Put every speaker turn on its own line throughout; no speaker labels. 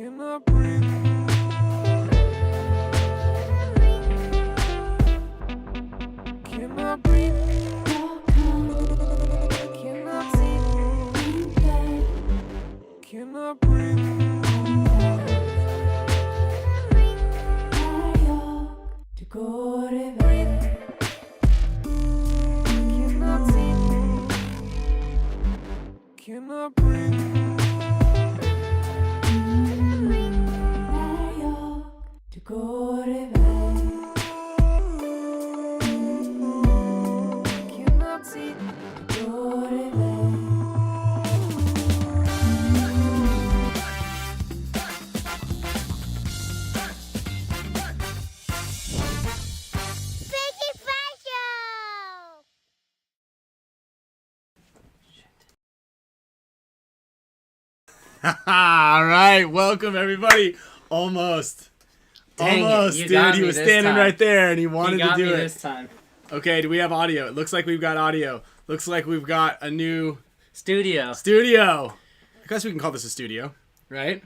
Can I breathe? Can I breathe? Can I see? Can I breathe? Can I breathe?
All right, welcome everybody. Almost, dude. He was standing right there, and he wanted to do it
this time.
Okay, do we have audio? It looks like we've got audio. Looks like we've got a new
studio.
I guess we can call this a studio, right?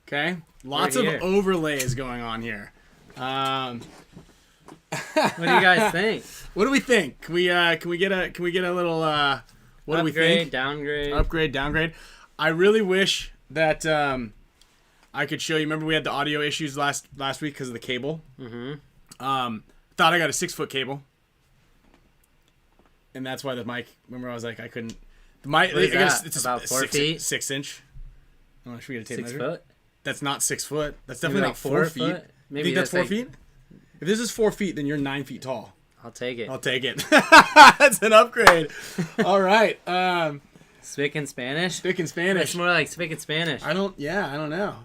Okay, lots of overlays going on here.
What do you guys think?
What do we think? Can we get a little what do we think? Upgrade, downgrade. I really wish that I could show you. Remember we had the audio issues last week because of the cable. Mm-hmm. Thought I got a 6-foot cable, and that's why the mic. Remember I was like I couldn't. The mic.
What is
I guess
that?
it's
about 4 feet.
6 inch. Oh, should we get a tape
6
measure?
foot.
That's not 6 foot. That's definitely like 4 feet.
Foot? Maybe
you think that's 4 feet? If this is 4 feet, then you're 9 feet tall.
I'll take it.
That's an upgrade. All right.
Spick in Spanish?
Spick in Spanish.
It's more like Spick in Spanish.
I don't know.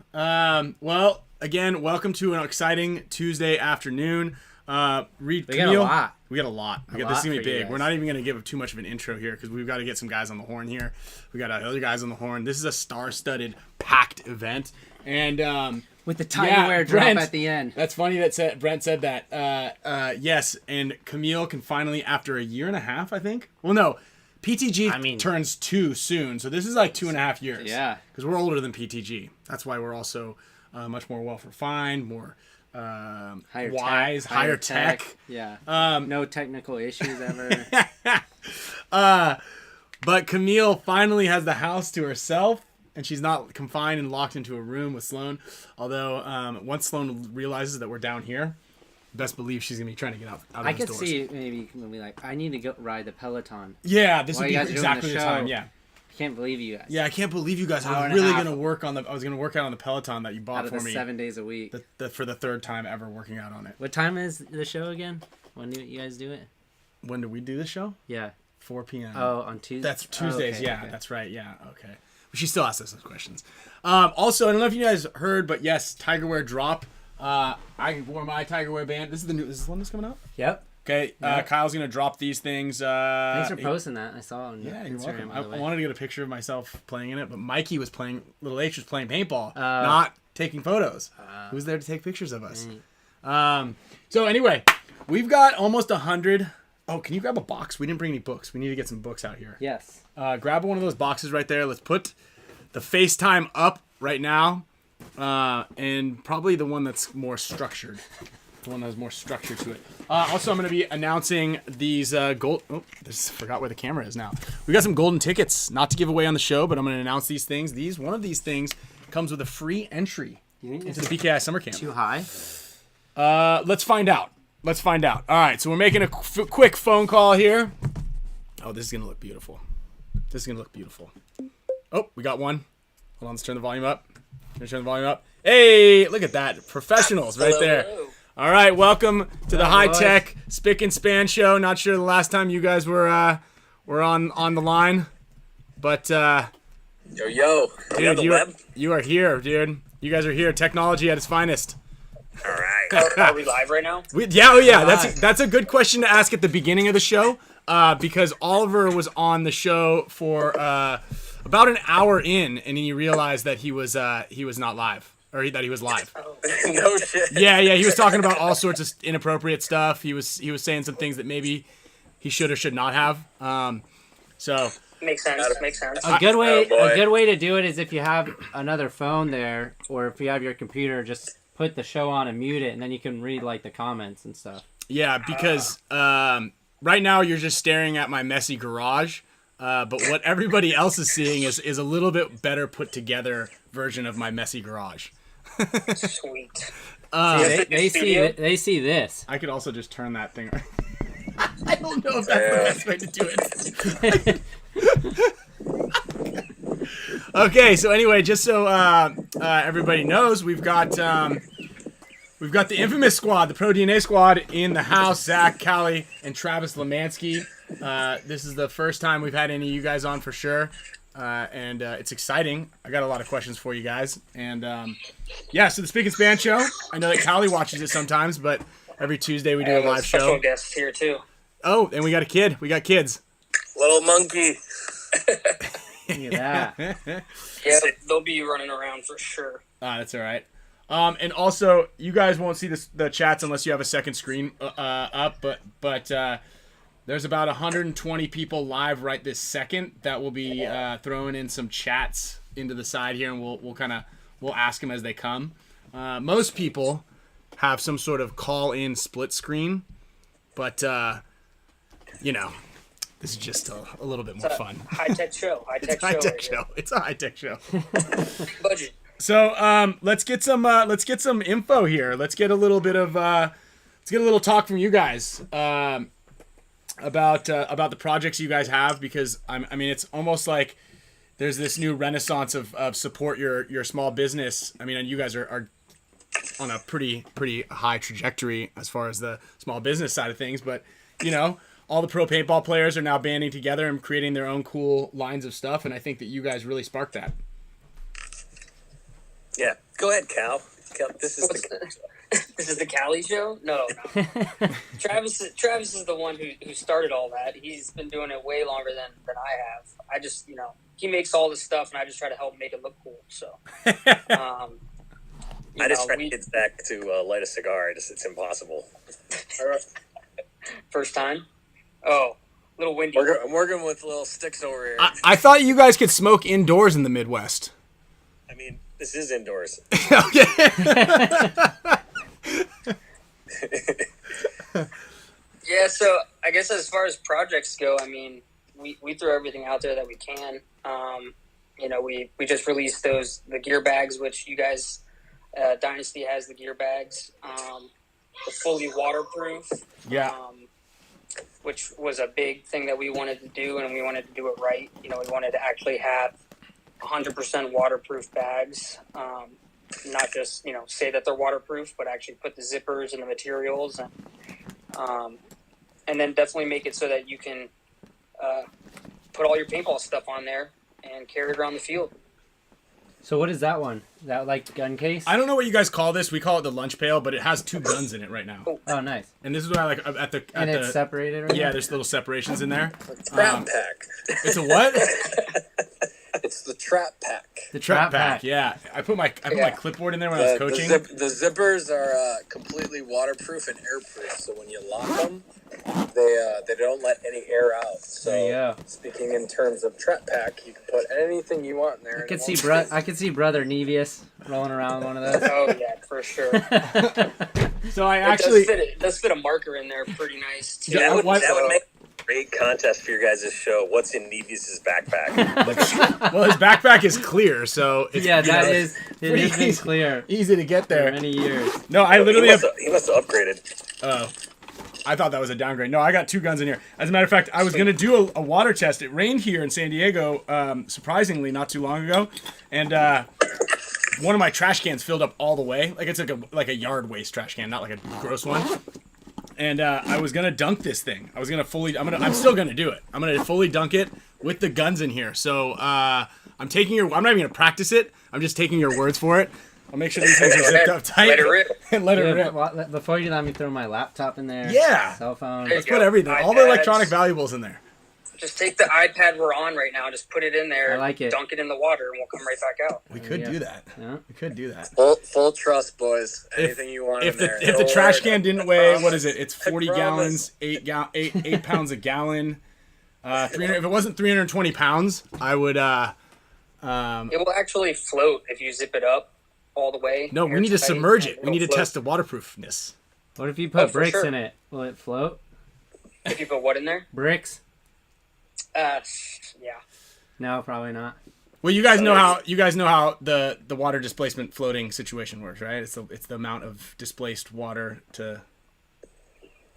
Well, again, welcome to an exciting Tuesday afternoon.
We got a lot.
This is going to be big. We're not even going to give too much of an intro here because we've got to get some guys on the horn here. We got other guys on the horn. This is a star-studded, packed event. And
with the tiger wear drop at the end.
That's funny that Brent said that. Yes, and Camille can finally, after a year and a half, I think. Well, no. PTG turns 2 soon, so this is like 2.5 years.
Yeah.
Because we're older than PTG. That's why we're also much more well-refined, more wise, higher tech.
Yeah. No technical issues ever.
But Camille finally has the house to herself, and she's not confined and locked into a room with Sloan. Although once Sloan realizes that we're down here, best believe she's gonna be trying to get out of
I
those
could
doors.
see maybe be like, I need to go ride the Peloton.
Yeah, this would be exactly the time. Yeah.
I can't believe you guys.
Yeah, I can't believe you guys. I was really gonna work on I was gonna work out on the Peloton that you bought for me.
7 days a week.
For the 3rd time ever working out on it.
What time is the show again? When do you guys do it?
When do we do the show?
Yeah.
4 p.m.
Oh, on Tuesday.
That's Tuesdays.
Okay,
yeah,
okay.
That's right. Yeah. Okay. But she still asks us those questions. Also, I don't know if you guys heard, but yes, Tiger Wear drop. I wore my Tiger Wear band. This is the one that's coming out?
Yep.
Okay. Yep. Kyle's going to drop these things.
Thanks for posting that. I saw on
Instagram. You're welcome. I
I
wanted to get a picture of myself playing in it, but Mikey was playing, Little H was playing paintball, not taking photos. Who's there to take pictures of us? So anyway, we've got almost 100. Oh, can you grab a box? We didn't bring any books. We need to get some books out here.
Yes.
Grab one of those boxes right there. Let's put the FaceTime up right now. And probably the one that's more structured. The one that has more structure to it. Also, I'm going to be announcing these gold... Oh, I forgot where the camera is now. We got some golden tickets, not to give away on the show, but I'm going to announce these things. One of these things comes with a free entry into the BKI Summer Camp.
Too high?
Let's find out. All right, so we're making a quick phone call here. Oh, this is going to look beautiful. Oh, we got one. Hold on, let's turn the volume up. Hey, look at that. Professionals right there. All right, welcome to the high-tech Spick and Span Show. Not sure the last time you guys were on the line, but
Yo.
Dude, you are here, dude. You guys are here. Technology at its finest.
All right. Are we live right now?
Yeah. That's a good question to ask at the beginning of the show, because Oliver was on the show for about an hour in, and he realized that he was not live, or that he was live.
No shit.
Yeah. He was talking about all sorts of inappropriate stuff. He was saying some things that maybe he should or should not have. So
Makes sense. Makes sense.
A good way,
Oh, boy.
a good way to do it is if you have another phone there, or if you have your computer, just put the show on and mute it, and then you can read like the comments and stuff.
Yeah, because right now you're just staring at my messy garage, but what everybody else is seeing is a little bit better put together version of my messy garage.
Sweet.
They see this.
I could also just turn that thing. I don't know if that's the best way to do it. Okay, so anyway, just so everybody knows, we've got the infamous squad, the Pro DNA squad in the house. Zach, Callie, and Travis Lemansky. This is the first time we've had any of you guys on for sure, and it's exciting. I got a lot of questions for you guys, and yeah. So the Spick Span Show. I know that Callie watches it sometimes, but every Tuesday we do a live
special
show.
guests here too.
Oh, and we got a kid. We got kids.
Little monkey.
Look at that.
Yeah, they'll be running around for sure.
That's all right. And also, you guys won't see the chats unless you have a second screen up. But there's about 120 people live right this second that will be throwing in some chats into the side here, and we'll ask them as they come. Most people have some sort of call-in split screen, but you know, this is just a little bit more fun.
High-tech show.
It's a high-tech show. It's a high-tech show.
Budget.
So let's get some info here. Let's get a little bit of let's get a little talk from you guys about the projects you guys have, because I mean it's almost like there's this new renaissance of support your small business. I mean, and you guys are on a pretty high trajectory as far as the small business side of things, but you know, all the pro paintball players are now banding together and creating their own cool lines of stuff, and I think that you guys really sparked that.
Yeah, go ahead, Cal. This is
This is the Cali show? No. Travis is the one who started all that. He's been doing it way longer than I have. I just, he makes all this stuff, and I just try to help make it look cool. So,
I just tried to get Zach to light a cigar. It's impossible.
First time? Oh, a little windy.
I'm working with little sticks over here.
I thought you guys could smoke indoors in the Midwest.
I mean, this is indoors.
Okay.
Yeah, so I guess as far as projects go, I mean, we throw everything out there that we can. We just released the gear bags, which you guys, Dynasty has the gear bags, the fully waterproof.
Yeah.
Which was a big thing that we wanted to do, and we wanted to do it right. We wanted to actually have 100% waterproof bags, not just say that they're waterproof, but actually put the zippers and the materials, and then definitely make it so that you can put all your paintball stuff on there and carry it around the field.
So what is that one? Is that like gun case?
I don't know what you guys call this. We call it the lunch pail, but it has 2 guns in it right now.
Oh, nice.
And this is what I like at the.
And it's separated right
Yeah,
now?
there's little separations in there.
Trap pack.
It's a what?
It's the trap pack.
The
Trap pack. Yeah, I put my clipboard in there when I was coaching.
The zippers are completely waterproof and airproof, so when you lock them, they don't let any air out. So,
There you go.
speaking in terms of trap pack, you can put anything you want in there.
I could see brother Nevius rolling around one of those.
Oh yeah, for sure.
So I
It
actually.
does fit a marker in there pretty nice too.
Yeah,
That
what-
would make a great contest for your guys' show. What's in Nevius' backpack?
Well, his backpack is clear, so it's
Yeah, that
know,
is. It
pretty
has been clear
easy to get
for
there.
many years.
No, I literally have.
He must have upgraded.
I thought that was a downgrade. No, I got 2 guns in here. As a matter of fact, I was gonna do a water test. It rained here in San Diego, surprisingly, not too long ago, and one of my trash cans filled up all the way. Like it's like a yard waste trash can, not like a gross one. And I was gonna dunk this thing. I'm still gonna do it. I'm gonna fully dunk it with the guns in here. So I'm not even gonna practice it. I'm just taking your words for it. I'll make sure these things are zipped up tight.
Let it rip.
And let it rip.
Before you let me throw my laptop in there.
Yeah.
Cell phone.
There
Let's
you
put
go.
everything, all the
iPads.
electronic valuables in there.
Just take the iPad we're on right now, just put it in there,
I like it.
dunk it in the water, and we'll come right back out.
We could
yeah.
do that.
Yeah.
We could do that.
Full trust, boys. Anything you want
If
in
the
there.
if the trash can didn't weigh, what is it? It's
I
40
promise.
gallons, 8 pounds a gallon. 300. If it wasn't 320 pounds, I would.
It will actually float if you zip it up all the way.
No, we need to submerge it.
and
We need to
it'll
test the waterproofness.
What if you put
for
bricks
sure.
in it? Will it float?
float. If you put what in there?
Bricks?
Yeah.
No, probably not.
Well, you guys know how the water displacement floating situation works, right? It's the amount of displaced water to.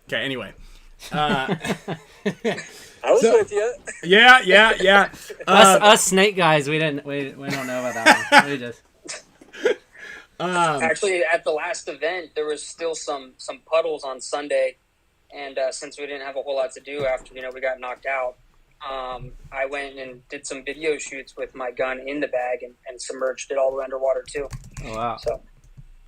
Okay. Anyway.
I was with you.
Yeah.
Us snake guys, we don't know about that one. We just
Actually, at the last event, there was still some puddles on Sunday, and since we didn't have a whole lot to do after we got knocked out, I went and did some video shoots with my gun in the bag and submerged it all the way underwater too.
oh wow.
So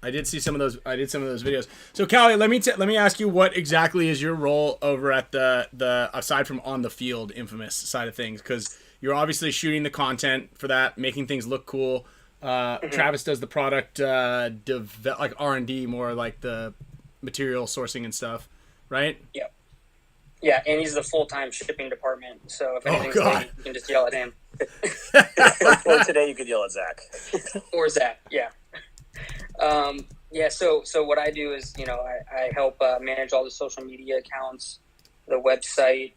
I did see some of those. I did some of those videos. So, Callie, let me ask you, what exactly is your role over at the aside from on the field Infamous side of things? Because you're obviously shooting the content for that, making things look cool. Travis does the product like R&D, more like the material sourcing and stuff, right?
yeah, and he's the full-time shipping department. So if anything's
God.
late, you can just yell at him
Or today you could yell at Zach.
or Zach. Yeah. Yeah. So what I do is I help manage all the social media accounts, the website,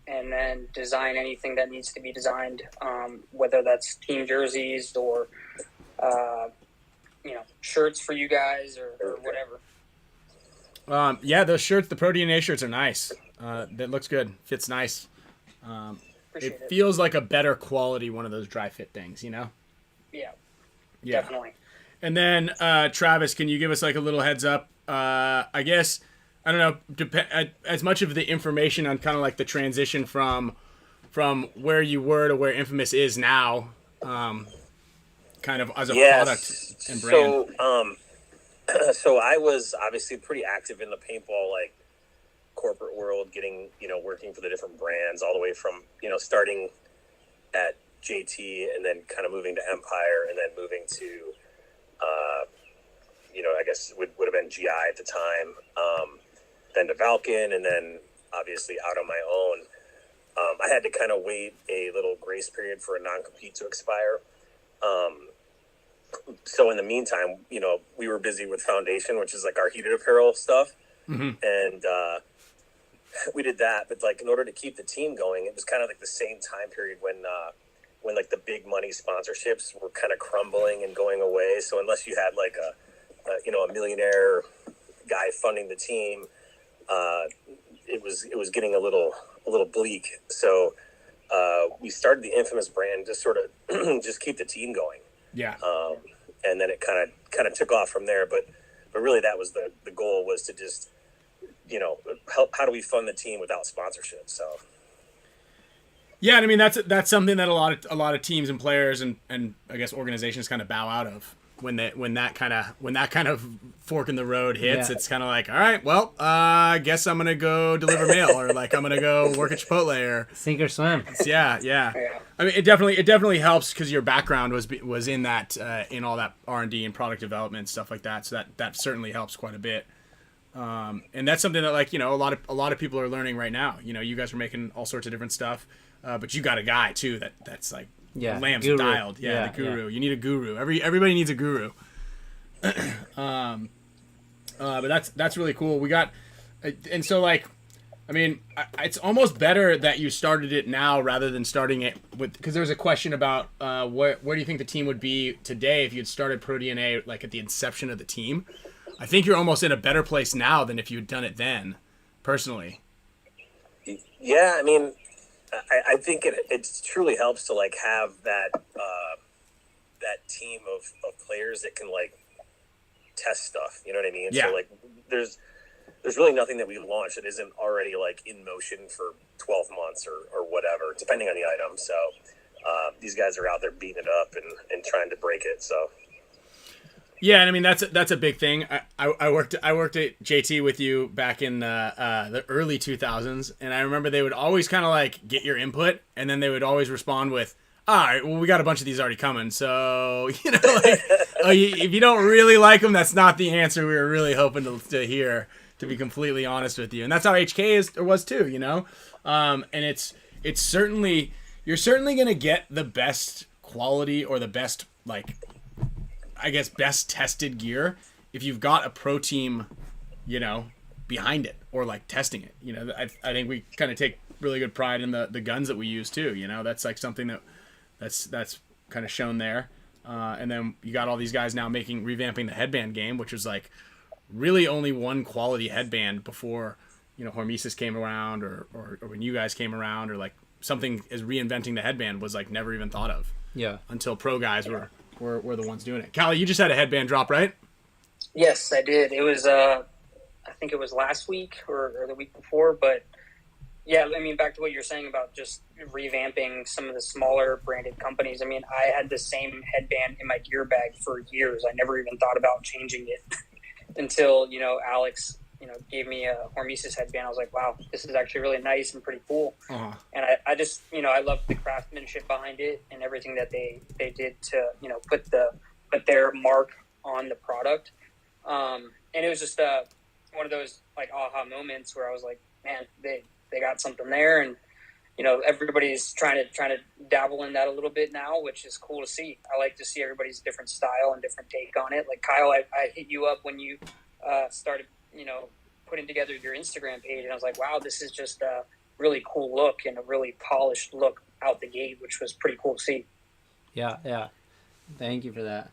and then design anything that needs to be designed, whether that's team jerseys or, shirts for you guys or whatever.
Yeah, those shirts, the Pro DNA shirts are nice. That looks good. Fits nice.
Appreciate
It
it.
feels like a better quality one of those dry fit things,
Yeah,
Yeah.
definitely.
And then, Travis, can you give us like a little heads up? I guess, I don't know, as much of the information on kind of like the transition from where you were to where Infamous is now, kind of as a product and brand.
So I was obviously pretty active in the paintball corporate world, getting working for the different brands, all the way from starting at JT and then kind of moving to Empire and then moving to I guess would have been GI at the time, then to Valken, and then obviously out on my own. I had to kind of wait a little grace period for a non-compete to expire. So in the meantime, we were busy with Foundation, which is like our heated apparel stuff.
Mm-hmm.
And we did that. But in order to keep the team going, it was kind of like the same time period when like the big money sponsorships were kind of crumbling and going away. So unless you had like a millionaire guy funding the team, it was getting a little bleak. So we started the Infamous brand to sort of just keep the team going.
Yeah.
And then it kind of took off from there. But really that was the goal, was to just, help. How do we fund the team without sponsorship? So.
Yeah, and I mean that's something that a lot of teams and players and I guess organizations kind of bow out of when that kind of fork in the road hits.
Yeah.
It's kind of like, all right, well, I guess I'm gonna go deliver mail, or like I'm gonna go work at Chipotle, or
sink or swim.
yeah.
Yeah.
I mean, it definitely helps because your background was in that in all that R&D and product development stuff like that. So that certainly helps quite a bit. And that's something that a lot of people are learning right now. You guys are making all sorts of different stuff. But you got a guy too that's like lamps
guru.
dialed. The guru. You need a guru. Everybody needs a guru. But that's really cool. We got, and so it's almost better that you started it now rather than starting it with, because there was a question about where do you think the team would be today if you had started Pro DNA like at the inception of the team. I think you're almost in a better place now than if you had done it then, personally.
Yeah, I mean, I think it truly helps to have that that team of players that can test stuff. You know what I mean?
Yeah.
So there's really nothing that we launch that isn't already in motion for 12 months or whatever, depending on the item. So these guys are out there beating it up and trying to break it. So.
Yeah, and I mean that's a big thing. I worked at JT with you back in the early 2000s, and I remember they would always kind of get your input, and then they would always respond with, "All right, well we got a bunch of these already coming, so if you don't really like them, that's not the answer we were really hoping to hear." to be completely honest with you. And that's how HK is or was too, you know? And it's certainly, you're certainly going to get the best quality or the best, like, I guess, best tested gear if you've got a pro team, you know, behind it or like testing it. You know, I think we kind of take really good pride in the guns that we use too. You know, that's like something that's kind of shown there. And then you got all these guys now revamping the headband game, which was like really only one quality headband before, you know, HORMESIS came around or when you guys came around, or like something as reinventing the headband was like never even thought of.
Yeah. Until
pro guys were the ones doing it. Callie, you just had a headband drop, right?
Yes, I did. It was, I think it was last week or the week before, but yeah, I mean, back to what you're saying about just revamping some of the smaller branded companies. I mean, I had the same headband in my gear bag for years. I never even thought about changing it until, you know, Alex, you know, gave me a HORMESIS headband. I was like, wow, this is actually really nice and pretty cool. Uh-huh. And I just, you know, I love the craftsmanship behind it and everything that they did to, you know, put their mark on the product. And it was just one of those like aha moments where I was like, man, they got something there, and you know, everybody's trying to dabble in that a little bit now, which is cool to see. I like to see everybody's different style and different take on it. Like Kyle, I hit you up when you started, you know, putting together your Instagram page, and I was like, wow, this is just a really cool look and a really polished look out the gate, which was pretty cool to see.
Yeah. Thank you for that.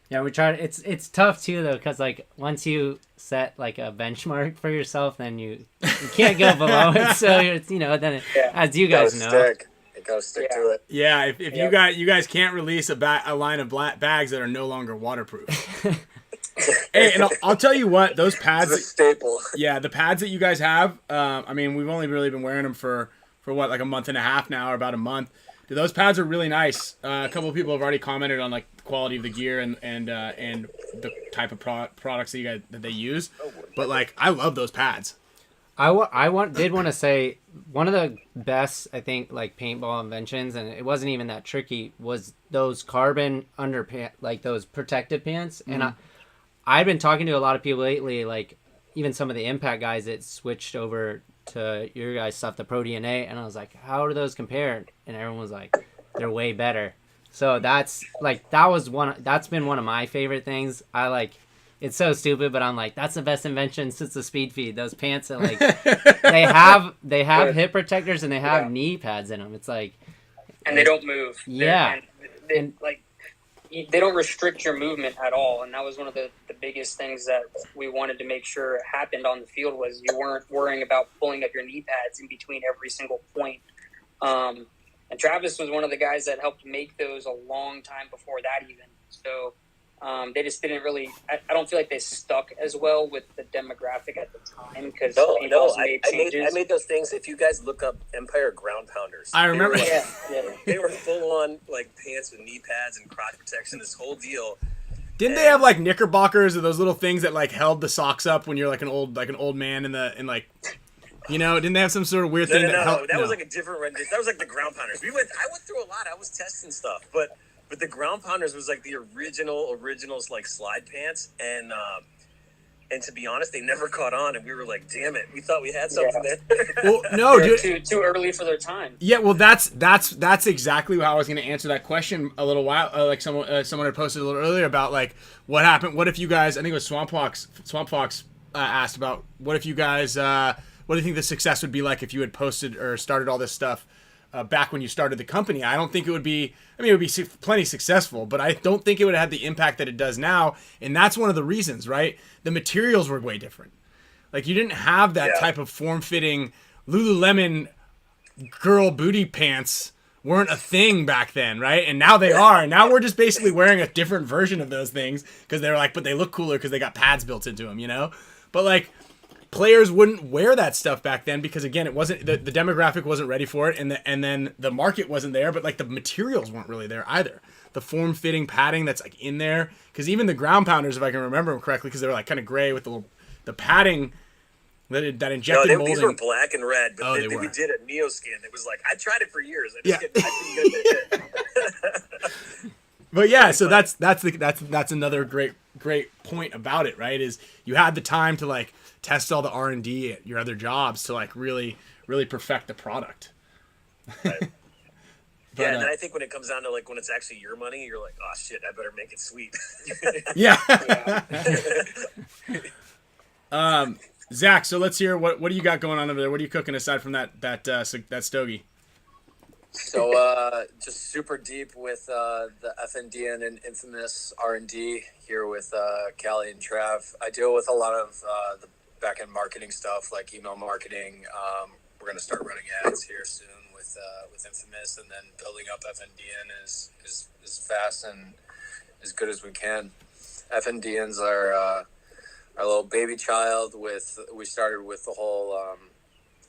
Yeah, we tried. It's tough too though, because like once you set like a benchmark for yourself, then you can't go below it. So it's, you know, then as you guys know,
it goes stick to it.
Yeah, if you guys can't release a line of bags that are no longer waterproof. Hey, and I'll tell you what, those pads,
it's a staple.
Yeah, the pads that you guys have. I mean, we've only really been wearing them for what, like a month and a half now, or about a month. Dude, those pads are really nice. A couple of people have already commented on like the quality of the gear and the type of products that they use. But like, I love those pads.
I did want to say one of the best, I think, like paintball inventions, and it wasn't even that tricky, was those carbon underpants, like those protective pants. Mm-hmm. And I've been talking to a lot of people lately, like even some of the Impact guys that switched over to your guys' stuff, the Pro DNA, and I was like, how do those compare? And everyone was like, they're way better. So that's been one of my favorite things. I like, it's so stupid, but I'm like, that's the best invention since the speed feed. Those pants are like, they have hip protectors and they have knee pads in them. It's like,
and they don't move.
Yeah.
They don't restrict your movement at all, and that was one of the biggest things that we wanted to make sure happened on the field, was you weren't worrying about pulling up your knee pads in between every single point. And Travis was one of the guys that helped make those a long time before that even. So they just didn't really – I don't feel like they stuck as well with the demographic at the time, because
I made those things. If you guys look up Empire Ground Pounders.
I remember.
They were full-on like pants with knee pads and crotch protection, this whole deal.
Didn't they have like knickerbockers or those little things that like held the socks up when you're like an old man in like, you know, didn't they have some sort of weird thing that helped?
That was like a different rendition. That was like the Ground Pounders. I went through a lot. I was testing stuff, but the Ground Pounders was like the originals like slide pants, and to be honest, they never caught on, and we were like, damn it, we thought we had something there.
Well, no,
dude, too early for their time.
Yeah, well, that's exactly how I was going to answer that question a little while. Like someone had posted a little earlier about like what happened. What if you guys? I think it was Swamp Fox asked about what if you guys? What do you think the success would be like if you had posted or started all this stuff back when you started the company? I don't think it would be. I mean, it would be plenty successful, but I don't think it would have had the impact that it does now. And that's one of the reasons, right? The materials were way different. Like you didn't have that type of form-fitting Lululemon girl booty pants weren't a thing back then, right? And now they are. And now we're just basically wearing a different version of those things because they're like, but they look cooler because they got pads built into them, you know? But like, players wouldn't wear that stuff back then because again, it wasn't the demographic wasn't ready for it, and then the market wasn't there, but like the materials weren't really there either. The form-fitting padding that's like in there, because even the Ground Pounders, if I can remember them correctly, because they were like kind of gray with the padding that injected molding.
These were black and red, but we did a Neoskin. It was like I tried it for years. I couldn't get it.
But yeah, so that's another great point about it, right? Is you had the time to like test all the R&D at your other jobs to like really perfect the product.
Right. Yeah, and then I think when it comes down to like when it's actually your money, you're like, oh shit, I better make it sweet.
Yeah. Zach, so let's hear what do you got going on over there? What are you cooking aside from that stogie?
So just super deep with the FND and Infamous R&D here with Callie and Trav. I deal with a lot of the back-end marketing stuff like email marketing. We're going to start running ads here soon with Infamous, and then building up FNDN is fast and as good as we can. FNDN's our little baby child. We started with the whole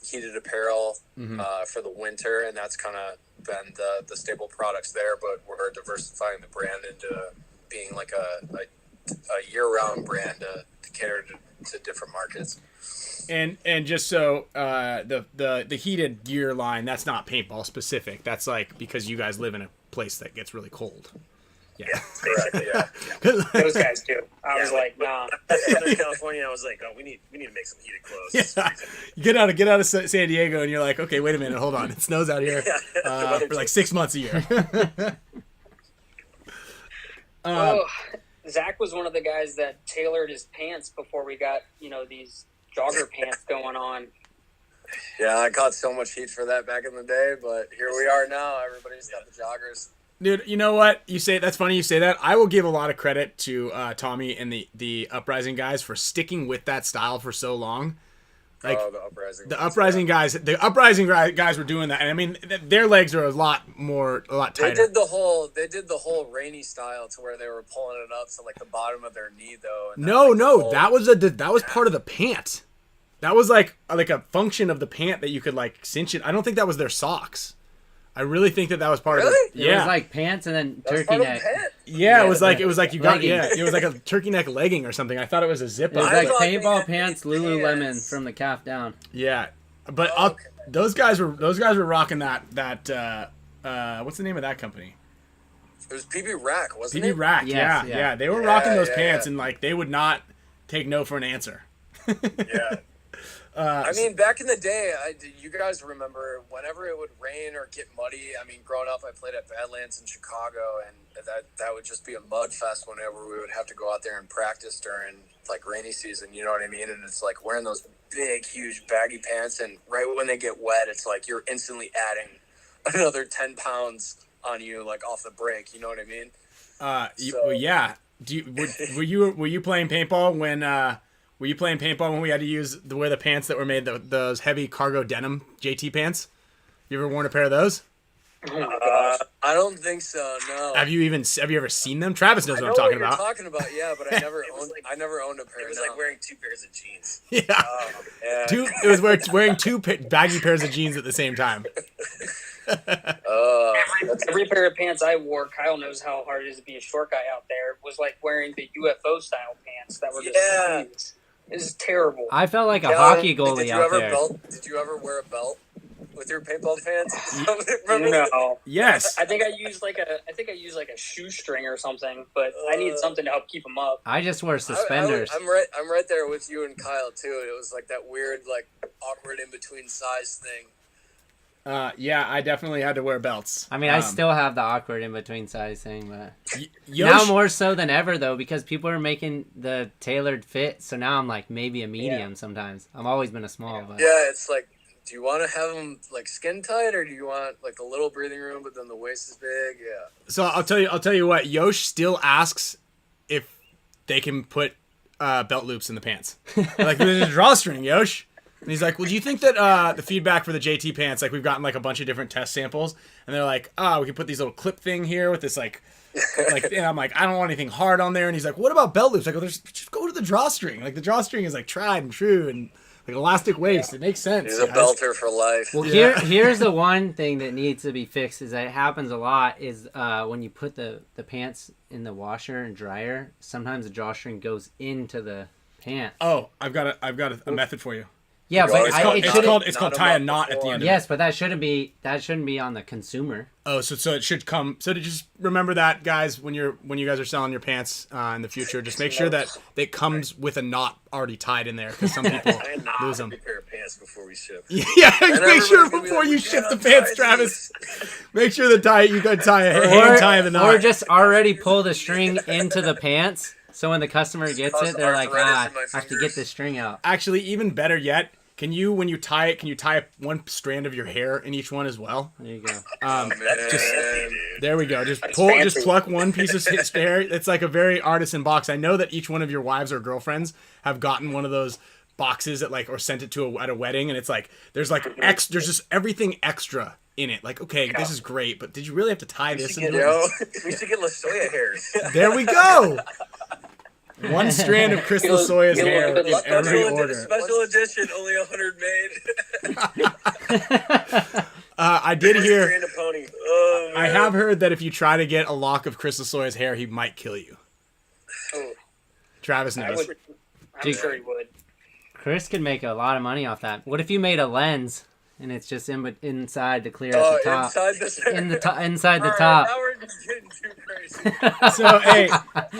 heated apparel for the winter, and that's kind of been the staple products there, but we're diversifying the brand into being like a year-round brand to cater to different markets.
And just so the heated gear line, that's not paintball specific. That's like because you guys live in a place that gets really cold. Yeah,
basically, yeah.
Those guys do. I was like, nah.
Southern California, I was like, oh, we need to make some heated clothes.
Yeah. You get out of San Diego and you're like, okay, wait a minute, hold on, it snows out here for like 6 months a year.
Zach was one of the guys that tailored his pants before we got these jogger pants going on.
Yeah, I caught so much heat for that back in the day, but here we are now. Everybody's got the joggers.
Dude, you know what? You say that's funny you say that. I will give a lot of credit to Tommy and the Uprising guys for sticking with that style for so long. Like the Uprising guys were doing that, and I mean their legs are a lot tighter.
They did the whole rainy style to where they were pulling it up to like the bottom of their knee though.
No, that was part of the pant. That was like a function of the pant that you could like cinch it. I don't think that was their socks. I really think that was part of it.
Yeah. It was like pants and then turkey neck.
Yeah, it was like you got it was like a turkey neck legging or something. I thought it was a zip.
It was like paintball pants, Lululemon from the calf down.
Yeah, but those guys were rocking that what's the name of that company?
It was PB Rack, wasn't it?
PB Rack.
Yes,
yeah. They were rocking those pants and like they would not take no for an answer.
Yeah. I mean, back in the day, you guys remember whenever it would rain or get muddy. I mean, growing up, I played at Badlands in Chicago, and that would just be a mud fest whenever we would have to go out there and practice during like rainy season. You know what I mean? And it's like wearing those big, huge, baggy pants, and right when they get wet, it's like you're instantly adding another 10 pounds on you, like off the break. You know what I mean?
Yeah. Were you playing paintball when? Were you playing paintball when we had to wear the pants that were made those heavy cargo denim JT pants? You ever worn a pair of those?
Oh my gosh.
I don't think so. No.
Have you ever seen them? Travis knows
I know
what I'm talking
you're
about.
talking about, yeah, but I never owned a pair.
It was like wearing 2 pairs of jeans.
Yeah.
Yeah.
It was wearing 2 baggy pairs of jeans at the same time.
Every pair of pants I wore, Kyle knows how hard it is to be a short guy out there, was like wearing the UFO style pants that were just It is terrible.
I felt like a hockey goalie out there.
Did you ever wear a belt with your paintball pants?
No.
Yes.
I think I used like a shoestring or something, but I needed something to help keep them up.
I just wear suspenders.
I'm right there with you and Kyle too. It was like that weird, like awkward in between size thing.
Yeah, I definitely had to wear belts.
I mean, I still have the awkward in between size thing, but
Yosh,
now more so than ever though, because people are making the tailored fit. So now I'm like maybe a medium sometimes. I've always been a small, but
yeah, it's like, do you want to have them like skin tight, or do you want like a little breathing room, but then the waist is big? Yeah.
So I'll tell you what. Yosh still asks if they can put belt loops in the pants. Like there's a drawstring, Yosh. And he's like, well, do you think that the feedback for the JT pants, like we've gotten like a bunch of different test samples, and they're like, we can put these little clip thing here with this like, and I'm like, I don't want anything hard on there. And he's like, what about belt loops? I go, just go to the drawstring. Like the drawstring is like tried and true and like elastic waist. It makes sense.
He's a belter for life.
Well, here's the one thing that needs to be fixed is that it happens a lot is when you put the pants in the washer and dryer, sometimes the drawstring goes into the pant.
Oh, I've got a method for you.
Yeah, but
It's
it should.
It's called tie a knot at the end of it.
Yes, but that shouldn't be on the consumer.
Oh, so it should come. So to just remember that, guys, when you guys are selling your pants in the future, just make sure that it comes with a knot already tied in there, because some people lose them.
A pair of pants before we ship.
Yeah, make sure before you ship the pants, Travis. Make sure you got to tie the knot.
Or just already pull the string into the pants, so when the customer gets it, they're like, I have to get this string out.
Actually, even better yet, when you tie it, can you tie one strand of your hair in each one as well?
There you go.
There we go. Just pluck one piece of hair. It's like a very artisan box. I know that each one of your wives or girlfriends have gotten one of those boxes or sent it at a wedding, and it's like there's just everything extra in it. Like, okay, this is great, but did you really have to tie this?
We should get LaSoya hairs.
There we go. One strand of Chris LaSoya's hair in every order.
Special edition, only 100 made.
I did hear.
Strand of pony. Oh,
I have heard that if you try to get a lock of Chris LaSoya's hair, he might kill you.
Oh,
Travis knows.
I'm sure he would.
Chris could make a lot of money off that. What if you made a lens and it's just inside the clear at the top? Inside the top.
Now we're just getting too crazy.
So, hey,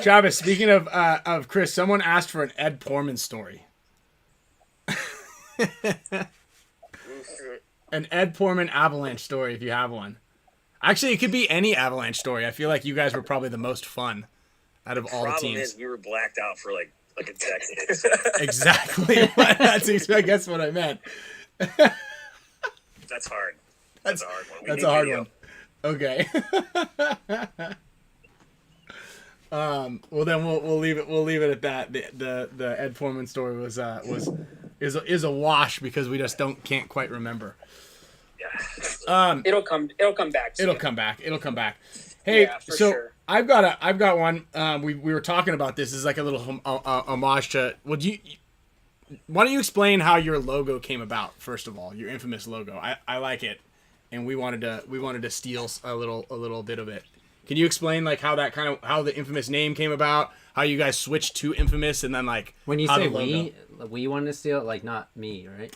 Travis, speaking of Chris, someone asked for an Ed Portman story. An Ed Portman avalanche story, if you have one. Actually, it could be any avalanche story. I feel like you guys were probably the most fun out of all the teams.
Problem is, we were blacked out for like a decade.
Exactly. That's, I guess, what I meant.
That's hard. That's a hard one.
That's a hard one. Okay. Well, then we'll leave it at that. The Ed Portman story is a wash because we just can't quite remember.
Yeah.
It'll come back.
It'll come back. Hey,
Yeah,
so
sure.
I've got one. We were talking about this. This is like a little homage to. Why don't you explain how your logo came about? First of all, your infamous logo. I like it, and we wanted to steal a little bit of it. Can you explain how the infamous name came about? How you guys switched to infamous, and then
when you say we wanted to steal it, not me, right?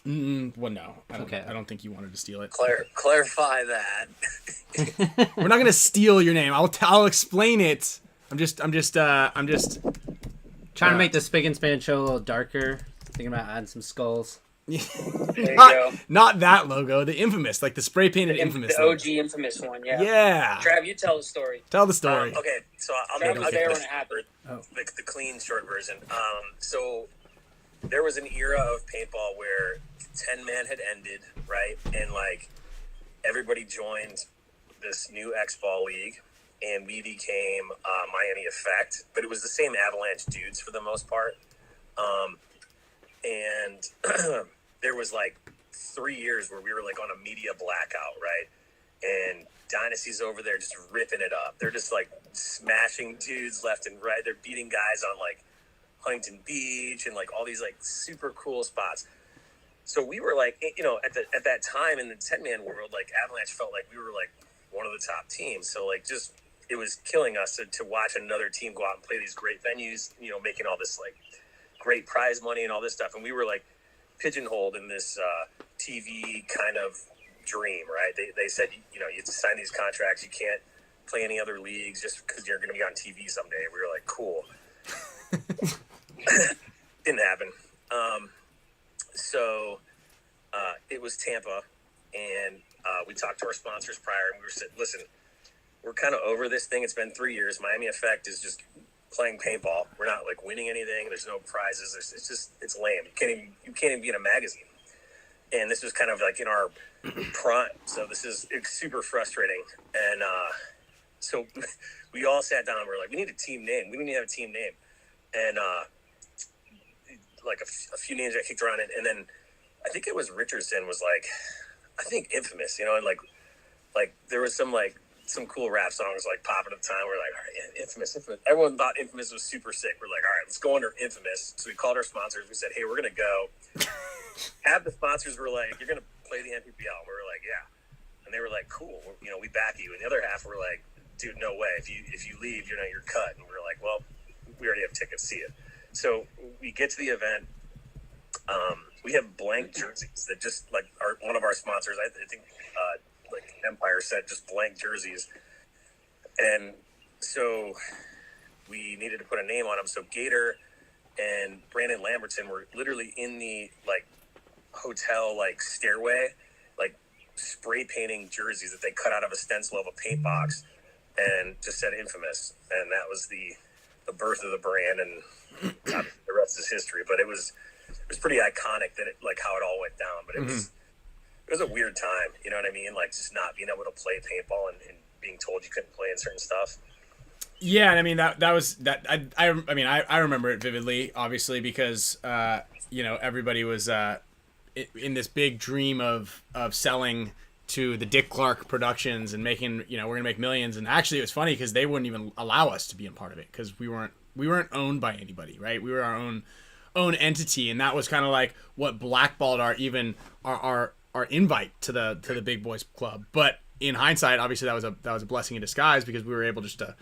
Well, no. I don't think you wanted to steal it.
Clarify that.
We're not gonna steal your name. I'll explain it. I'm just
trying to make the Spick Span Show a little darker. Thinking about adding some skulls.
There you go.
Not that logo. The infamous, like the spray painted infamous.
The OG infamous one. Yeah.
Yeah.
Trav, you tell the story.
Tell the story.
Okay, so I'll
Trav
make
was there when it happened.
the clean short version. So there was an era of paintball where 10-man had ended, right? And everybody joined this new X-Ball league, and we became Miami Effect, but it was the same Avalanche dudes for the most part. And there was 3 years where we were on a media blackout, right? And Dynasty's over there just ripping it up. They're just smashing dudes left and right. They're beating guys on Huntington Beach and all these super cool spots. So we were at that time in the 10-man world, Avalanche felt like we were one of the top teams. So just it was killing us to watch another team go out and play these great venues, making all this great prize money and all this stuff. And we were pigeonholed in this TV kind of dream, right? They said, you have to sign these contracts. You can't play any other leagues just because you're going to be on TV someday. We were cool. Didn't happen. So it was Tampa, and we talked to our sponsors prior, and we said, listen, we're kind of over this thing. It's been 3 years. Miami Effect is just playing paintball. We're not winning anything. There's no prizes. It's lame. You can't even be in a magazine. And this was kind of in our prime. So it's super frustrating. And so we all sat down. We're we need a team name. We need to have a team name. And a few names I kicked around, and then I think it was Richardson was I think infamous, and there was some cool rap songs popping at the time. We're all right, infamous. Everyone thought infamous was super sick. We're all right, let's go under infamous. So we called our sponsors. We said, hey, we're gonna go. Half the sponsors were you're gonna play the NPPL. We were yeah, and they were cool. We back you. And the other half were dude, no way. If you leave, you're cut. And we're well, we already have tickets. See it. So we get to the event. we have blank jerseys that just like are one of our sponsors. I think like Empire said, just blank jerseys, and so we needed to put a name on them. So Gator and Brandon Lambertson were literally in the like hotel like stairway, like spray painting jerseys that they cut out of a stencil of a paint box, and just said Infamous, and that was the birth of the brand, and the rest is history. But it was pretty iconic that like how it all went down. But it was a weird time, you know what I mean? Like just not being able to play paintball and being told you couldn't play in certain stuff.
Yeah, and I mean that was that. I mean I remember it vividly, obviously, because everybody was in this big dream of selling to the Dick Clark Productions and making, we're gonna make millions. And actually, it was funny because they wouldn't even allow us to be a part of it because we weren't owned by anybody, right? We were our own entity, and that was kind of like what blackballed our invite to the Big Boys Club. But in hindsight, obviously that was a blessing in disguise because we were able just to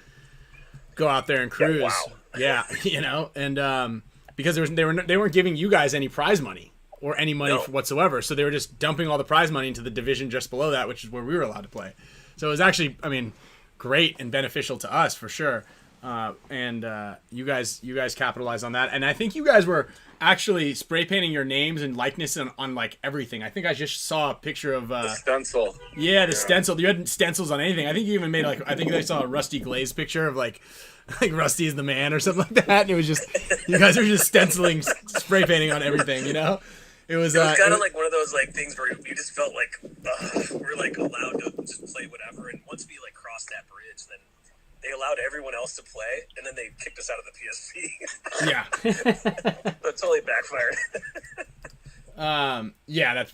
go out there and cruise.
Yeah, wow.
Yeah, and because they weren't giving you guys any prize money or any money whatsoever, so they were just dumping all the prize money into the division just below that, which is where we were allowed to play. So it was actually, I mean, great and beneficial to us for sure. And you guys capitalized on that, and I think you guys were actually spray painting your names and likeness on like everything. I think I just saw a picture of
the stencil.
Yeah, the stencil. You had stencils on anything. I think you even made I think I saw a Rusty Glaze picture of like Rusty is the man or something like that, and it was just you guys were just stenciling, spray painting on everything. It was
kind of like one of those like things where you just felt like we're like allowed to just play whatever, and once we like crossed that bridge, then they allowed everyone else to play, and then they kicked us out of the PSP.
Yeah.
That totally backfired.
Yeah, that's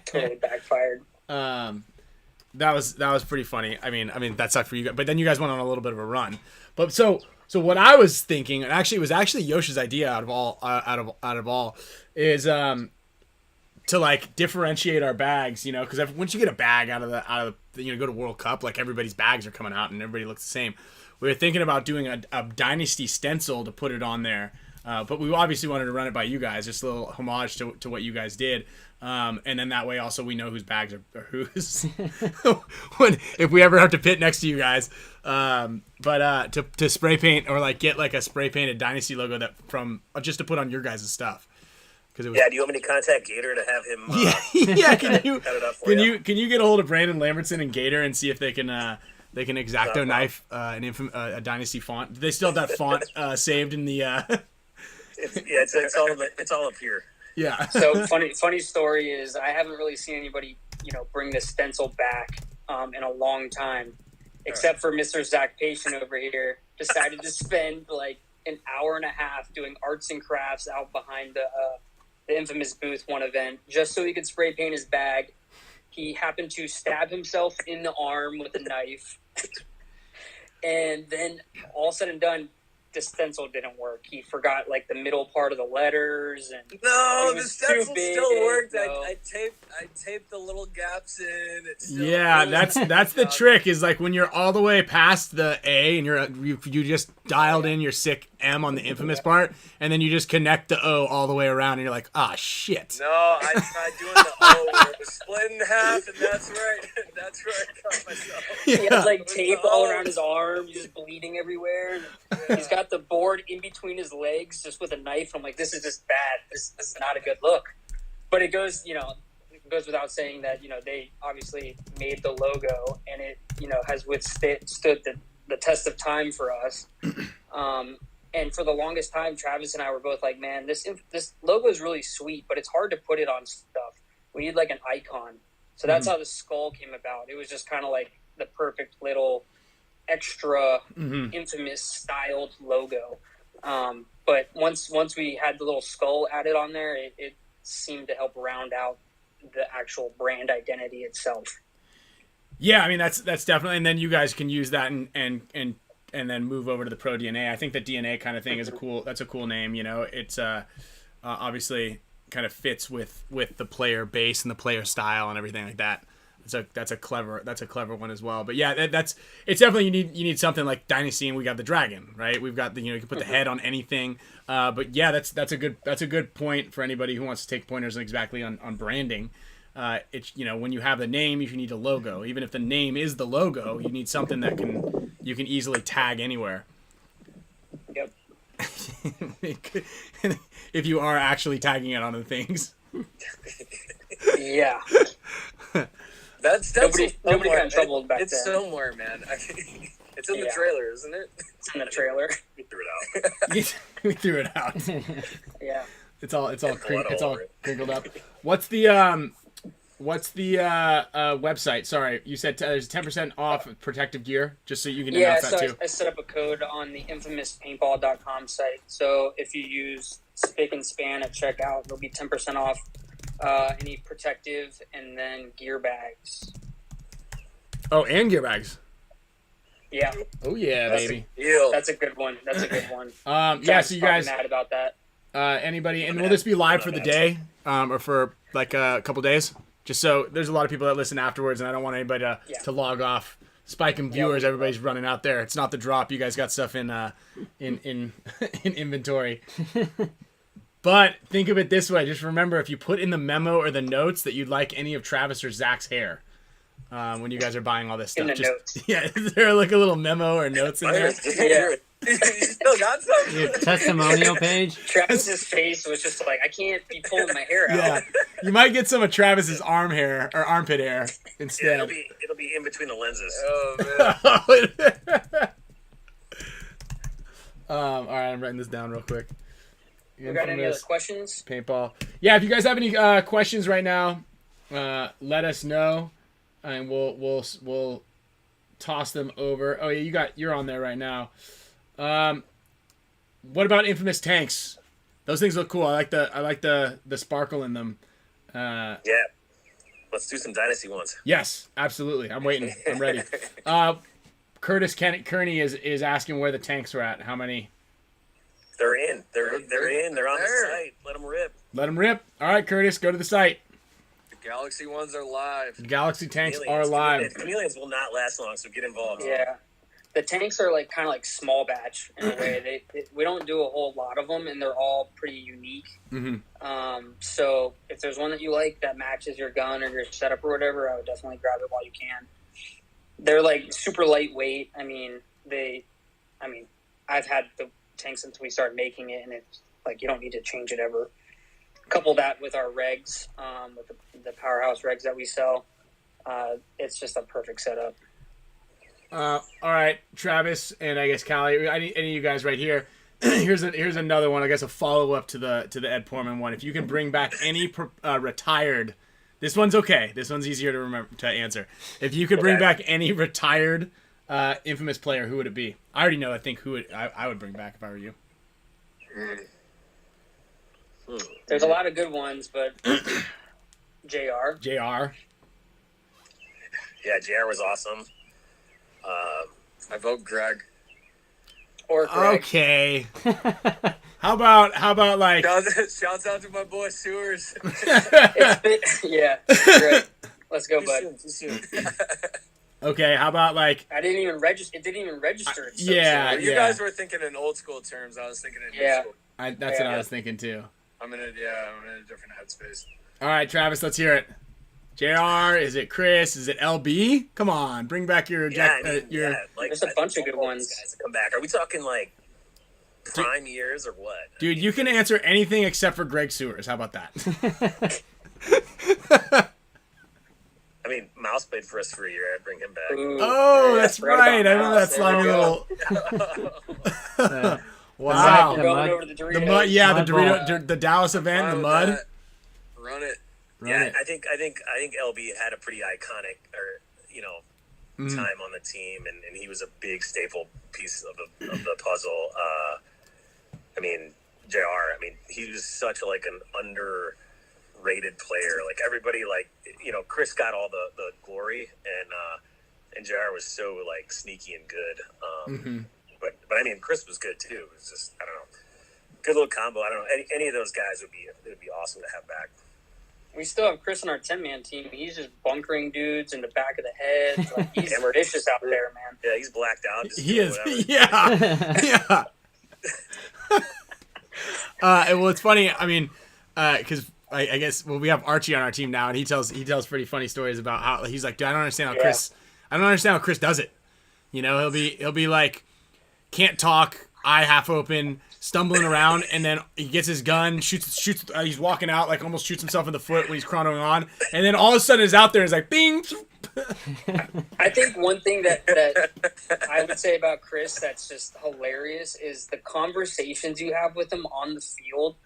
Totally backfired.
That was pretty funny. I mean that sucked for you guys, but then you guys went on a little bit of a run. But so what I was thinking, and actually it was actually Yoshi's idea out of all is to like differentiate our bags, because once you get a bag out of the go to World Cup, like everybody's bags are coming out and everybody looks the same. We were thinking about doing a Dynasty stencil to put it on there, but we obviously wanted to run it by you guys, just a little homage to what you guys did, and then that way also we know whose bags are whose if we ever have to pit next to you guys. But to spray paint or like get like a spray painted Dynasty logo that from just to put on your guys' stuff.
Do you want me to contact Gator to have him?
Can you
cut it up for you?
Can you get a hold of Brandon Lambertson and Gator and see if they can X-Acto knife a Dynasty font? Do they still have that font saved in the?
It's all up here.
Yeah.
So funny story is I haven't really seen anybody bring the stencil back in a long time, except for Mr. Zach Patient over here. Decided to spend like an hour and a half doing arts and crafts out behind the Infamous booth one event just so he could spray paint his bag. He happened to stab himself in the arm with a knife, and then all said and done, the stencil didn't work. He forgot like the middle part of the letters, and
no, the stencil still worked.
No.
I taped the little gaps in.
That's the trick, is like when you're all the way past the A and you just dialed in your sick M on the Infamous part, and then you just connect the O all the way around, and you're like, shit.
No, I tried doing the O where it was split in half, and that's where I cut myself.
He has like tape all around his arm, he's just bleeding everywhere. He's got the board in between his legs just with a knife. I'm like, this is just bad. This is not a good look. But it goes without saying that, they obviously made the logo, and it, has withstood the test of time for us. And for the longest time, Travis and I were both like, man, this logo is really sweet, but it's hard to put it on stuff. We need like an icon. So that's how the skull came about. It was just kind of like the perfect little extra Infamous styled logo. But once we had the little skull added on there, it seemed to help round out the actual brand identity itself.
Yeah, I mean that's definitely, and then you guys can use that and then move over to the Pro DNA. I think the DNA kind of thing is a cool name. It's obviously kind of fits with the player base and the player style and everything like that. That's a clever one as well. But yeah, it's definitely you need something like Dynasty, and we got the dragon, right? We've got you can put the head on anything. But yeah, that's a good point for anybody who wants to take pointers exactly on branding. It's when you have the name, you need a logo. Even if the name is the logo, you need something that you can easily tag anywhere.
Yep.
If you are actually tagging it on the things.
Yeah.
That's
Nobody got
somewhere.
in trouble back
It's
then.
somewhere, man. It's in the trailer, isn't it?
It's in the trailer.
We threw it out.
We threw it out.
Yeah.
It's all
blood all over it.
crinkled up. What's the website? Sorry, you said there's 10% off protective gear, just so you can
Yeah,
announce
so
that too.
I set up a code on the infamous paintball.com site. So if you use Spick and Span at checkout, there'll be 10% off any protective and then gear bags.
Oh, and gear bags.
Yeah,
Oh yeah, baby.
Ew.
that's a good one.
Yeah,
Jack's
so you
probably
guys,
mad about that.
anybody, and will this be live for the day, or for like a couple days? Just so there's a lot of people that listen afterwards, and I don't want anybody to log off. Spike and viewers, everybody's running out there. It's not the drop. You guys got stuff in in inventory. But think of it this way. Just remember, if you put in the memo or the notes that you'd like any of Travis or Zach's hair, when you guys are buying all this stuff.
In the notes.
Yeah, is there like a little memo or notes in there?
Yeah.
You still got some?
Your testimonial page.
Travis's face was just like, I can't be pulling my hair out.
Yeah, you might get some of Travis's arm hair or armpit hair
Yeah,
instead.
it'll be in between the lenses.
Oh man.
All right, I'm writing this down real quick.
You got any other questions?
Paintball. Yeah, if you guys have any questions right now, let us know, and we'll toss them over. Oh yeah, you're on there right now. What about infamous tanks? Those things look cool. I like the sparkle in them.
Yeah. Let's do some Dynasty ones.
Yes, absolutely. I'm waiting. I'm ready. Curtis Kearney is asking where the tanks are at. How many?
They're in. They're in. They're on
there.
the site. Let them rip.
Let them rip. All right, Curtis, go to the site.
The Galaxy ones are live.
Galaxy tanks
Chameleons.
are live.
Chameleons will not last long, so get involved.
Yeah. The tanks are like kind of like small batch in a way. We don't do a whole lot of them, and they're all pretty unique.
Mm-hmm.
So if there's one that you like that matches your gun or your setup or whatever, I would definitely grab it while you can. They're like super lightweight. I've had the tank since we started making it, and it's like you don't need to change it ever. Couple that with our regs, with the powerhouse regs that we sell, it's just a perfect setup.
All right, Travis, and I guess Callie, any of you guys right here. here's another one. I guess a follow up to the Ed Portman one. If you can bring back any retired, this one's okay. This one's easier to answer. If you could bring back any retired infamous player, who would it be? I already know. I think I would bring back if I were you.
There's a lot of good ones, but JR.
JR.
Yeah, JR was awesome.
I vote Greg.
Or Greg.
Okay. How about like?
Shouts out to my boy Sewers.
Yeah, great. Let's go, bud.
Too soon.
Okay, how about like?
I didn't even register. It didn't even register. It's so
Yeah.
silly.
You guys were thinking in old school terms. I was thinking in new school.
That's what I was thinking too.
I'm in a different headspace.
All right, Travis, let's hear it. JR, is it Chris? Is it LB? Come on, bring back your
Yeah,
like,
There's a bunch of good
all
ones.
these guys to come back. Are we talking like prime years or what?
dude. You can answer anything except for Greg Sewers. How about that?
I mean, Mouse played for us for a year. I'd bring him back.
Ooh,
Oh,
yeah,
that's
right
right. I
about
remember that
There
slimy
we go.
little.
Wow.
We're
The
going
mud-
over to the
The
Doritos.
mud, yeah, the
Mud ball.
Dorito, the Dallas event, the
Fine with
mud.
that. Run it.
Run
Yeah,
it.
I think LB had a pretty iconic time on the team, and he was a big staple piece of the puzzle. I mean, JR. I mean, he was such like an underrated player. Like everybody, Chris got all the glory, and JR was so like sneaky and good. But I mean, Chris was good too. It was just, I don't know, good little combo. I don't know, any of those guys would be awesome to have back.
we still have Chris on our 10-man team. He's just bunkering dudes in the back of the head. Like, he's vicious out there, man.
Yeah, he's blacked out. Just
He
doing
is.
whatever.
Yeah. Well, it's funny. I mean, because I guess we have Archie on our team now, and he tells pretty funny stories about how he's like, dude, I don't understand how Chris does it. You know, he'll be like, can't talk, eye half open, stumbling around, and then he gets his gun, shoots. He's walking out, like almost shoots himself in the foot when he's chronoing on, and then all of a sudden is out there and is like, bing.
I think one thing that I would say about Chris that's just hilarious is the conversations you have with him on the field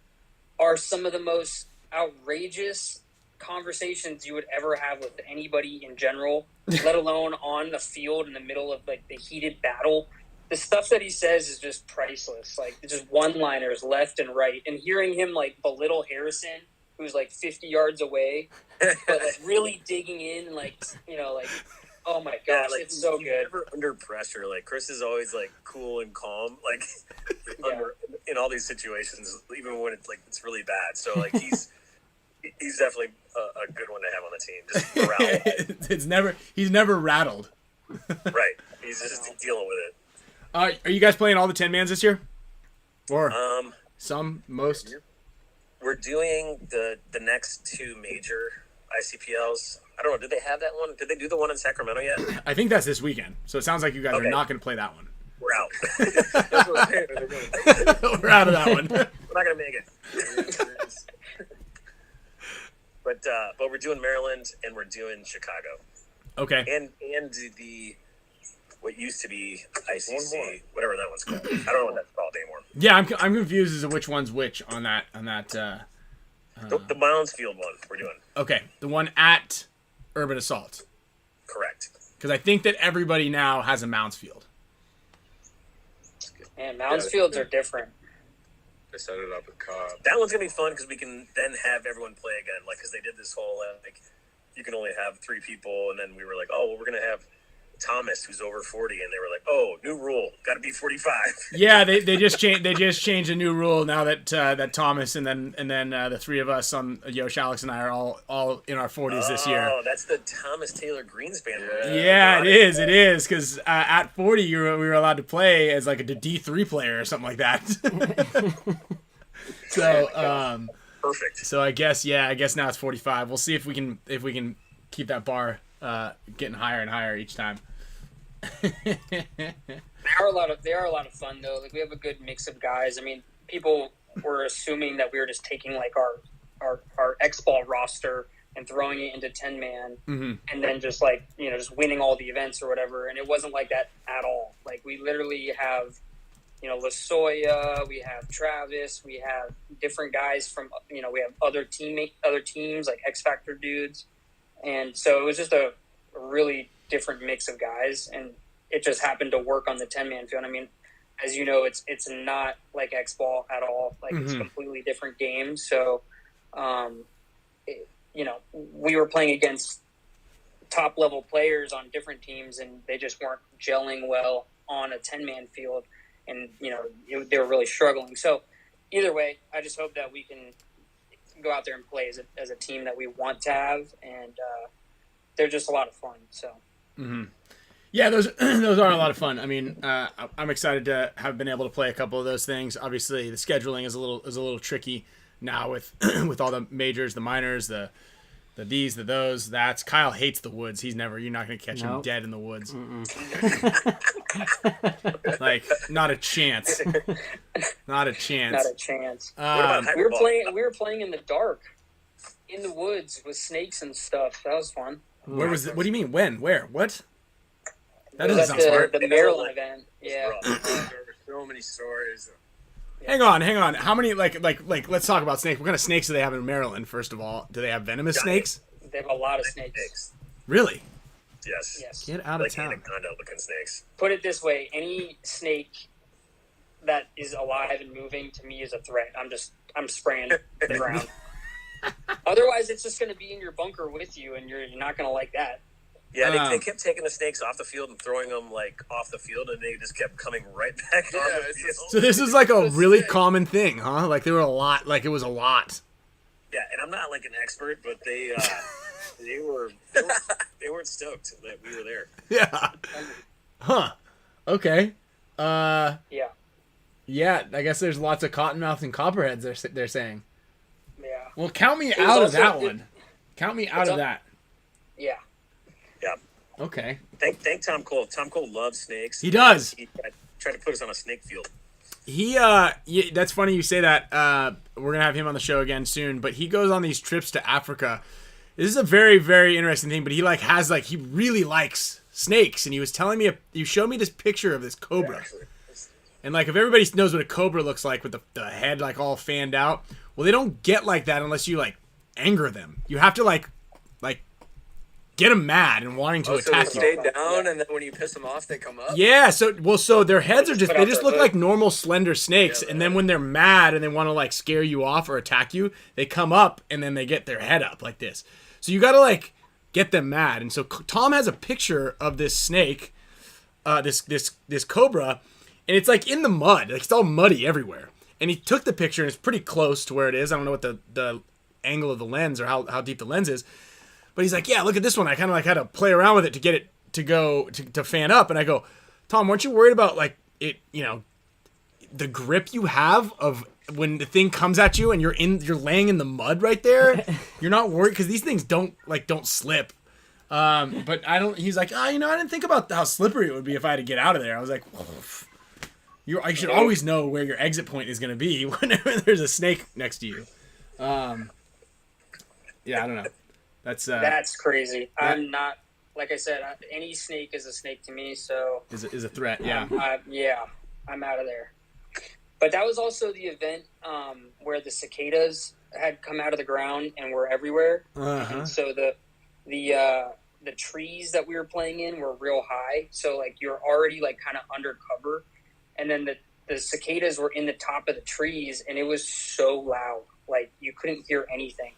are some of the most outrageous conversations you would ever have with anybody in general, let alone on the field in the middle of like the heated battle. The stuff that he says is just priceless. Like, just one-liners left and right. And hearing him like belittle Harrison, who's like 50 yards away, but like really digging in, like, you know, like, oh my gosh,
like,
it's so
he's
good.
Never under pressure. Like, Chris is always like cool and calm, like in all these situations, even when it's like it's really bad. So like he's definitely a good one to have on the team. Just morale.
He's never rattled.
Right. He's just dealing with it.
Are you guys playing all the 10-mans this year? Or some, most?
We're doing the next two major ICPLs. I don't know. Did they have that one? Did they do the one in Sacramento yet?
I think that's this weekend. So it sounds like you guys are not going to play that one.
We're out. That's what I'm saying.
We're out of that one.
We're not going to make it. But we're doing Maryland and we're doing Chicago.
Okay.
And the what used to be ICC, whatever that one's called. I don't know what that's called anymore.
Yeah, I'm confused as to which one's which on that.
The Moundsfield one we're doing.
Okay, the one at Urban Assault.
Correct.
Because I think that everybody now has a Moundsfield.
Man, Moundsfields are different.
They set it up with Cobb.
That one's gonna be fun because we can then have everyone play again. Like, because they did this whole like you can only have 3 people, and then we were like, oh, well, we're gonna have Thomas, who's over 40, and they were like, "Oh, new rule, got to be 45."
Yeah, they just changed a new rule now that that Thomas and then the 3 of us on Yosh, Alex, and I are all in our 40s this year.
Oh, that's the Thomas Taylor Greenspan rule.
Yeah, it is because at 40 we were allowed to play as like a D3 player or something like that. So
perfect.
So I guess now it's 45. We'll see if we can keep that bar getting higher and higher each time.
They are a lot of fun though. Like, we have a good mix of guys. I mean, people were assuming that we were just taking like our X-ball roster and throwing it into 10-man, and then just like, you know, just winning all the events or whatever. And it wasn't like that at all. Like, we literally have, you know, LaSoya, we have Travis, we have different guys from, you know, we have other teams like X Factor dudes, and so it was just a really different mix of guys, and it just happened to work on the 10-man field. I mean, as you know, it's not like X-ball at all. Like, it's a completely different game. So, you know, we were playing against top-level players on different teams, and they just weren't gelling well on a 10-man field, and, you know, they were really struggling. So, either way, I just hope that we can go out there and play as a team that we want to have, and they're just a lot of fun. So.
Yeah, those are a lot of fun. I mean, I'm excited to have been able to play a couple of those things. Obviously, the scheduling is a little tricky now with with all the majors, the minors, the these, the those. That's Kyle hates the woods. You're not going to catch him dead in the woods. Like, not a chance. Not a chance.
Not a chance. We were playing in the dark, in the woods with snakes and stuff. That was fun.
Where was it? What do you mean? When? Where? What? That
It was
doesn't sound smart.
the Maryland event. Yeah.
There were so many stories.
Hang on. How many, like, let's talk about snakes. What kind of snakes do they have in Maryland, first of all? Do they have venomous snakes?
They have a lot of snakes.
Really?
Yes.
Get out of
Like
town.
anaconda-looking snakes.
Put it this way, any snake that is alive and moving to me is a threat. I'm spraying the ground. Otherwise, it's just going to be in your bunker with you, and you're not going to like that.
Yeah, they kept taking the snakes off the field and throwing them like off the field, and they just kept coming right back on the field.
So this is like a really common thing, huh? Like, there were a lot. Like, it was a lot.
Yeah, and I'm not like an expert, but they weren't stoked that we were there.
Yeah. Huh. Okay.
Yeah.
Yeah, I guess there's lots of cottonmouths and copperheads, they're saying.
Yeah.
Well, count me
was
out of
also-
that one. Count me out
What's
of
up?
that.
Yeah.
Yeah.
Okay.
Thank Tom Cole. Tom Cole loves snakes.
He does.
He tried to put us on a snake field.
That's funny you say that. We're gonna have him on the show again soon, but he goes on these trips to Africa. This is a very, very interesting thing, but he he really likes snakes, and he was telling me, you showed me this picture of this cobra.
Actually.
And if everybody knows what a cobra looks like with the head all fanned out, well, they don't get like that unless you anger them. You have to get them mad and wanting to
So
attack
they
you.
stay down, and then when you piss them off, they come up.
Yeah, so their heads are
Put
they
out
just
their
look
hood.
like normal slender snakes, and then when they're mad and they want to scare you off or attack you, they come up and then they get their head up like this. So you got to get them mad. And so Tom has a picture of this snake, this cobra, and it's in the mud. It's all muddy everywhere. And he took the picture and it's pretty close to where it is. I don't know what the angle of the lens or how deep the lens is. But he's like, yeah, look at this one. I kind of had to play around with it to get it to go to fan up. And I go, Tom, weren't you worried about the grip you have of when the thing comes at you and you're laying in the mud right there? You're not worried because these things don't slip. But I don't. He's like, I didn't think about how slippery it would be if I had to get out of there. I was like, I should always know where your exit point is going to be whenever there's a snake next to you. Yeah, I don't know.
That's crazy. I'm not, like I said, any snake is a snake to me, so.
Is a threat, yeah.
I'm out of there. But that was also the event where the cicadas had come out of the ground and were everywhere.
Uh-huh.
And so the trees that we were playing in were real high, so you're already kind of under cover, and then the cicadas were in the top of the trees, and it was so loud, you couldn't hear anything.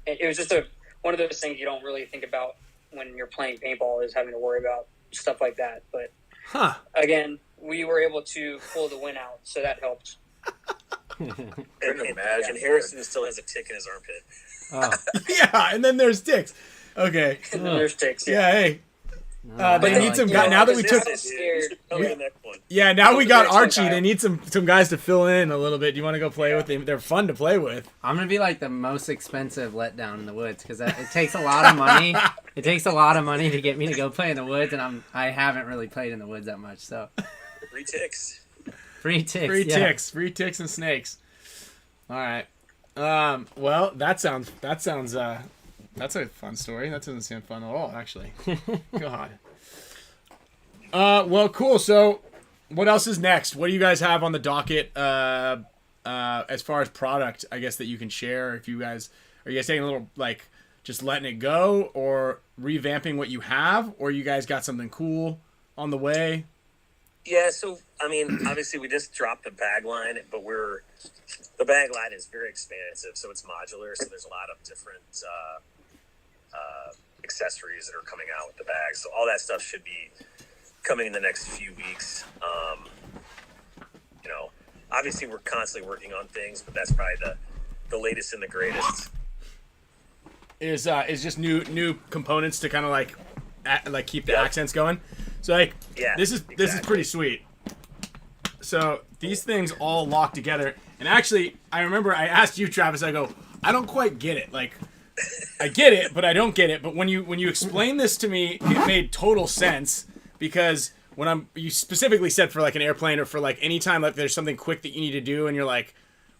It was just one of those things you don't really think about when you're playing paintball, is having to worry about stuff like that. But again, we were able to pull the win out, so that helped.
And Harrison still has a tick in his armpit.
Oh.
Yeah, and then there's Dix. Okay.
And then there's sticks.
Yeah, hey.
No,
They
I
need
like
some
it.
guys. Now that we
this
took...
is scared.
Yeah, now we got
Next one,
Archie.
Kyle.
They need some guys to fill in a little bit. Do you want to go play with them? They're fun to play with.
I'm gonna be the most expensive letdown in the woods because it takes a lot of money. It takes a lot of money to get me to go play in the woods, and I haven't really played in the woods that much. So
Free ticks.
free ticks,
Free ticks and snakes. All right. Well, that's a fun story. That doesn't sound fun at all, actually. God. Well, cool. So, what else is next? What do you guys have on the docket as far as product, I guess, that you can share? If you guys are you guys taking a little just letting it go, or revamping what you have, or you guys got something cool on the way?
Yeah, so obviously we just dropped the bag line, but the bag line is very expansive, so it's modular. So there's a lot of different accessories that are coming out with the bags. So all that stuff should be coming in the next few weeks. Obviously we're constantly working on things, but that's probably the latest and the greatest.
Is just new components to kind of keep the accents going. So this is pretty sweet. So these things all lock together, and actually I remember I asked you, Travis. I go, I don't quite get it. I get it, but I don't get it. But when you explained this to me, it made total sense, because you specifically said for an airplane, or for any time there's something quick that you need to do, and you're like,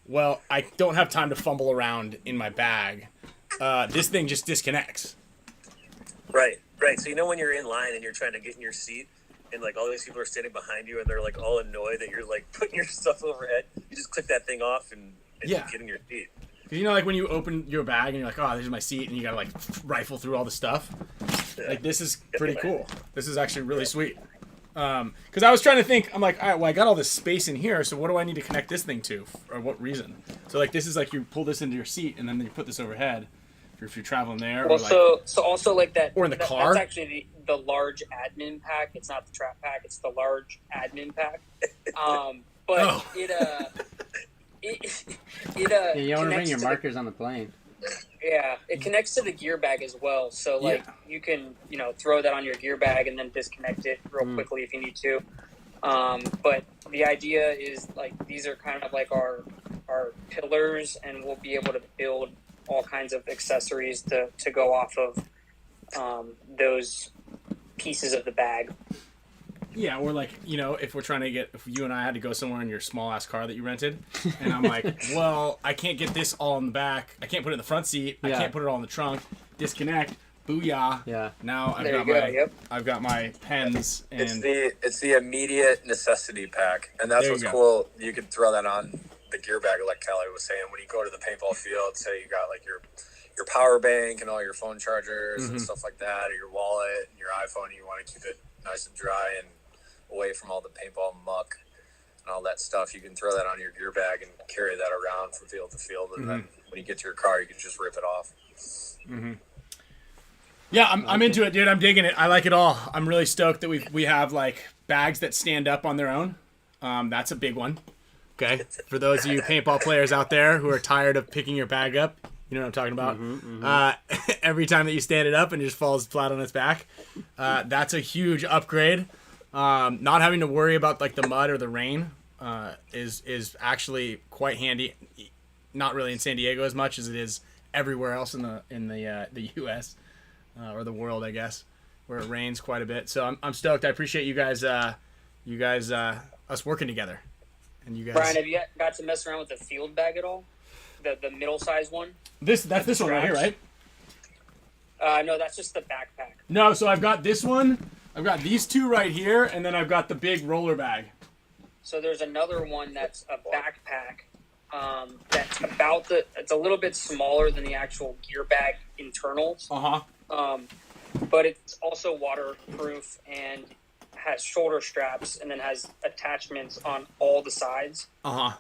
well, I don't have time to fumble around in my bag. This thing just disconnects.
Right. So when you're in line and you're trying to get in your seat, and all these people are standing behind you, and they're all annoyed that you're putting your stuff overhead, you just click that thing off and you get in your seat.
Because when you open your bag and you're like, oh, there's my seat, and you gotta rifle through all the stuff.
Yeah.
This is pretty cool. This is actually really sweet. Because I was trying to think, I'm like, all right, well, I got all this space in here, so what do I need to connect this thing to, or what reason? So this is you pull this into your seat, and then you put this overhead if you're traveling there.
Well,
or
so also that,
or in the car.
That's actually the large admin pack. It's not the trap pack. It's the large admin pack. But
Yeah, you want to bring
connects
your
to
markers on the plane.
it connects to the gear bag as well. So like you can throw that on your gear bag and then disconnect it real quickly if you need to. But the idea is like these are kind of like our pillars, and we'll be able to build all kinds of accessories to go off of those pieces of the bag.
Yeah, or like, if we're trying to if you and I had to go somewhere in your small ass car that you rented, and I'm like, well, I can't get this all in the back. I can't put it in the front seat. I can't put it all in the trunk. Disconnect. Booyah.
Yeah.
Now I've got my pens, and
it's the immediate necessity pack, and that's what's cool. You could throw that on the gear bag, like Kelly was saying. When you go to the paintball field, say you got like your power bank and all your phone chargers and stuff like that, or your wallet and your iPhone, and you want to keep it nice and dry and away from all the paintball muck and all that stuff, you can throw that on your gear bag and carry that around from field to field, and then when you get to your car, you can just rip it off.
Yeah, I'm into it, dude. I'm digging it. I like it all. I'm really stoked that we have like bags that stand up on their own. That's a big one. Okay, for those of you paintball players out there who are tired of picking your bag up, you know what I'm talking about. Every time that you stand it up and it just falls flat on its back, that's a huge upgrade. Not having to worry about like the mud or the rain is actually quite handy. Not really in San Diego as much as it is everywhere else in the U.S. Or the world, I guess, where it rains quite a bit. So I'm stoked. I appreciate you guys us working together. And you guys.
Brian, have you got to mess around with the field bag at all? The middle size one?
That's this one right here, right?
No, that's just the backpack.
No, so I've got this one. I've got these two right here, and then I've got the big roller bag.
So there's another one that's a backpack. That's it's a little bit smaller than the actual gear bag internals. But it's also waterproof and has shoulder straps, and then has attachments on all the sides.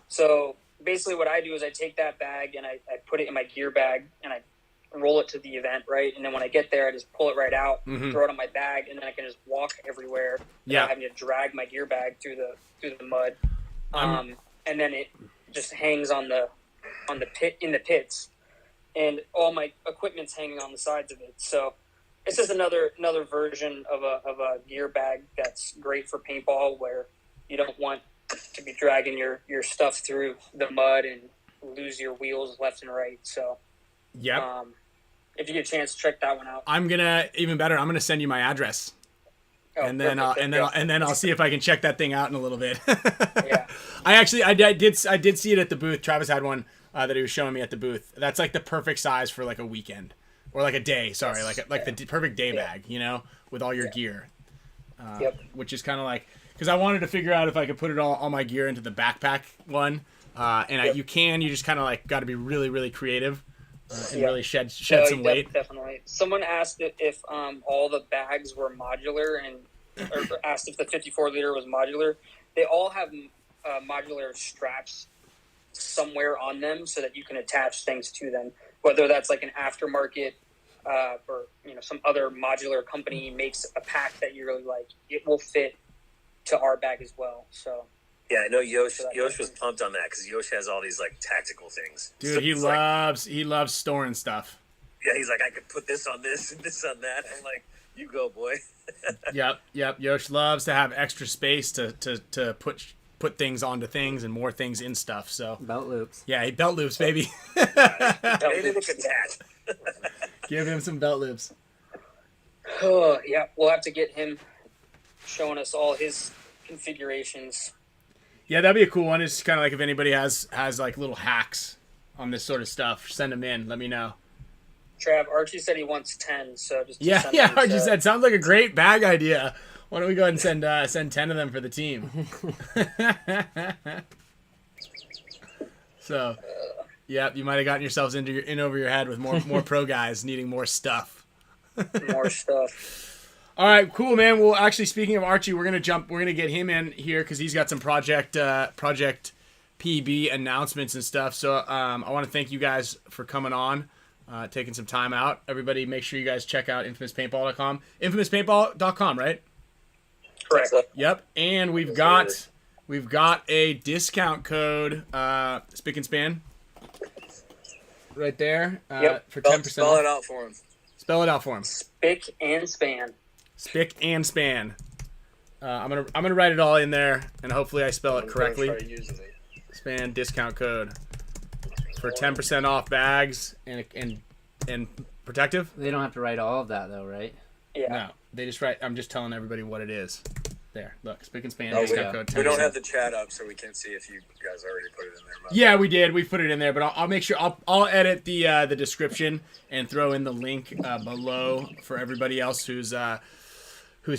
So basically what I do is I take that bag and I put it in my gear bag and I roll it to the event, right? And then when I get there, I just pull it right out, throw it on my bag, and then I can just walk everywhere without having to drag my gear bag through the mud. And then it just hangs on the pits, and all my equipment's hanging on the sides of it. So it's just another version of a gear bag that's great for paintball, where you don't want to be dragging your stuff through the mud and lose your wheels left and right. So if you get a chance, check that one out. I'm
gonna send you my address. And then I'll see if I can check that thing out in a little bit. I did see it at the booth. Travis had one that he was showing me at the booth. That's like the perfect size for like a weekend or like a day. Sorry, like the perfect day bag, with all your gear. Which is kind of like, because I wanted to figure out if I could put all my gear into the backpack one, you just kind of like got to be really, really creative. And really shed some weight.
Definitely. Someone asked if all the bags were modular, or asked if the 54 liter was modular. They all have modular straps somewhere on them so that you can attach things to them. Whether that's like an aftermarket or some other modular company makes a pack that you really like, it will fit to our bag as well. So.
Yeah, I know Yosh was pumped on that because Yosh has all these like tactical things.
Dude,
so
he loves storing stuff.
Yeah, he's like, I could put this on this and this on that. I'm like, you go, boy.
Yep. Yosh loves to have extra space to put things onto things and more things in stuff. So
belt loops.
Yeah, belt loops, baby.
Maybe look at that.
Give him some belt loops.
Oh yeah, we'll have to get him showing us all his configurations.
Yeah, that'd be a cool one. It's kind of like if anybody has like little hacks on this sort of stuff, send them in. Let me know.
Trav, Archie said he wants 10, so just
Archie said sounds like a great bag idea. Why don't we go ahead and send 10 of them for the team? So, you might have gotten yourselves in over your head with more pro guys needing more stuff.
More stuff.
All right, cool, man. Well, actually, speaking of Archie, we're gonna get him in here because he's got some project PB announcements and stuff. So I want to thank you guys for coming on, taking some time out. Everybody, make sure you guys check out infamouspaintball.com. Infamouspaintball.com, right?
Correct.
Yep. And we've got a discount code, Spick Span. right there
Yep.
for 10%
Spell
off.
it out for him.
Spell it out for him.
Spick and Span.
Spick and Span. I'm gonna write it all in there, and hopefully I spell it correctly.
Try using it.
Span discount code for 10% off bags and protective.
They don't have to write all of that though, right?
Yeah.
No, they just write. I'm just telling everybody what it is. There, look, Spick and Span
Oh,
discount code. 10%.
We don't have the chat up, so we can't see if you guys already put it in there. But
Yeah, we did. We put it in there, but I'll make sure I'll edit the description and throw in the link below for everybody else who's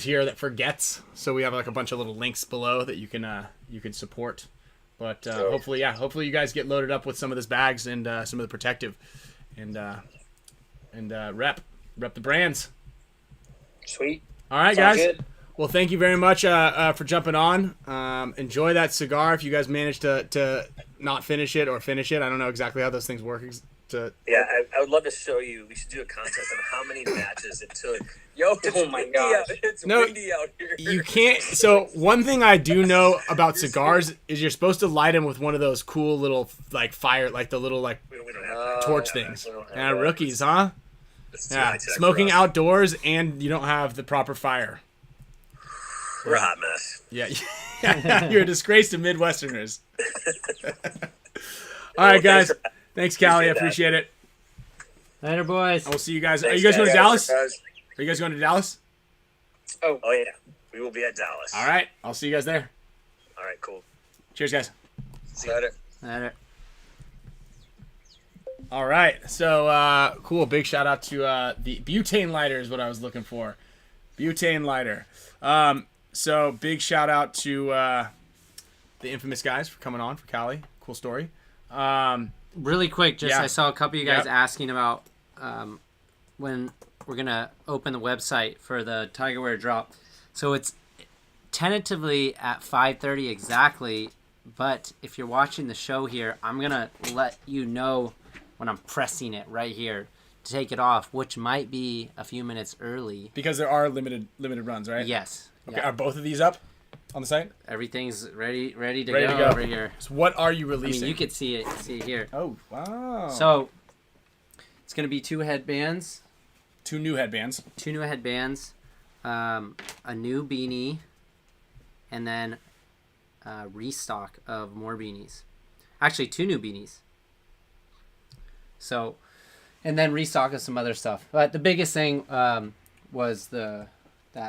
here that forgets. So we have like a bunch of little links below that you can support. But hopefully you guys get loaded up with some of this bags and some of the protective, and rep the brands.
Sweet.
All right,
Sounds
guys.
good.
Well, thank you very much for jumping on. Enjoy that cigar. If you guys manage to not finish it or finish it, I don't know exactly how those things work.
Yeah, I would love to show you. We should do a contest on how many matches it took.
yo, it's
Oh my
windy
gosh.
out- It's
No,
windy out here.
You can't. So one thing I do know about cigars is you're supposed to light them with one of those cool little like fire, like the little like
We don't have
torch
yeah,
things.
we don't have
Yeah,
that.
rookies, huh?
It's too
Yeah,
high tech
smoking
for us.
outdoors and you don't have the proper fire.
We're a hot mess.
Yeah, you're a disgrace to Midwesterners. All right, guys. Thanks, Callie. I appreciate it.
Later, boys.
I will see you guys. Are
Thanks,
you guys going to
guys.
Dallas? Are you guys going to Dallas?
Oh yeah, we will be at Dallas.
All right. I'll see you guys there.
All right, cool.
Cheers, guys.
Later.
Later.
All right. So, cool. Big shout out to the butane lighter is what I was looking for. Butane lighter. So, big shout out to the infamous guys for coming on for Cali. Cool story.
Really quick, just
Yeah.
I saw a couple of you guys
Yep.
asking about when we're gonna open the website for the Tiger Wear drop. So it's tentatively at 5:30 exactly, but if you're watching the show here, I'm gonna let you know when I'm pressing it right here to take it off, which might be a few minutes early.
Because there are limited runs, right?
Yes.
Okay.
Yeah.
Are both of these up on the site?
Everything's ready to
Ready
go
to go.
over here.
So what are you
I
releasing?
mean, you could see it here.
Oh, wow.
So it's gonna be 2 headbands.
2 new headbands.
2 new headbands, a new beanie, and then restock of more beanies. Actually, 2 new beanies. So, and then restock of some other stuff. But the biggest thing was that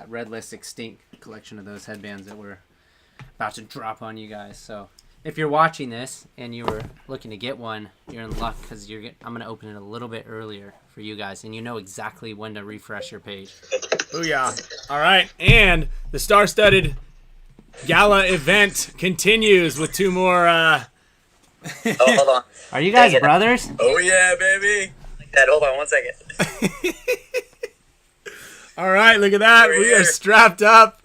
Red List Extinct collection of those headbands that we're about to drop on you guys. So, if you're watching this and you were looking to get one, you're in luck because I'm going to open it a little bit earlier for you guys, and you know exactly when to refresh your page.
Booyah. All right. And the star-studded gala event continues with 2 more.
Oh, hold on.
Are you guys
Dang it.
brothers?
Oh yeah, baby.
Dad, hold on one second.
All right. Look at that.
We're
We are
here.
strapped up.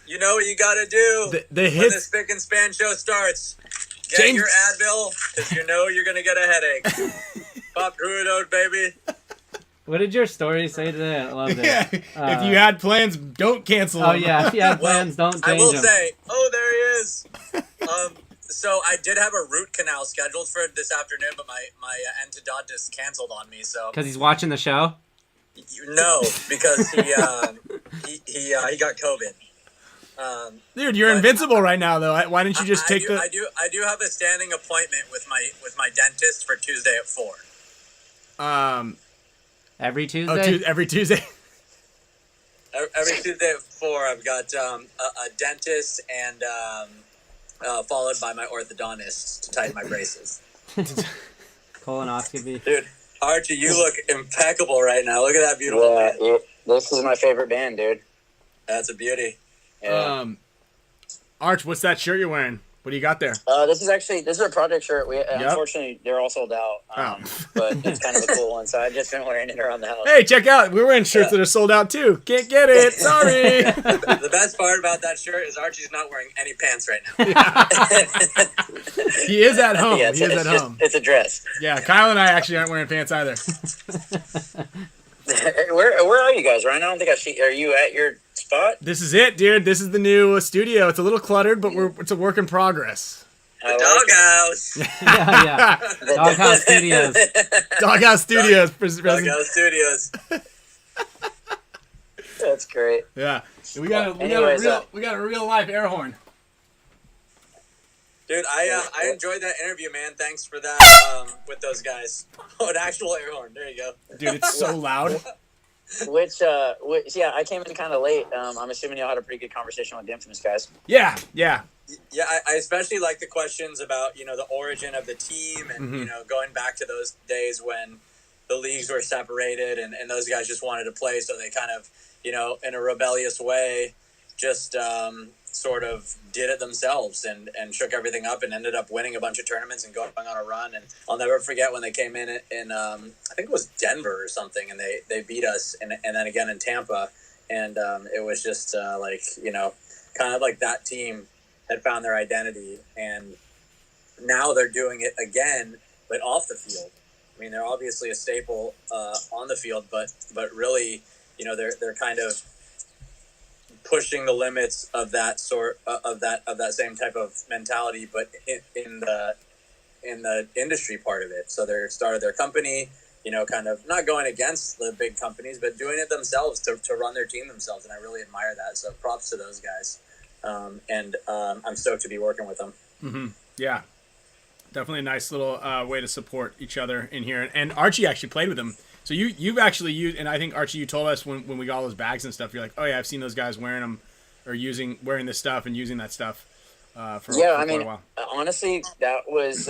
You know what you gotta do
The
when the
hits.
Spick and Span show starts. Get
James-
your Advil, because you know you're gonna get a headache. Pop Druido, baby.
What did your story say today? I loved it.
Yeah. If you had plans, don't cancel
Oh
them.
yeah, if you have
Well,
plans, don't
I
change
will
them.
say, oh, there he is. So I did have a root canal scheduled for this afternoon, but my endodontist canceled on me. So
Because he's watching the show.
no, because he got COVID.
Dude, you're
But-
invincible right now, though. Why didn't you just take the?
I do have a standing appointment with my dentist for Tuesday at 4.
Every Tuesday.
Every Tuesday.
Every Tuesday at 4, I've got a dentist and followed by my orthodontist to tighten my braces.
Colonoscopy.
Dude, Archie, you look impeccable right now. Look at that beautiful man.
This is my favorite band, dude.
That's a beauty.
Yeah.
Arch, what's that shirt you're wearing? What do you got there?
This is a project shirt. Unfortunately, they're all sold out. But it's kind of a cool one, so I've just been wearing it around the house.
Hey, check out. We're wearing shirts that are sold out too. Can't get it. Sorry.
The best part about that shirt is Archie's not wearing any pants right now.
He is at home.
Yeah,
He is at home.
It's a dress.
Yeah, Kyle and I actually aren't wearing pants either.
Where are you guys, Ryan? I don't think Are you at your spot?
This is it, dude. This is the new studio. It's a little cluttered, but it's a work in progress.
I like it.
Doghouse.
Yeah. Doghouse Studios.
Doghouse Studios.
Doghouse Studios.
That's great.
Yeah. We got a real life air horn.
Dude, I enjoyed that interview, man. Thanks for that with those guys. Oh, an actual air horn. There you go.
Dude, it's so loud.
Which, yeah, I came in kind of late. I'm assuming y'all had a pretty good conversation with the Infamous guys.
Yeah.
Yeah, I especially like the questions about, the origin of the team and, going back to those days when the leagues were separated and those guys just wanted to play. So they kind of, in a rebellious way, just sort of did it themselves and shook everything up and ended up winning a bunch of tournaments and going on a run. And I'll never forget when they came in I think it was Denver or something, and they beat us and then again in Tampa. And it was just kind of like that team had found their identity, and now they're doing it again, but off the field. I mean, they're obviously a staple on the field, but really, they're kind of pushing the limits of that sort of that same type of mentality, but in the industry part of it. So they started their company, kind of not going against the big companies, but doing it themselves to run their team themselves, and I really admire that. So props to those guys. And I'm stoked to be working with them.
Mm-hmm. Yeah, definitely a nice little way to support each other in here. And Archie actually played with them. So you've actually used, and I think Archie, you told us when we got all those bags and stuff, you're like, oh yeah, I've seen those guys wearing them or wearing this stuff and using that stuff for quite a while.
Honestly, that was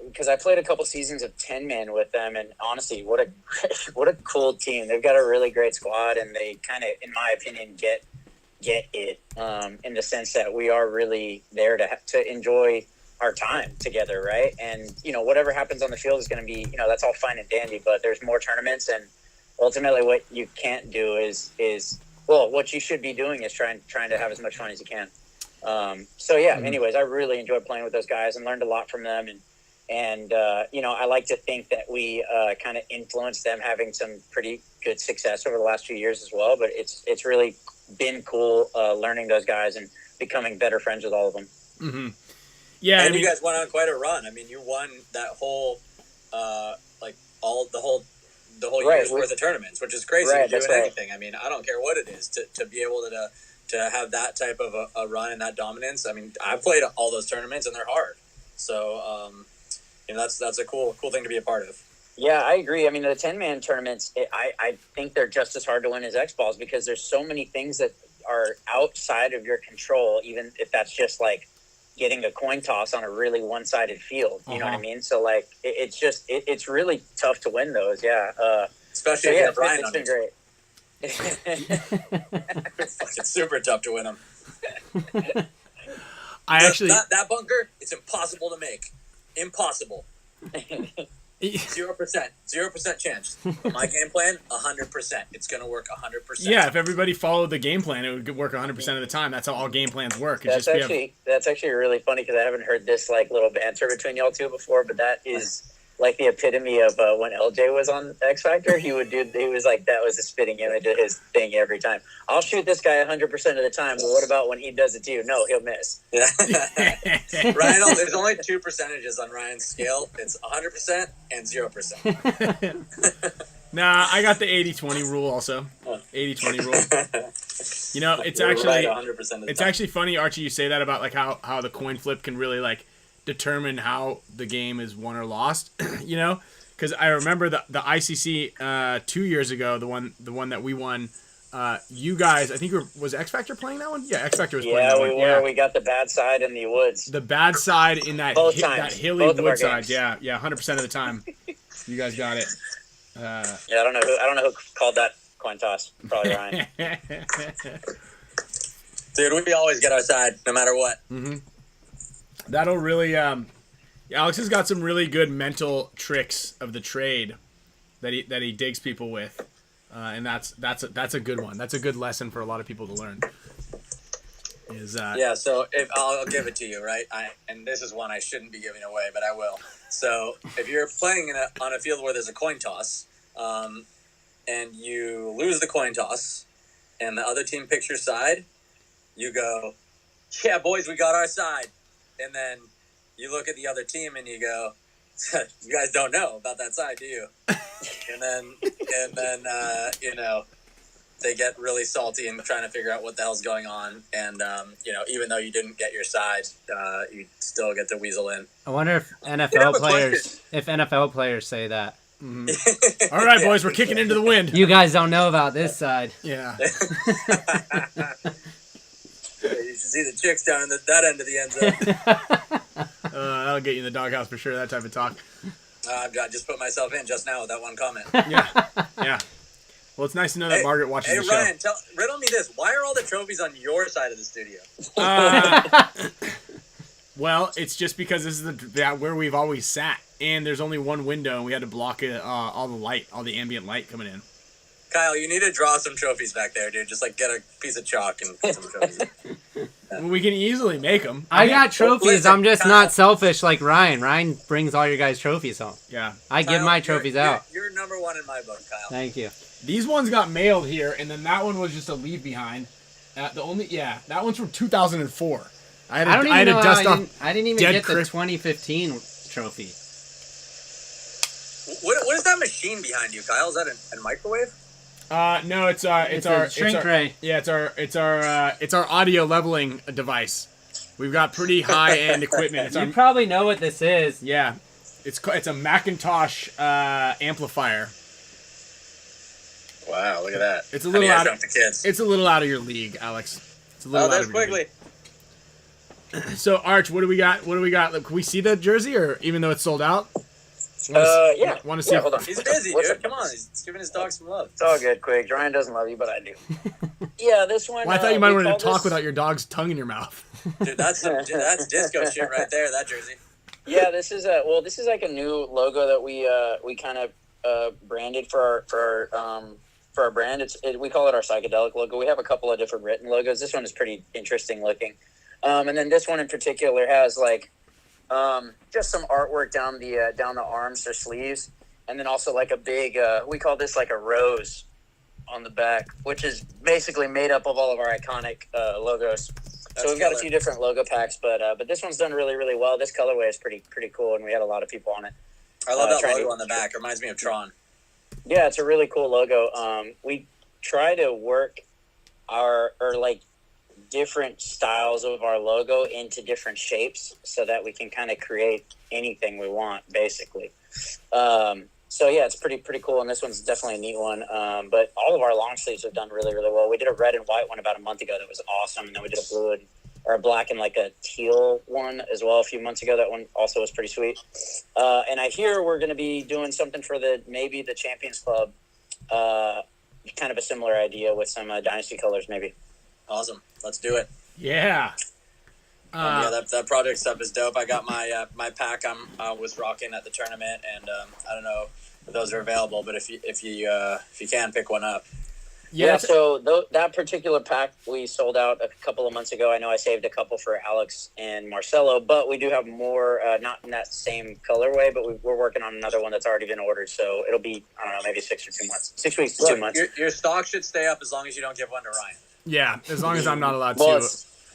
because I played a couple seasons of 10-man with them, and honestly, what a cool team. They've got a really great squad, and they kind of, in my opinion, get it in the sense that we are really there to enjoy our time together, right? And whatever happens on the field is going to be, that's all fine and dandy, but there's more tournaments, and ultimately what you can't do is what you should be doing is trying to have as much fun as you can. Anyways, I really enjoyed playing with those guys and learned a lot from them, and I like to think that we kind of influenced them having some pretty good success over the last few years as well, but it's really been cool learning those guys and becoming better friends with all of them.
Mm-hmm. Yeah,
and you guys went on quite a run. I mean, you won that whole, the whole year's worth of tournaments, which is crazy to do in anything. I mean, I don't care what it is to be able to have that type of a run and that dominance. I mean, I've played all those tournaments and they're hard. So, that's a cool thing to be a part of.
Yeah, I agree. I mean, the 10-man tournaments, I think they're just as hard to win as X-Balls because there's so many things that are outside of your control, even if that's just like getting a coin toss on a really one-sided field. You know what I mean? So, like, it's really tough to win those, yeah.
Especially if you have Brian
it's
on
been
it.
Great.
It's super tough to win them. That bunker, it's impossible to make. Impossible. 0% chance. But my game plan, 100%. It's gonna work 100%.
Yeah, if everybody followed the game plan, it would work 100% of the time. That's how all game plans work.
That's actually really funny because I haven't heard this like little banter between y'all two before, but that is like the epitome of when LJ was on X Factor. He was like, that was a spitting image of his thing every time. I'll shoot this guy 100% of the time, but what about when he does it to you? No, he'll miss.
Yeah. Ryan, there's only 2 percentages on Ryan's scale. It's 100% and 0%.
Nah, I got the 80-20 rule also. 80-20 rule. It's actually
right 100% of the
it's
time.
actually funny, Archie, you say that about like how the coin flip can really like determine how the game is won or lost. Because I remember the ICC 2 years ago, the one that we won. You guys, I think was X Factor playing that one? Yeah, X Factor was playing that one.
Yeah, we got the bad side in the woods.
The bad side in that that hilly wood side. Yeah, 100% of the time. You guys got it.
I don't know who called that coin toss. Probably Ryan.
Dude, we always get our side, no matter what.
Mm-hmm. That'll really. Alex has got some really good mental tricks of the trade that he digs people with, and that's a good one. That's a good lesson for a lot of people to learn.
So if I'll give it to you, right? And this is one I shouldn't be giving away, but I will. So if you're playing on a field where there's a coin toss, and you lose the coin toss, and the other team picks your side, you go, "Yeah, boys, we got our side." And then you look at the other team and you go, you guys don't know about that side, do you? and then you know, they get really salty and trying to figure out what the hell's going on. And, you know, even though you didn't get your side, you still get to weasel in.
I wonder if
I have a
NFL players say that.
All right, boys, we're kicking into the wind.
You guys don't know about this side.
Yeah.
You should see the chicks down in that end of the end zone.
That'll get you in the doghouse for sure, that type of talk.
I just put myself in just now with that one comment.
Yeah. Well, it's nice to know that Margaret watches the show.
Hey, Ryan, riddle me this. Why are all the trophies on your side of the studio?
Well, it's just because this is where we've always sat. And there's only one window, and we had to block it, all the light, all the ambient light coming in.
Kyle, you need to draw some trophies back there, dude. Just like get a piece of chalk and put some trophies.
We can easily make them.
I got trophies.
listen,
I'm just
Kyle.
not selfish like Ryan. Ryan brings all your guys' trophies home.
Yeah.
I give
Kyle,
my trophies out.
You're number one in my book, Kyle.
Thank you.
These ones got mailed here, and then that one was just a leave behind. That one's from 2004. I had to dust off.
I didn't even
dead
get the
crisp-
2015 trophy.
What is that machine behind you, Kyle? Is that a microwave?
No, it's
It's
our
a shrink ray.
Yeah, it's our audio leveling device. We've got pretty high end equipment. It's
You
our,
probably know what this is.
yeah, it's a Macintosh amplifier.
Wow, look at that.
It's a little
How
out
do you
of
guys dump the kids.
it's a little out of your league, Alex. It's a little out
There's
of your
Quigley.
league. So Arch, what do we got? Like, can we see the jersey, or even though it's sold out?
Yeah.
Want to see?
Yeah, hold on.
He's busy,
What's
dude.
up?
Come on, he's giving his dog some love.
It's all good, Quig. Ryan doesn't love you, but I do. Yeah, this one.
Well, I thought you might
we
want to
call
talk
this-
without your dog's tongue in your mouth.
Dude, that's disco shit right there. That jersey.
Yeah, this is like a new logo that we kind of branded for our brand. We call it our psychedelic logo. We have a couple of different written logos. This one is pretty interesting looking, and then this one in particular has like just some artwork down the arms or sleeves, and then also like a big we call this like a rose on the back, which is basically made up of all of our iconic logos. So we've got a few different logo packs, but this one's done really, really well. This colorway is pretty cool, and we had a lot of people on it.
I love that
trying
logo
to-
on the back. It reminds me of Tron.
Yeah, it's a really cool logo. We try to work our like different styles of our logo into different shapes so that we can kind of create anything we want, basically. So yeah, it's pretty cool, and this one's definitely a neat one. But all of our long sleeves have done really, really well. We did a red and white one about a month ago that was awesome, and then we did a blue or a black and like a teal one as well a few months ago. That one also was pretty sweet. And I hear we're going to be doing something for maybe the Champions Club, kind of a similar idea with some Dynasty colors maybe.
Awesome. Let's do it.
Yeah.
Yeah, that project stuff is dope. I got my pack I was rocking at the tournament, and I don't know if those are available, but if you can pick one up.
Yeah, so that particular pack we sold out a couple of months ago. I know I saved a couple for Alex and Marcelo, but we do have more, not in that same colorway, but we're working on another one that's already been ordered. So it'll be, I don't know, maybe 6 weeks to 2 months.
Your stock should stay up as long as you don't give one to Ryan.
Yeah, as long as I'm not allowed
Well,
to.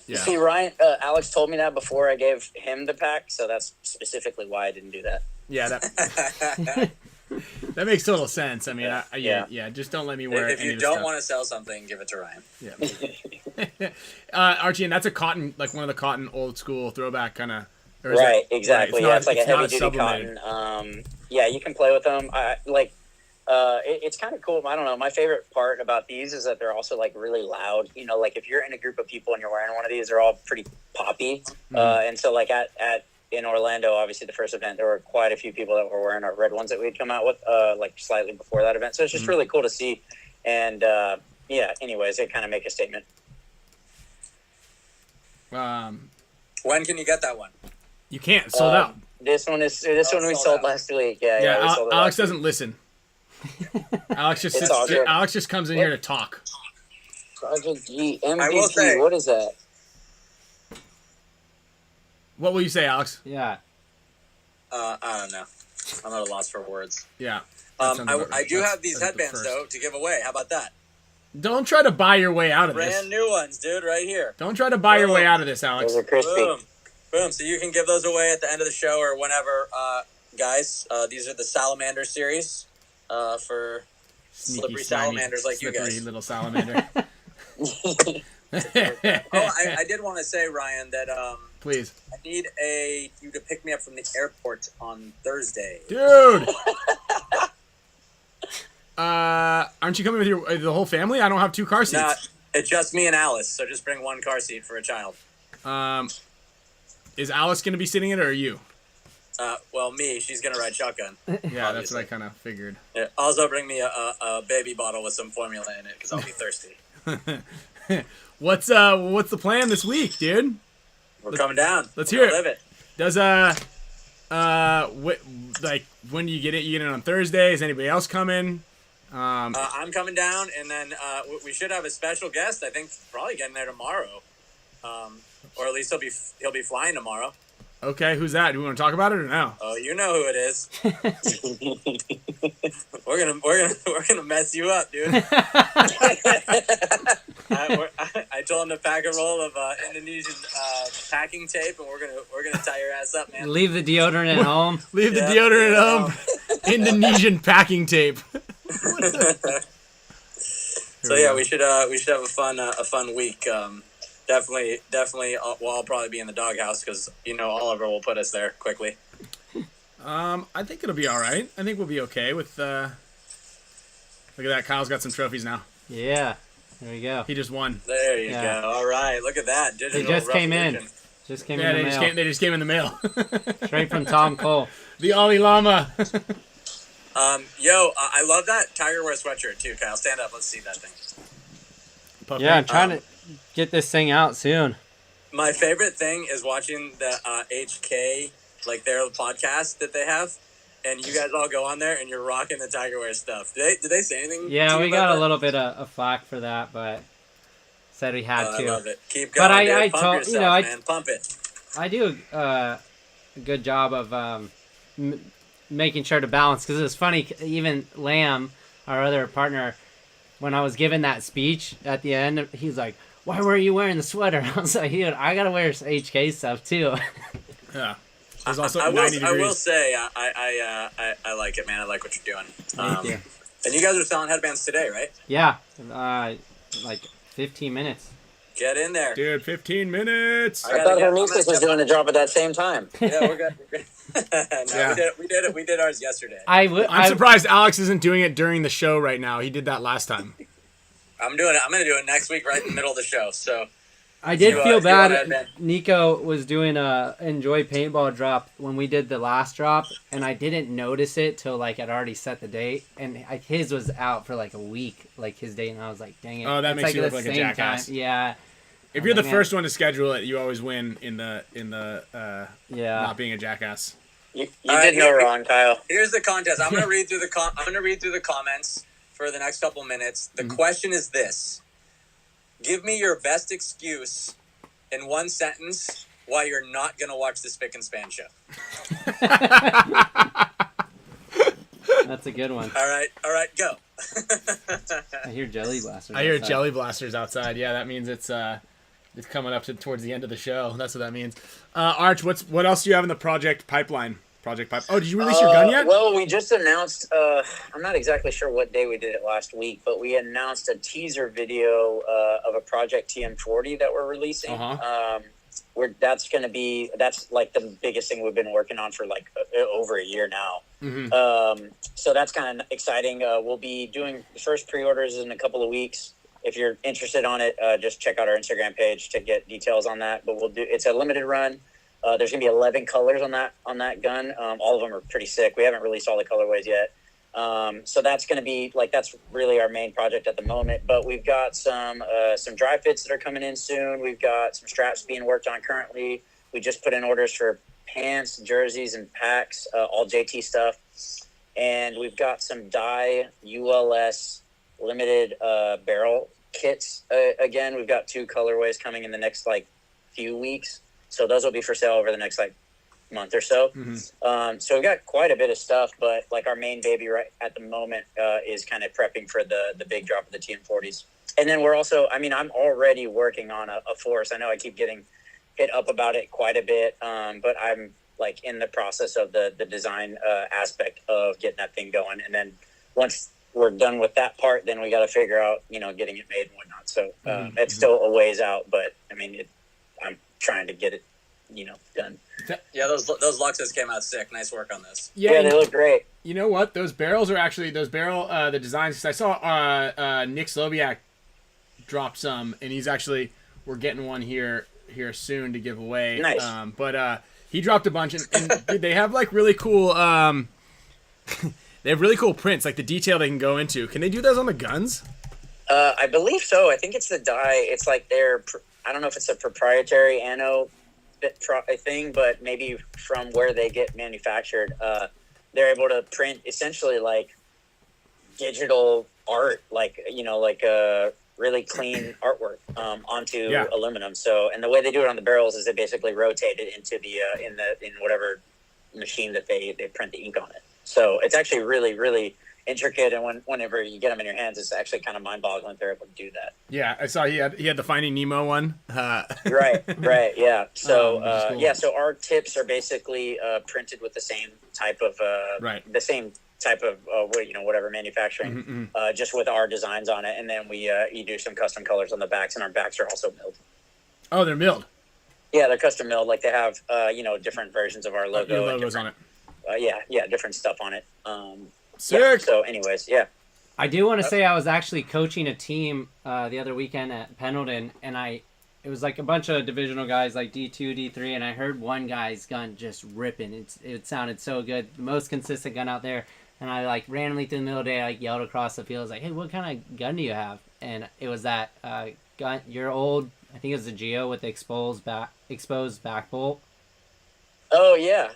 Yeah.
See, Ryan, Alex told me that before I gave him the pack, so that's specifically why I didn't do that.
Yeah, that makes total sense. I mean, yeah, just don't let me wear
If
any
you
of the
don't
stuff.
want to sell something, give it to Ryan.
Yeah. Archie, and that's a cotton, like one of the cotton old school throwback kind of.
Right, exactly.
Right,
It's like a heavy duty
sublimated.
cotton. Yeah, you can play with them. It's kind of cool. I don't know. My favorite part about these is that they're also like really loud. You know, like if you're in a group of people and you're wearing one of these, they're all pretty poppy. And so like in Orlando, obviously the first event, there were quite a few people that were wearing our red ones that we'd come out with, like slightly before that event. So it's just really cool to see. And yeah, anyways, they kind of make a statement.
When can you get that one?
You can't. It's sold out.
This one we
sold
sold
out.
last week. Yeah,
Yeah,
we sold it
Alex
last week.
doesn't listen. Alex just
It's all good.
Alex just comes in here to talk.
Project G
I will say-
MVP. What is that?
What will you say, Alex?
Yeah.
I don't know. I'm at a loss for words.
Yeah. That sounds about
I
right.
do
That's-
have these
that's the
headbands
first.
though to give away. How about that?
Don't try to buy your way out of
Brand
this.
new ones, dude, right here.
Don't try to buy your way out of this, Alex.
Those are crispy.
Boom. Boom. So you can give those away at the end of the show or whenever, guys. These are the salamander series for
Sneaky,
slippery
slimy,
salamanders like you
slippery
guys.
little salamander.
I did want to say, Ryan, that
Please.
I need you to pick me up from the airport on Thursday.
Dude! Aren't you coming with the whole family? I don't have 2 car seats.
Nah, it's just me and Alice, so just bring 1 car seat for a child.
Is Alice going to be sitting in it or are you?
Well, me. She's going to ride shotgun.
Yeah, that's what I kind of figured.
Yeah, also bring me a baby bottle with some formula in it because I'll be thirsty.
What's the plan this week, dude?
We're coming down.
Let's
We're
hear
gonna
it.
Live it.
Does like when do you get it? You get it on Thursday? Is anybody else coming?
I'm coming down, and then we should have a special guest. I think probably getting there tomorrow, or at least he'll be flying tomorrow.
Okay, who's that? Do we want to talk about it or no?
Oh, you know who it is. we're gonna mess you up, dude. I told him to pack a roll of Indonesian packing tape, and we're gonna tie your ass up, man.
Leave the deodorant at home.
Leave the deodorant at home. Indonesian packing tape.
So yeah, we should have a fun week. Definitely. I'll probably be in the doghouse because Oliver will put us there quickly.
I think it'll be all right. I think we'll be okay with. Look at that, Kyle's got some trophies now.
Yeah, there we go.
He just won.
There you go. All right, look at that. Digital
They just came in.
revolution.
Just came
Yeah,
in the mail.
they just came in the mail.
Straight from Tom Cole.
The Ollie Llama.
I love that Tiger Wear sweatshirt too, Kyle. Stand up. Let's see that thing.
Puppy.
Yeah, I'm trying to get this thing out soon.
My favorite thing is watching the HK, like their podcast that they have, and you guys all go on there and you're rocking the Tiger Wear stuff. Did they say anything? to
Yeah,
you
we
about
got a
that?
little bit of flack for that, but said we had to.
I love it. Keep going.
But I
dude. Pump
told
yourself, man. Pump it.
I do a good job of making sure to balance, because it was funny. Even Lamb, our other partner, when I was giving that speech at the end, he's like, "Why were you wearing the sweater?" I was like, "Dude, I gotta wear HK stuff too."
Yeah. There's also
I
90 degrees.
will say I like it, man. I like what you're doing.
Thank you.
And you guys are selling headbands today, right?
Yeah, like 15 minutes.
Get in there.
Dude, 15 minutes.
I thought HORMESIS was doing a drop at that same time.
Yeah, we're good. No,
Yeah.
we did ours yesterday.
I'm surprised Alex isn't doing it during the show right now. He did that last time.
I'm doing it. I'm gonna do it next week, right in the middle of the show. So
I did
You,
feel
you
bad.
wanna admit-
Nico was doing a Enjoy Paintball drop when we did the last drop, and I didn't notice it till like I'd already set the date, and his was out for like a week, like his date, and I was like, dang it.
Oh, that
It's
makes you
the
look like a
same
jackass.
time. Yeah.
If
I'm
you're the
like, man.
first one to schedule it, you always win in the
Yeah.
not being a jackass.
You
All
did
right,
no wrong, Kyle.
here's the contest. I'm gonna read through the comments for the next couple minutes. The question is this: give me your best excuse in one sentence why you're not gonna watch the Spick Span Show.
That's a good one.
All right, go.
I hear Jelly Blasters.
I hear
outside.
jelly blasters outside. Yeah, that means it's coming up towards the end of the show. That's what that means. Arch, what else do you have in the project pipeline? Oh, did you release your gun yet?
Well, we just announced, I'm not exactly sure what day we did it last week, but we announced a teaser video of a Project TM40 that we're releasing.
Uh-huh.
That's like the biggest thing we've been working on for like over a year now.
Mm-hmm.
So that's kind of exciting. We'll be doing the first pre-orders in a couple of weeks. If you're interested on it, just check out our Instagram page to get details on that. But it's a limited run. There's gonna be 11 colors on that gun. All of them are pretty sick. We haven't released all the colorways yet. So that's gonna be that's really our main project at the moment. But we've got some dry fits that are coming in soon. We've got some straps being worked on currently. We just put in orders for pants, jerseys, and packs, all JT stuff. And we've got some dye ULS limited barrel kits. Again, we've got 2 colorways coming in the next few weeks. So those will be for sale over the next month or so.
Mm-hmm.
So we've got quite a bit of stuff, but our main baby right at the moment is kind of prepping for the big drop of the TM40s. And then we're also, I'm already working on a force. I know I keep getting hit up about it quite a bit. But I'm like in the process of the design aspect of getting that thing going. And then once we're done with that part, then we got to figure out, getting it made and whatnot. So it's still a ways out, but I mean, I'm trying to get it, done.
Yeah, those Luxes came out sick. Nice work on this.
Yeah, they look great.
You know what? Those barrels are actually the designs. 'Cause I saw Nick Slobiak drop some, and we're getting one here soon to give away.
Nice.
But he dropped a bunch, and dude, they have like really cool. They have really cool prints, like the detail they can go into. Can they do those on the guns?
I believe so. I think it's the dye. It's like I don't know if it's a proprietary anno thing, but maybe from where they get manufactured, they're able to print essentially like digital art, like really clean artwork onto aluminum. So, and the way they do it on the barrels is they basically rotate it into the in whatever machine that they print the ink on it. So it's actually really, really intricate, and whenever you get them in your hands, it's actually kind of mind-boggling that they're able to do that.
Yeah, I saw he had the Finding Nemo one.
Right, yeah. So
cool.
So our tips are basically printed with the same type of whatever manufacturing, just with our designs on it, and then you do some custom colors on the backs, and our backs are also milled.
Oh, they're milled.
Yeah, they're custom milled. Like they have different versions of our logo.
Your logos on it.
Different stuff on it.
Sick.
Yeah, so anyways, yeah.
I do want to say I was actually coaching a team the other weekend at Pendleton, and it was like a bunch of divisional guys, like D2, D3, and I heard one guy's gun just ripping. It sounded so good, the most consistent gun out there. And I like randomly through the middle of the day, I yelled across the field, I was like, "Hey, what kind of gun do you have?" And it was that gun, your old, I think it was the Geo with the exposed back bolt.
Oh yeah,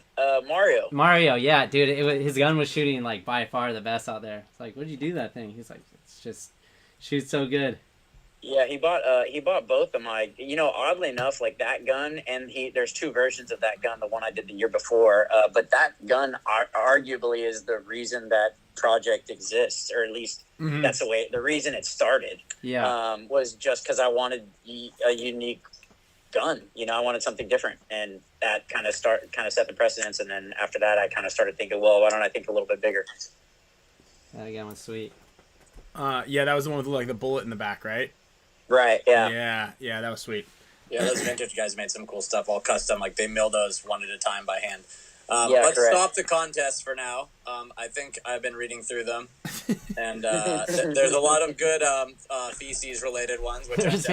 Mario,
yeah, dude. His gun was shooting like by far the best out there. It's like, what'd you do that thing? He's like, it's just shoots so good.
Yeah, he bought both of my. Oddly enough, like that gun, and there's two versions of that gun. The one I did the year before, but that gun arguably is the reason that project exists, or at least that's the reason it started.
Yeah,
was just because I wanted a unique gun. I wanted something different, and that kind of set the precedence. And then after that, I kind of started thinking, well, why don't I think a little bit bigger?
that gun was sweet.
Yeah, that was the one with like the bullet in the back, right?
Right. Yeah.
Yeah, that was sweet.
Yeah, those vintage guys made some cool stuff, all custom. Like they mill those one at a time by hand.
Yeah,
let's
correct.
stop the contest for now. I think I've been reading through them, and there's a lot of good feces-related ones. Which
There's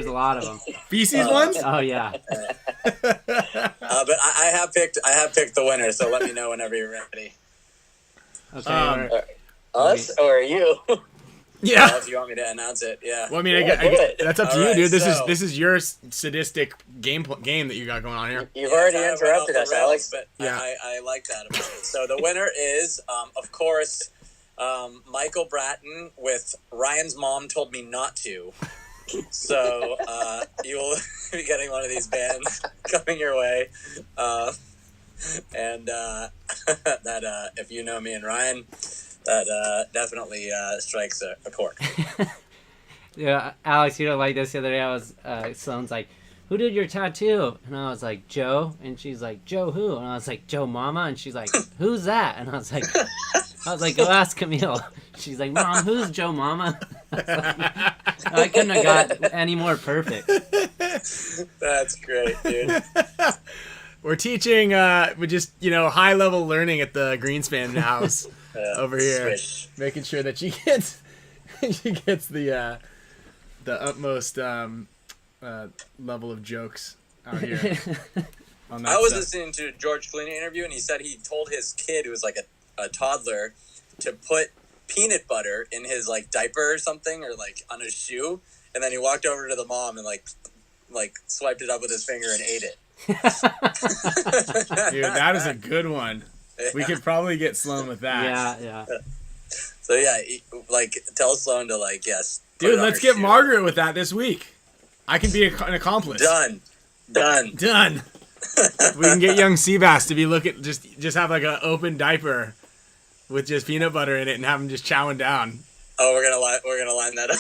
a lot of them.
Feces ones?
Oh yeah.
But I have picked the winner. So let me know whenever you're ready.
Okay.
Us or you?
Yeah.
If you want me to announce it, yeah.
Well, I mean, I that's up to you,
Alright,
dude.
so-
This is your sadistic game that you got going on here.
You've already
Kind of went
interrupted
off
us,
the rails,
Alex.
But
Yeah.
I like that about it. So the winner is, of course, Michael Bratton with Ryan's Mom Told Me Not To. So you will be getting one of these bands coming your way. And that if you know me and Ryan, that definitely strikes a chord.
Yeah, Alex, like this the other day. I was Sloan's like, "Who did your tattoo?" And I was like, "Joe." And she's like, "Joe who?" And I was like, "Joe Mama." And she's like, "Who's that?" And I was like, "Go ask Camille." She's like, "Mom, who's Joe Mama?" I couldn't have got any more perfect.
That's great, dude.
We're teaching, we just high level learning at the Greenspan house over here,
Swish.
making sure that she gets the utmost level of jokes out here. On that
I was
stuff.
listening to a George Clooney interview, and he said he told his kid, who was like a toddler, to put peanut butter in his like diaper or something, or like on his shoe, and then he walked over to the mom and like swiped it up with his finger and ate it.
Dude, that is a good one. We could probably get Sloan with that.
Yeah.
So yeah, tell Sloan to yes. put
Dude,
it on
let's
her
get
shoe.
Margaret with that this week. I can be an accomplice.
Done.
We can get young Seabass to be just have like an open diaper with just peanut butter in it and have him just chowing down.
Oh, we're gonna line that up.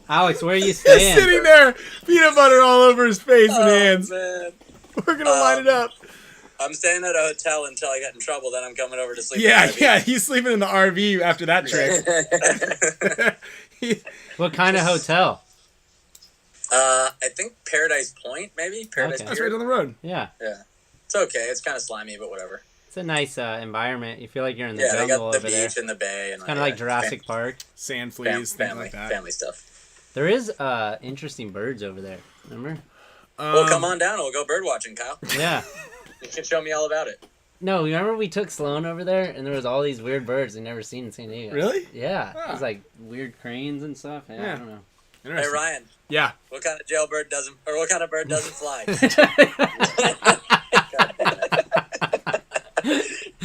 Alex, where are you
He's
staying?
sitting there, peanut butter all over his face and hands.
Man.
We're gonna line it up.
I'm staying at a hotel until I get in trouble. Then I'm coming over to sleep.
Yeah,
in the
yeah. He's sleeping in the RV after that trip.
What kind of hotel?
I think Paradise Point, maybe Paradise.
Okay.
That's right on the road.
Yeah.
Yeah, it's okay. It's kind of slimy, but whatever.
It's a nice environment. You feel like you're in the
Yeah, they
jungle
got the
over there.
beach and the bay, and
Kind of like Jurassic Park.
Sand fleas, things
family,
like that.
family stuff.
There is interesting birds over there. Remember?
Well, come on down. And we'll go bird watching, Kyle.
Yeah.
You can show me all about it.
No, remember we took Sloan over there and there was all these weird birds we never seen in San Diego.
Really?
Yeah.
Ah.
It was like weird cranes and stuff. Yeah,
Yeah.
I don't know.
Hey
Interesting.
Ryan,
Yeah.
what kind of jailbird doesn't, or what kind of bird doesn't fly?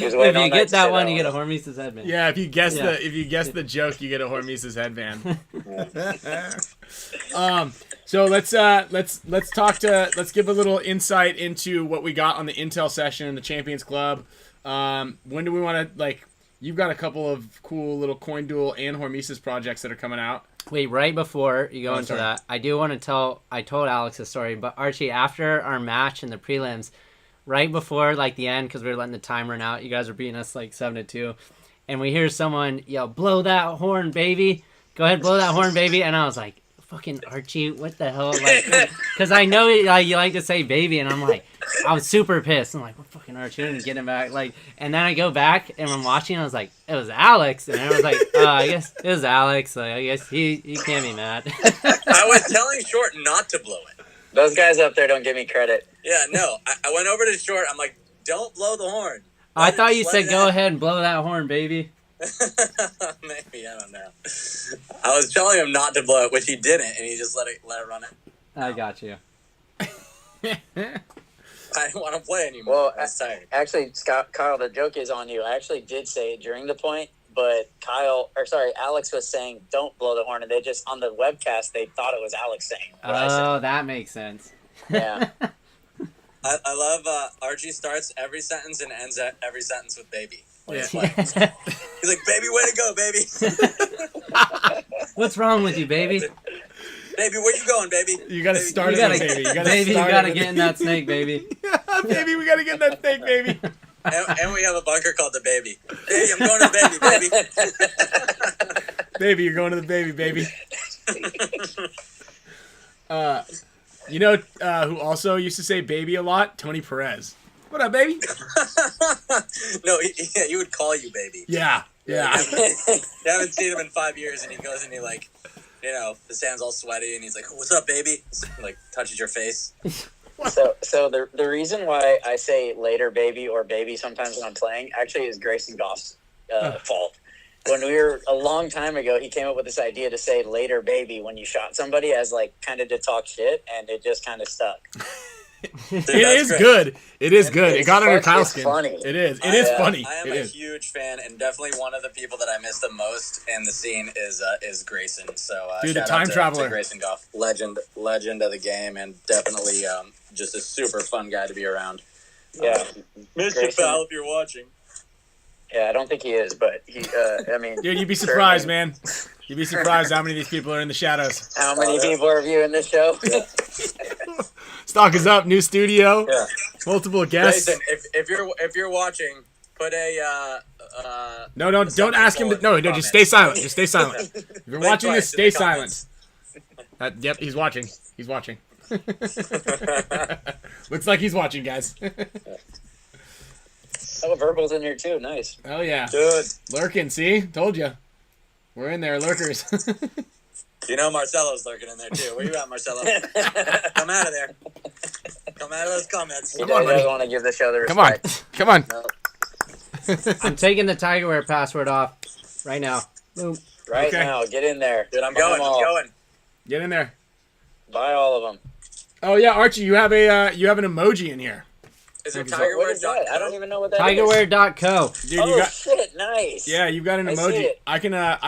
If you get that one, you get a Hormesis headband.
Yeah, if you guess
Yeah.
the joke, you get a Hormesis headband. So let's give a little insight into what we got on the Intel session in the Champions Club. When do we want to You've got a couple of cool little coin duel and Hormesis projects that are coming out.
Wait, right before you go
Oh,
into
sorry.
that, I do want to tell. I told Alex a story, but Archie, after our match in the prelims, right before the end, because we were letting the time run out, you guys were beating us 7-2, and we hear someone yell, "Blow that horn, baby! Go ahead, blow that horn, baby!" And I was like, "Fucking Archie, what the hell?" Because I know you like to say "baby," and I was super pissed. I'm like, "What fucking Archie?" I didn't get him back. And then I go back and I'm watching. And I was like, "It was Alex," and I was like, "I guess it was Alex." I guess he can't be mad.
I was telling Short not to blow it.
Those guys up there don't give me credit.
Yeah, no. I went over to Short. I'm like, don't blow the horn.
I thought you
Let
said,
it
"Go
out."
ahead and blow that horn, baby."
Maybe, I don't know. I was telling him not to blow it, which he didn't, and he just let it run it.
I got you.
I didn't want to play anymore.
Well,
I was tired.
actually, Kyle, the joke is on you. I actually did say it during the point, but Alex was saying, "Don't blow the horn," and they just, on the webcast, they thought it was Alex saying what I said.
Oh, that makes sense.
Yeah.
I love Archie starts every sentence and ends every sentence with "baby." When he's
Yeah.
playing. He's like, "Baby, way to go, baby!
What's wrong with you, baby?
Baby, where you going, baby?
You gotta
Baby,
start
You
it
gotta,
with baby. You gotta
baby, you
start
gotta
it
get in that snake, baby.
Yeah, baby, we gotta get in that thing, baby.
And we have a bunker called the Baby. Baby, I'm going to the Baby, baby.
Baby, you're going to the baby, baby. Who also used to say baby a lot? Tony Perez. What up, baby?
No, he would call you baby.
Yeah.
You haven't seen him in 5 years, and he goes and he his hand's all sweaty, and he's like, "What's up, baby?" Touches your face.
So the reason why I say later baby or baby sometimes when I'm playing actually is Grayson Goff's fault. When we were a long time ago, he came up with this idea to say later baby when you shot somebody as kind of to talk shit, and it just kind of stuck.
Dude,
It is
great.
good. It is good. It got under
It's
Kyle's skin.
funny.
It is. It is funny.
I am
It
a
is.
huge fan, and definitely one of the people that I miss the most in the scene is Grayson. So,
Dude, the
shout
time
out to
traveler.
Grayson Goff, legend of the game, and definitely just a super fun guy to be around.
Yeah.
Miss you,
Grayson.
pal, if you're watching.
Yeah, I don't think he is, but he. I mean,
Dude, you'd be surprised,
certainly.
man. You'd be surprised how many of these people are in the shadows.
How many people are viewing this show?
Stock is up. New studio.
Yeah.
Multiple guests.
Grayson, if you're watching, put a
No, don't ask him to. No, just stay silent. Just stay silent. If you're
Think
watching this,
twice in
stay
the
silent.
comments.
Yep, he's watching. He's watching. Looks like he's watching, guys.
Oh, Verbal's in here too. Nice.
Oh yeah,
Dude,
lurking. See, told you. We're in there, lurkers.
you know Marcelo's lurking in there too. Where you at, Marcelo? Come out of there. Come out of those comments.
He
Come on, buddy.
doesn't want to give the show the
Come on,
respect.
come on.
No.
I'm taking the Tigerware password off right now. Boom.
Right
Okay.
now, get in there.
Dude, I'm
Buy
going.
them all.
I'm going.
Get in there.
Buy all of them.
Oh yeah, Archie, you have an emoji in here.
Is it
What is that? I don't
Tigerware.com?
even know what that is.
Tigerware.co.
Dude, you
Oh
got.
shit! Nice.
Yeah, you've got an
I see
emoji.
it.
I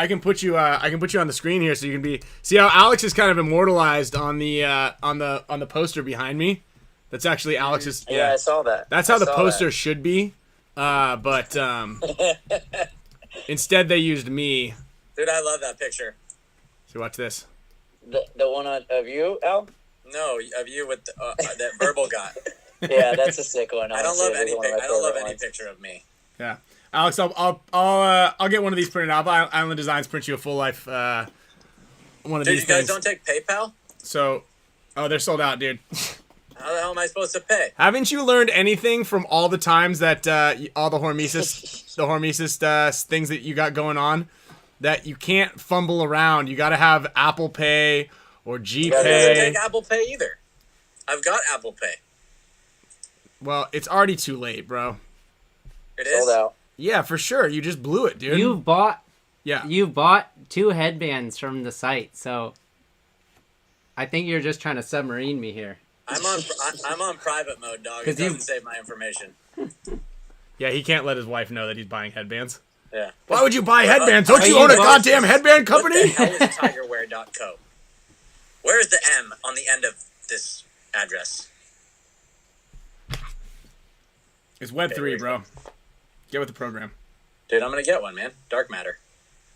can put you on the screen here so you can be see how Alex is kind of immortalized on the poster behind me. That's actually Alex's.
Yeah, I saw that.
That's how
I
the
saw
poster
that.
should be. But instead they used me.
Dude, I love that picture.
So watch this.
The one of you, Al?
No, of you with that verbal guy.
Yeah, that's a sick one.
I don't love
Honestly.
any.
That's one of my
I don't love
favorite
any
ones.
picture of me.
Yeah, Alex, I'll get one of these printed out. Island Designs print you a full life one of
Dude,
these
you guys
things.
don't take PayPal?
So, they're sold out, dude.
How the hell am I supposed to pay?
Haven't you learned anything from all the times that all the Hormesis things that you got going on? That you can't fumble around. You got to have Apple Pay or
It doesn't
GPay.
take Apple Pay either. I've got Apple Pay.
Well, it's already too late, bro.
It is.
Sold out.
Yeah, for sure. You just blew it, dude.
You've bought
yeah.
2 headbands from the site, so I think you're just trying to submarine me here.
I'm on private mode, dog. It
'Cause you-
doesn't save my information.
Yeah, he can't let his wife know that he's buying headbands.
Yeah.
Why would you buy headbands? Don't
Are
you
you
own a
bought-
goddamn headband
What the
company?
hell is tigerwear.co? Where is the M on the end of this address?
It's Web3,
Okay,
bro. Get with the program.
Dude, I'm gonna get one, man. Dark matter.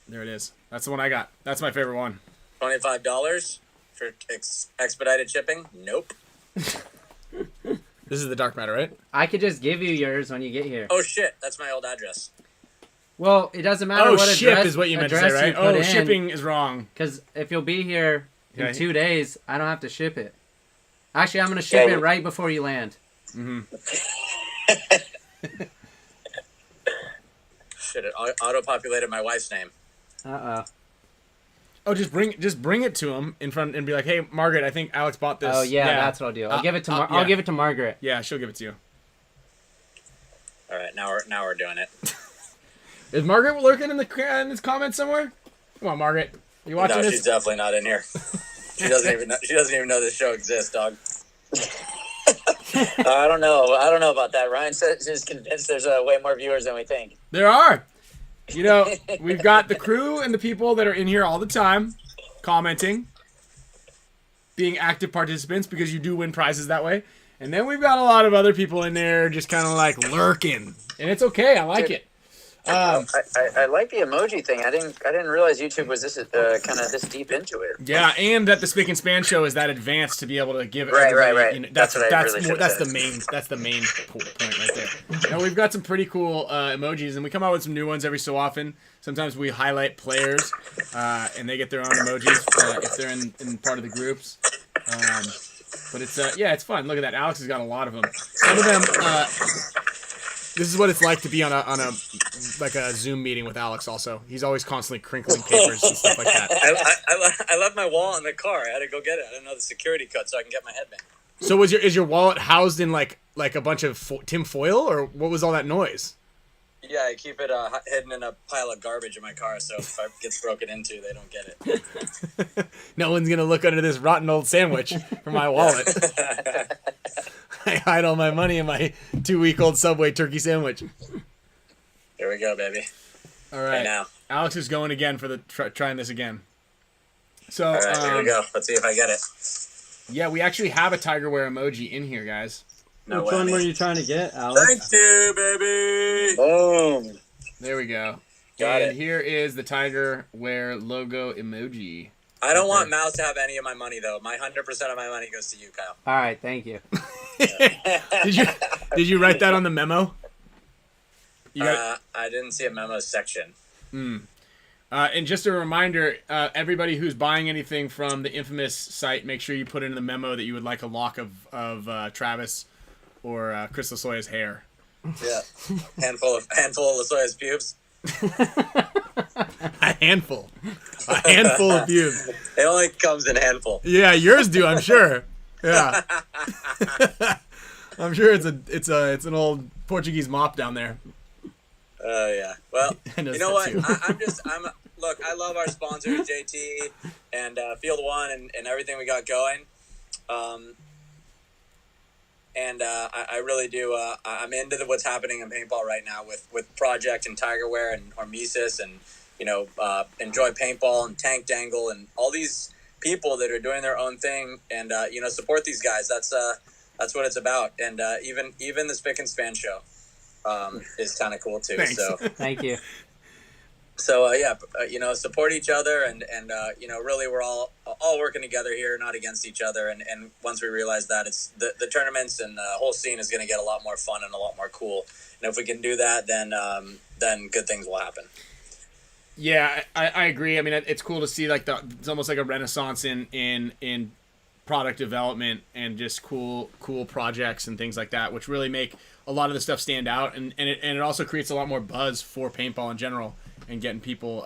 There it is. That's the one I got. That's my favorite one.
$25 for expedited shipping? Nope.
This is the dark matter, right?
I could just give you yours when you get here.
Oh shit, that's my old address.
Well, it doesn't matter
Oh,
what
ship
address,
is what you meant to say,
address
right?
you put
Oh,
in,
shipping is wrong.
Because if you'll be here in
Yeah,
2 days, I don't have to ship it. Actually, I'm going to ship
Yeah,
it right before you land.
Shit, it auto-populated my wife's name.
Uh-oh.
Oh, just bring it to him in front and be like, "Hey, Margaret, I think Alex bought this."
Oh, yeah, that's what I'll do. I'll give it to I'll give it to Margaret.
Yeah, she'll give it to you.
All right, now we're doing it.
Is Margaret lurking in the comments somewhere? Come on, Margaret. You watching
No,
this?
she's definitely not in here. She doesn't even know this show exists, dog.
I don't know. I don't know about that. Ryan says is convinced there's way more viewers than we think.
There are. You know, we've got the crew and the people that are in here all the time, commenting, being active participants because you do win prizes that way. And then we've got a lot of other people in there just kind of like lurking, and it's okay. I like it.
I like the emoji thing. I didn't realize YouTube was this kind of this deep into it.
Yeah, and that the Spick and Span Show is that advanced to be able to give
Right,
everybody,
right.
You know,
That's what I really should've
that's
said.
the main point right there. Now we've got some pretty cool emojis, and we come out with some new ones every so often. Sometimes we highlight players, and they get their own emojis if they're in part of the groups. But it's it's fun. Look at that. Alex has got a lot of them. Some of them. This is what it's like to be on a Zoom meeting with Alex. Also, he's always constantly crinkling papers and stuff like that.
I left my wallet in the car. I had to go get it. I didn't know the security code, so I can get my headband.
So is your wallet housed in like a bunch of tin foil, or what was all that noise?
Yeah, I keep it hidden in a pile of garbage in my car, so if it gets broken into, they don't get it.
No one's gonna look under this rotten old sandwich for my wallet. I hide all my money in my 2-week-old Subway turkey sandwich.
Here we go, baby.
All right,
now.
Alex is going again for the trying this again. So
All right, here we go. Let's see if I get it.
yeah, we actually have a tiger wear emoji in here, guys.
No
Which one
whammy.
were you trying to get, Alex?
Thank you, baby.
Boom.
There we go.
Got
and
it.
here is the tiger wear logo emoji.
I don't want Mouse to have any of my money, though. My 100% of my money goes to you, Kyle.
All right, thank you.
Did you write that on the memo? You got,
I didn't see a memo section.
and just a reminder, everybody who's buying anything from the infamous site, make sure you put in the memo that you would like a lock of Travis or Crystal Soya's hair.
Yeah. handful of Lasoya's pubes.
A handful of views.
It only comes in handful.
Yeah, yours do, I'm sure. Yeah, I'm sure it's an old Portuguese mop down there.
Oh yeah. Well,
I know
you know what?
that
Look, I love our sponsors, JT and Field One and everything we got going. I really do. I'm into what's happening in paintball right now with Project and Tigerwear and HORMESIS and Enjoy Paintball and Tank Dangle and all these people that are doing their own thing and support these guys. That's what it's about. And even the Spick and Span Show is kind of cool too.
Thanks.
So
Thank you.
So support each other, and really we're all working together here, not against each other. And once we realize that, it's the tournaments and the whole scene is going to get a lot more fun and a lot more cool. And if we can do that, then good things will happen.
Yeah, I agree. I mean, it's cool to see like it's almost like a renaissance in product development and just cool projects and things like that, which really make a lot of the stuff stand out, and it also creates a lot more buzz for paintball in general, and getting people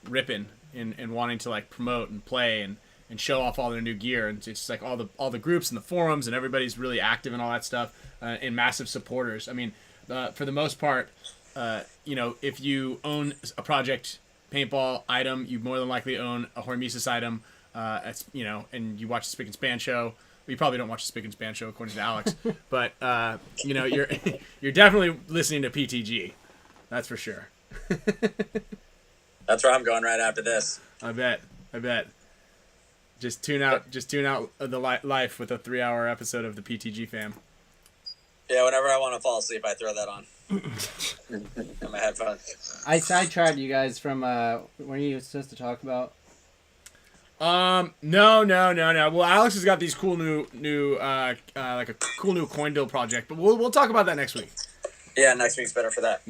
ripping and wanting to like promote and play and show off all their new gear, and just like all the groups and the forums, and everybody's really active and all that stuff, and massive supporters. I mean, for the most part, if you own a project paintball item, you more than likely own a HORMESIS item. And you watch the Spick and Span Show. Well, you probably don't watch the Spick and Span Show according to Alex, but you're definitely listening to PTG. That's for sure.
That's where I'm going right after this.
I bet. Just tune out the life with a 3-hour episode of the PTG fam.
Yeah, whenever I want to fall asleep, I throw that on. In my headphones.
I sidetracked you guys from what were you supposed to talk about?
No. Well, Alex has got these cool new like a cool new coin build project, but we'll talk about that next week.
Yeah, next week's better for that.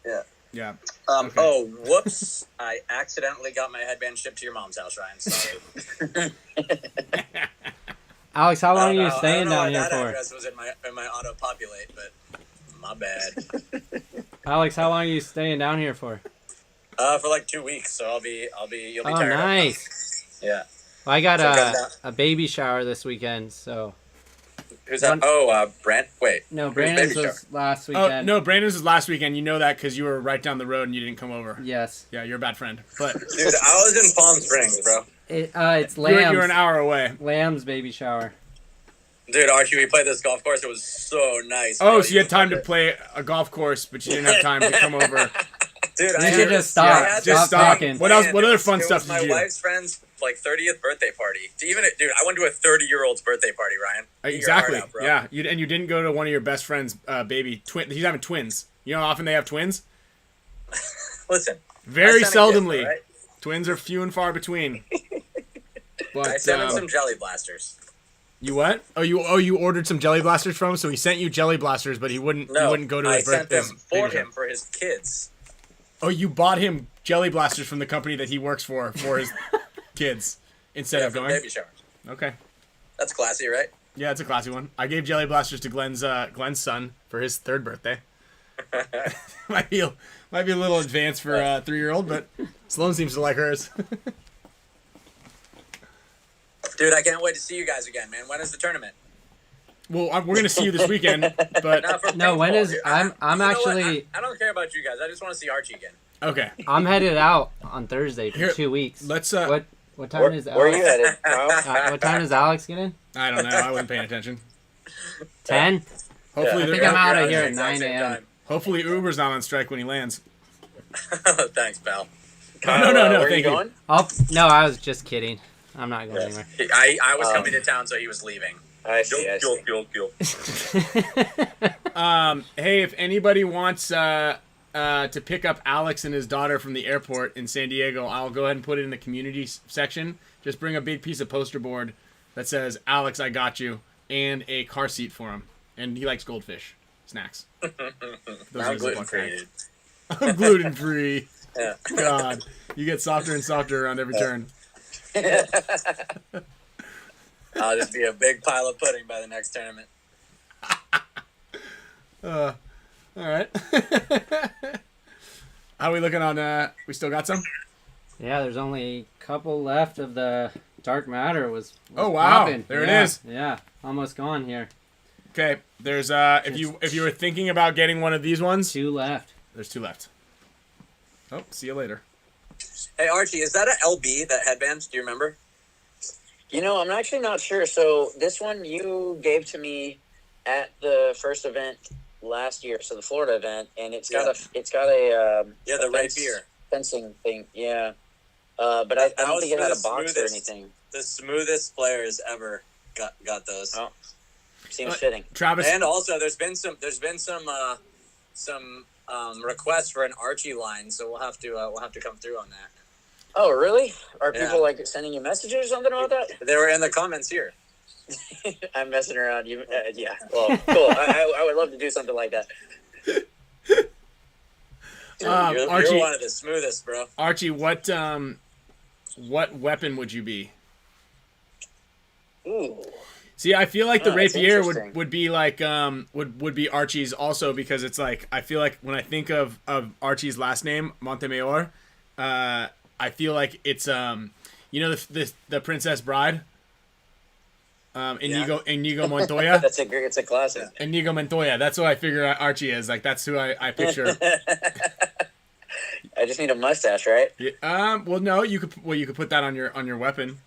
Yeah.
Yeah.
Okay.
Oh, whoops! I accidentally got my headband shipped to your mom's house, Ryan. Sorry.
Alex, how long are you staying down here
that
for?
address was in my auto populate, but my bad.
Alex, how long are you staying down here for?
For like 2 weeks, so you'll be
Oh,
tired.
nice.
Yeah.
Well, I got
So
a baby shower this weekend, so.
Who's that? Oh, Brent. Wait.
No,
Who's
Brandon's
baby
was last weekend.
Oh no, Brandon's was last weekend. You know that because you were right down the road and you didn't come over.
Yes.
Yeah, you're a bad friend. But
Dude, I was in Palm Springs, bro.
It's Lamb's.
you're an hour away.
Lamb's baby shower.
Dude, Archie, we played this golf course. It was so nice.
Oh,
bro.
so you had time to play a golf course, but you didn't have time to come over.
Dude,
You should just stop.
Just
Stop talking.
What else? What other fun
It
stuff
was
did
my
you do?
wife's friend's like 30th birthday party. Dude, I went to a 30-year-old's birthday party, Ryan. Get your heart
Exactly.
out, bro.
Yeah. You didn't go to one of your best friend's baby twin. He's having twins. You know how often they have twins?
Listen.
Very
I sent a gift,
seldomly.
right?
Twins are few and far between. But
I sent him some jelly blasters.
you what? You ordered some jelly blasters from him, so he sent you jelly blasters, but he wouldn't go to
I
his
sent
birthday.
them for him for his kids.
Oh, you bought him jelly blasters from the company that he works for his kids instead of
for
going.
baby shower.
Okay.
That's classy, right?
Yeah, it's a classy one. I gave jelly blasters to Glenn's son for his 3rd birthday. might be a little advanced for a 3-year-old, but Sloan seems to like hers.
Dude, I can't wait to see you guys again, man. When is the tournament?
Well, we're gonna see you this weekend, but
Not for
No, when
paintball,
is
dude.
I'm
You know what?
actually
I don't care about you guys. I just want to see Archie again.
okay.
I'm headed out on Thursday for
Here,
2 weeks.
Let's
What time is
Where are you
Alex?
headed, Kyle?
What time does Alex get in?
I don't know. I wasn't paying attention.
10.
Hopefully,
I think
they're-
I'm out
You're
of here
the
at
exact
9
same
a.m.
time.
hopefully Uber's not on strike when he lands.
Thanks, pal.
No,
Where are
thank
you
you.
going?
No, I was just kidding. I'm not going anywhere.
I was coming to town, so he was leaving.
I see.
Hey, if anybody wants to pick up Alex and his daughter from the airport in San Diego, I'll go ahead and put it in the community section. Just bring a big piece of poster board that says, Alex, I got you, and a car seat for him. And he likes goldfish snacks. Those are
I'm
his
gluten
buck
free,
snacks.
dude.
I'm gluten free.
Yeah.
God, you get softer and softer around every turn.
I'll just be a big pile of pudding by the next tournament.
All right. How are we looking on? We still got some?
Yeah, there's only a couple left of the dark matter. Was
Oh, wow.
popping.
There it
Yeah,
is.
Yeah, almost gone here.
Okay. There's if you were thinking about getting one of these ones,
2 left.
there's 2 left. Oh, see you later.
Hey, Archie, is that a LB, that headband? Do you remember?
You know, I'm actually not sure. So this one you gave to me at the first event last year, so the Florida event, and it's got a
The rapier.
fencing thing. Yeah, but I don't think it had a box or anything.
The smoothest players ever got those.
Oh. Seems fitting.
Travis.
And also, there's been some request for an Archie line, so we'll have to come through on that.
Oh, really? Are
Yeah.
people like sending you messages or something about that?
They were in the comments here.
I'm messing around. Yeah. Well, cool. I would love to do something like that.
You're
Archie,
one of the smoothest, bro.
Archie, what weapon would you be?
Ooh.
See, I feel like the
Oh, that's
rapier
interesting.
would be like would be Archie's also, because it's like I feel like when I think of Archie's last name Montemayor, I feel like it's the Princess Bride, Inigo Montoya.
It's a classic.
Inigo Montoya. That's what I figure Archie is. Like that's who I picture.
I just need a mustache, right?
Yeah, well, no, you could put that on your weapon.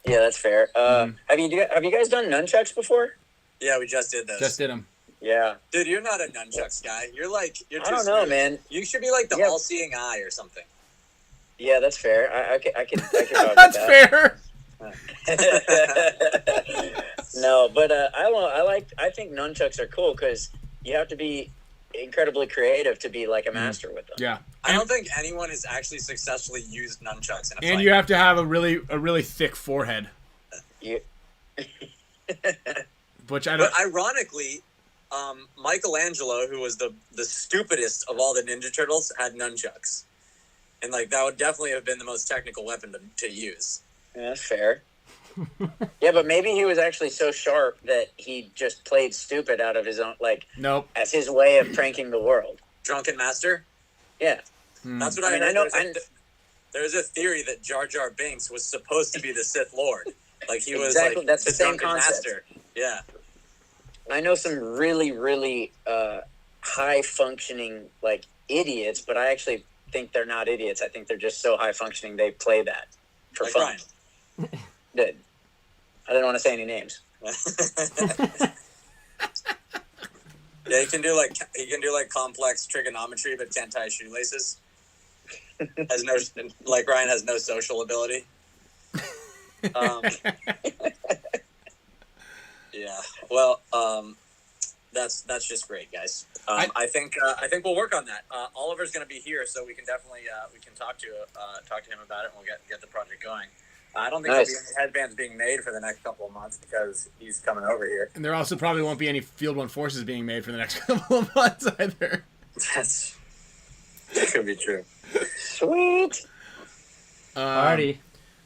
Yeah, that's fair. Have you guys done nunchucks before?
Yeah, we just did those.
Just did them.
Yeah.
Dude, you're not a nunchucks guy. You're
I
too
don't know,
smooth.
man.
You should be like the
Yeah.
all-seeing eye or something.
Yeah, that's fair. I can talk
That's
about
fair.
that. No, but I think nunchucks are cool because you have to be incredibly creative to be like a master with them.
Yeah.
I don't think anyone has actually successfully used nunchucks in a
And
fight.
you have to have a really thick forehead,
You,
which I don't.
But ironically, Michelangelo, who was the stupidest of all the Ninja Turtles, had nunchucks. And like that would definitely have been the most technical weapon to use.
yeah, that's fair. Yeah, but maybe he was actually so sharp that he just played stupid out of his own, like,
Nope.
as his way of pranking the world.
Drunken Master?
Yeah.
That's what
I
I
mean,
heard.
I know-
There's a theory that Jar Jar Binks was supposed to be the Sith Lord. Like he was
Exactly,
like
that's the same
Drunken
concept.
Master. Yeah.
I know some really, really high functioning like idiots, but I actually think they're not idiots. I think they're just so high functioning they play that for
Like
fun.
Ryan.
Good. I didn't want to say any names.
Yeah, he can do like complex trigonometry, but can't tie shoelaces. Has no like Ryan has no social ability. Yeah. Well, that's just great, guys. I think we'll work on that. Oliver's going to be here, so we can definitely we can talk to him about it, and we'll get the project going. I don't think
Nice.
there'll be any headbands being made for the next couple of months because he's coming over here.
And there also probably won't be any Field 1 forces being made for the next couple of months either.
That could be true.
Sweet.
Party.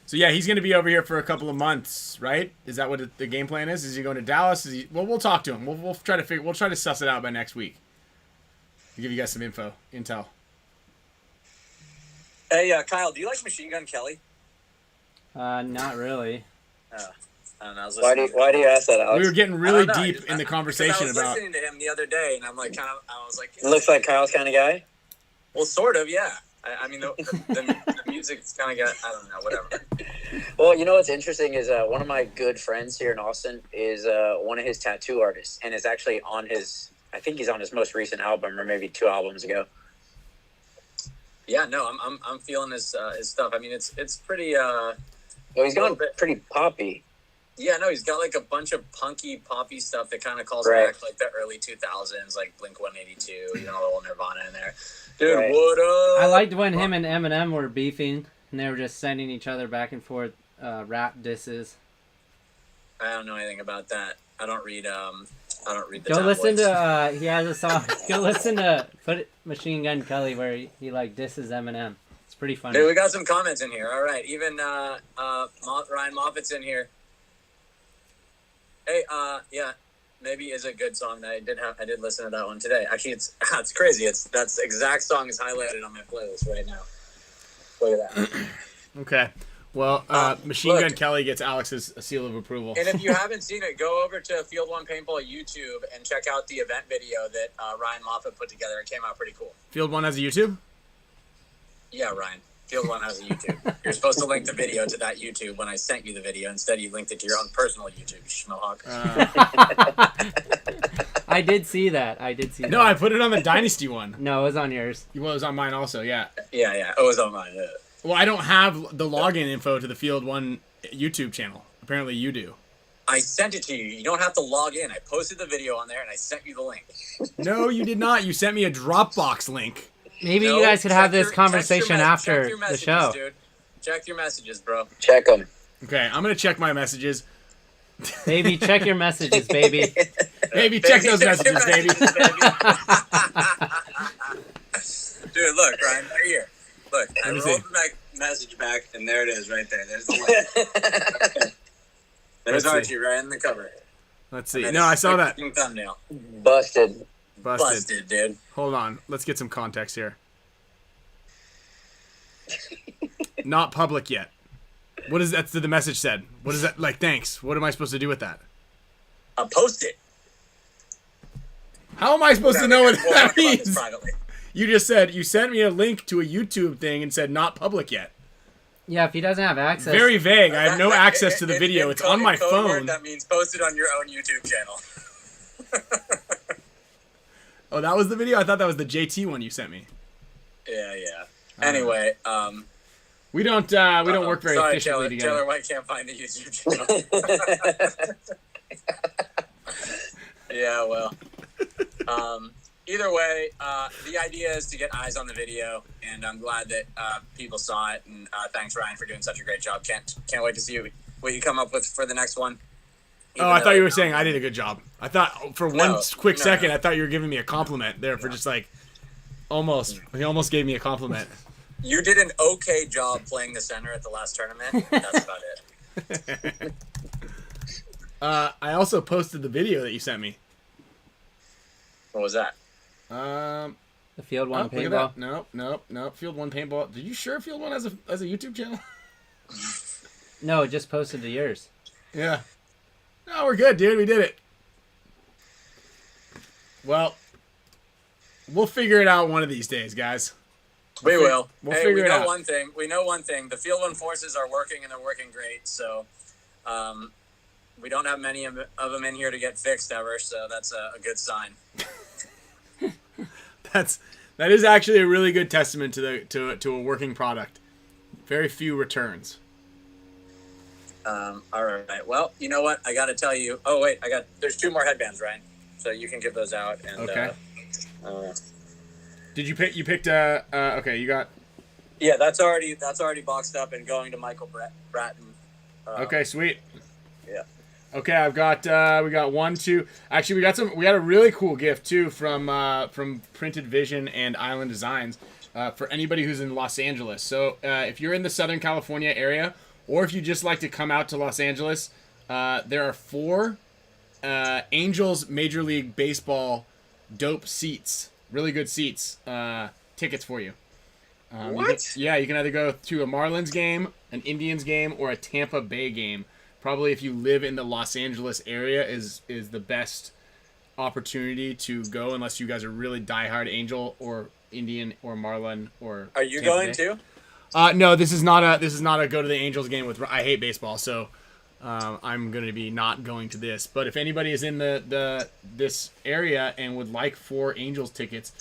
So yeah, he's going to be over here for a couple of months, right? Is that what the game plan is? Is he going to Dallas? Well, we'll talk to him. We'll try to suss it out by next week. We'll give you guys some intel.
Hey, Kyle, do you like Machine Gun Kelly?
Not really.
I don't know. I was
Why do you ask that, Alex?
We were getting
I
really
don't know,
deep in the
I
conversation
was
about.
listening to him the other day, and I'm like, I was like,
It looks like Kyle's kind of guy.
well, sort of, yeah. I mean, the music's kind of got, I don't know, whatever.
Well, you know what's interesting is one of my good friends here in Austin is one of his tattoo artists, and is actually on his. I think he's on his most recent album, or maybe 2 albums ago.
Yeah, no, I'm feeling his stuff. I mean, it's pretty.
Well, he's gone pretty poppy.
Yeah, no, he's got like a bunch of punky, poppy stuff that kind of calls
Right.
back to, like the early 2000s, like Blink 182, you know, a little Nirvana in there. Dude,
Right.
what up?
I liked when him and Eminem were beefing, and they were just sending each other back and forth rap disses.
I don't know anything about that. I don't read the
Go listen
tabloids.
to he has a song. Go listen to Machine Gun Kelly where he like disses Eminem. It's pretty funny.
Dude, we got some comments in here. All right, even Ryan Moffat's in here. Hey, yeah, maybe is a good song. I did listen to that one today. Actually, it's crazy. That's the exact song is highlighted on my playlist right now. Look at that.
Okay. Well, Machine
look.
Gun Kelly gets Alex's seal of approval.
And if you haven't seen it, go over to Field 1 Paintball YouTube and check out the event video that Ryan Moffat put together. It came out pretty cool.
Field 1 has a YouTube?
Yeah, Ryan. Field 1 has a YouTube. You're supposed to link the video to that YouTube when I sent you the video. Instead, you linked it to your own personal YouTube, schmohawk.
I did see that.
No, I put it on the Dynasty one.
No, it was on yours.
Well, it was on mine also, yeah.
Yeah. It was on mine. Yeah.
Well, I don't have the login info to the Field 1 YouTube channel. Apparently you do.
I sent it to you. You don't have to log in. I posted the video on there and I sent you the link.
No, you did not. You sent me a Dropbox link.
Maybe
No,
you guys could have
check
this conversation
check
after
your
the
messages,
show.
Dude. Check your messages, bro.
Check them.
Okay, I'm gonna check my messages.
Baby, check your messages, baby.
Baby, check those messages, baby.
Dude, look, Ryan, right here. Look, I
Let me
rolled
see.
the message back, and there it is, right there. There's the link. There's
Let's see.
Archie right in the cover.
Let's
And
see.
then
No, I
it's
saw
the
that.
fucking thumbnail.
Busted.
Busted.
Dude.
Hold on. Let's get some context here. Not public yet. What is that? The message said. What is that? Like, thanks. What am I supposed to do with that?
Post it.
How am I supposed to know what
We'll
that
talk about this
means?
privately.
You just said you sent me a link to a YouTube thing and said not public yet.
Yeah, if he doesn't have access.
Very vague. I have no
That-
access to the video. It's on my
code word,
phone.
That means post it on your own YouTube channel.
Oh, that was the video? I thought that was the JT one you sent me.
Yeah. Anyway,
We don't work very
sorry,
efficiently
Taylor,
together.
Taylor White can't find the YouTube channel. Yeah, well. Either way, the idea is to get eyes on the video, and I'm glad that people saw it. And thanks, Ryan, for doing such a great job. Can't wait to see what you come up with for the next one.
Oh, I thought you were saying I did a good job. I thought for one quick
no,
second,
no.
I thought you were giving me a compliment there for just like almost. He almost gave me a compliment.
You did an okay job playing the center at the last tournament. That's about it.
I also posted the video that you sent me.
What was that?
The
The Field One
Look at
paintball.
that. Nope. Field One paintball. Did you sure Field One has a YouTube channel?
No, it just posted to yours.
Yeah. No, we're good, dude. We did it. Well, we'll figure it out one of these days, guys.
We will.
We'll
Hey,
figure
we
it
know
out.
one thing. We know one thing. The Field One forces are working, and they're working great. So, we don't have many of them in here to get fixed ever. So that's a good sign.
That is actually a really good testament to a working product. Very few returns.
All right. Well, you know what? I got to tell you. Oh wait, there's 2 more headbands, Ryan. So you can give those out. And,
Okay. Did you pick? You picked. Okay. You got.
Yeah, that's already boxed up and going to Michael Bratton.
Okay. Sweet.
Yeah.
Okay. I've got. We got 1, 2. Actually, we got some. We got a really cool gift too from Printed Vision and Island Designs for anybody who's in Los Angeles. So if you're in the Southern California area, or if you just like to come out to Los Angeles, there are 4 Angels Major League Baseball dope seats. Really good seats. Tickets for you.
What?
You can either go to a Marlins game, an Indians game, or a Tampa Bay game. Probably if you live in the Los Angeles area is the best opportunity to go, unless you guys are really diehard Angel or Indian or Marlin or.
Are you
Tampa
going
Bay.
too?
No, this is not a go to the Angels game with. I hate baseball, so I'm going to be not going to this. But if anybody is in this area and would like 4 Angels tickets,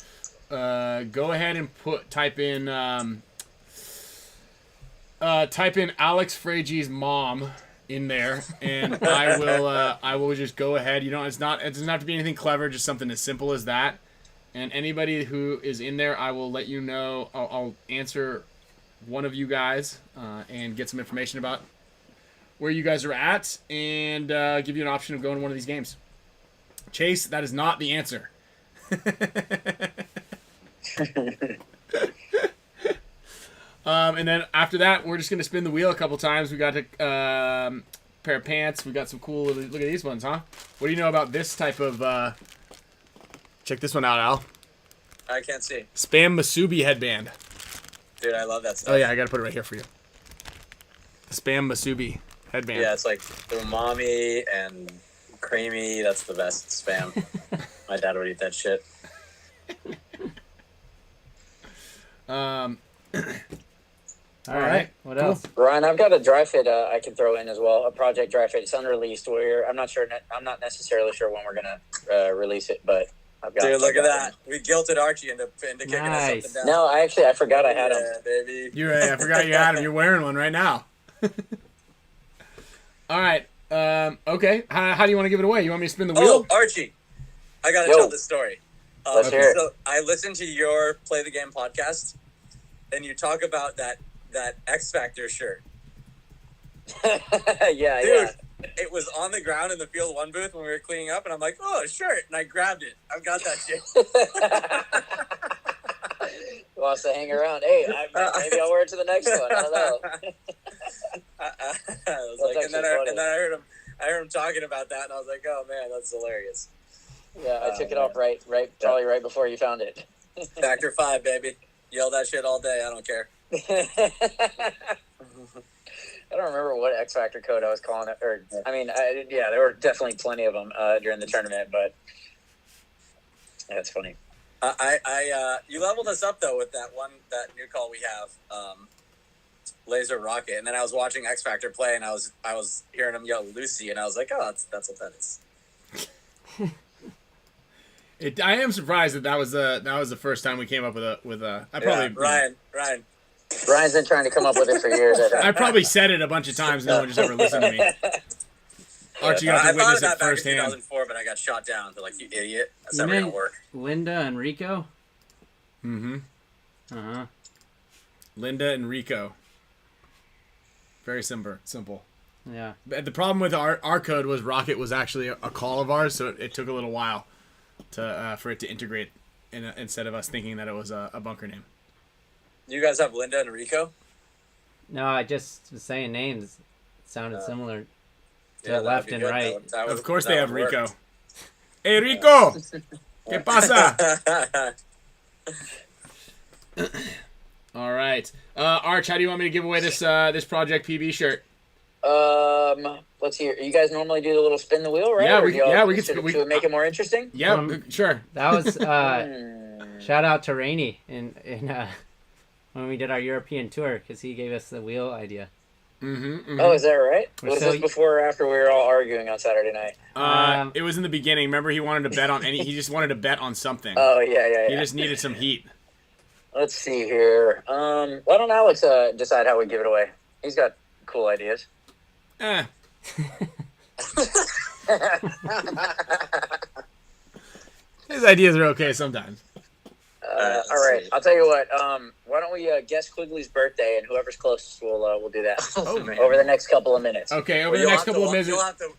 go ahead and type in Alex Frage's mom in there, and I will just go ahead. It doesn't have to be anything clever, just something as simple as that. And anybody who is in there, I will let you know. I'll answer one of you guys and get some information about where you guys are at, and give you an option of going to one of these games. Chase, that is not the answer. And then after that, we're just going to spin the wheel a couple times. We got a pair of pants. We got some cool, look at these ones, huh? What do you know about this type of, check this one out, Al.
I can't see.
Spam Masubi headband.
Dude, I love that stuff.
Oh yeah, I got to put it right here for you. The Spam Masubi headband.
Yeah, it's like umami and creamy. That's the best spam. My dad would eat that shit.
All
right.
right. What
Cool.
else?
Ryan, I've got a dry fit I can throw in as well. A project dry fit. It's unreleased. I'm not necessarily sure when we're gonna release it, but I've got.
Dude, look at that. We guilted Archie into kicking
Nice.
us up and down.
No, I forgot I had them.
Yeah, baby.
You're right. I forgot you had them. You're wearing one right now. All right. Okay. How do you want to give it away? You want me to spin the wheel?
Oh, Archie, I gotta
Yo.
tell this story.
Let's hear it.
So I listened to your Play the Game podcast, and you talk about that X Factor shirt.
Yeah,
Dude,
yeah.
it was on the ground in the Field 1 booth when we were cleaning up, and I'm like, oh, a shirt. And I grabbed it. I've got that shit.
Wants to hang around. Hey, maybe I'll wear it to the next one. I don't know.
I was
That's
like, and then
actually
I heard him talking about that, and I was like, oh, man, that's hilarious.
Yeah, I took it off probably right before you found it.
Factor 5, baby. Yell that shit all day. I don't care.
I don't remember what X Factor code I was calling it. Or, I mean, there were definitely plenty of them during the tournament, but that's funny.
You leveled us up though with that new call we have, Laser Rocket, and then I was watching X Factor play, and I was hearing him yell Lucy, and I was like, oh, that's what that is.
I am surprised that was the first time we came up with a. I probably
Ryan.
Ryan's been trying to come up with it for years.
I probably said it a bunch of times. No one just ever listened to me. Archie got
I
to
thought
witness
of that
it
back in
firsthand.
2004, but I got shot down. They're like, you idiot. That's
You
never gonna
meant
work.
Linda and Rico?
Mm-hmm.
Uh-huh.
Linda and Rico. Very simple.
Yeah.
But the problem with our code was Rocket was actually a call of ours, so it took a little while for it to integrate instead of us thinking that it was a bunker name.
You guys have Linda and Rico?
No, I just was saying names. It sounded similar to
that'd
left
be
and
good.
right.
Of course they
that
have
would work.
Rico. Hey, Rico! ¿Qué pasa? All right. Arch, how do you want me to give away this Project PB shirt?
Let's see. You guys normally do the little spin the wheel, right?
Yeah,
Or
we
do y'all-
could-
should
we-
it make it more interesting.
Yeah, sure.
That was shout out to Rainey in when we did our European tour because he gave us the wheel idea.
Mm-hmm.
Oh, is that right? Was
So-
this before or after we were all arguing on Saturday night?
It was in the beginning. Remember, he wanted to bet on he just wanted to bet on something.
Oh, yeah.
He just needed some heat.
Let's see here. Why don't Alex decide how we give it away? He's got cool ideas.
Eh. His ideas are okay sometimes.
All right, I'll tell you what. Why don't we guess Quigley's birthday, and whoever's closest we'll do that
Oh, man.
over the next couple of minutes.
Okay, over
Well,
the
you'll
next
have
couple
to-
of minutes.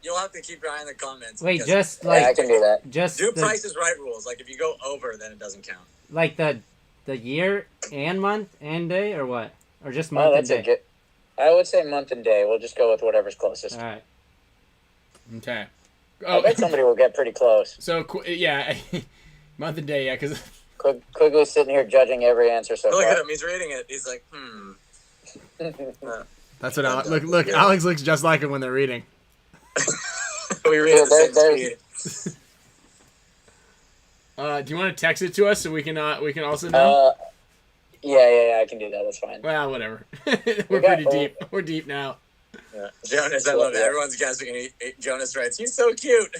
You'll have to keep your eye on the comments.
Wait,
because
just
Yeah, I
like
can do that.
just
do
the,
Price is Right rules. Like if you go over, then it doesn't count.
like the year and month and day or what? Or just
Oh,
month and
that's a
day?
good. I would say month and day. We'll just go with whatever's closest.
All right.
Okay.
I
Oh,
bet somebody will get pretty close.
so yeah, month and day, yeah, because
Quigley's sitting here judging every answer so
Look at
far.
him. He's reading it. He's like,
that's what Alex look.
Yeah.
Alex looks just like him when they're reading.
We read
Yeah,
at the same
there's-
speed.
Do you want to text it to us so we can also know?
Yeah, I can do that. That's fine.
Well, whatever. We're
got
pretty
both.
deep. We're deep now.
Yeah. Jonas, I love it. Everyone's guessing, and Jonas writes, "He's so cute."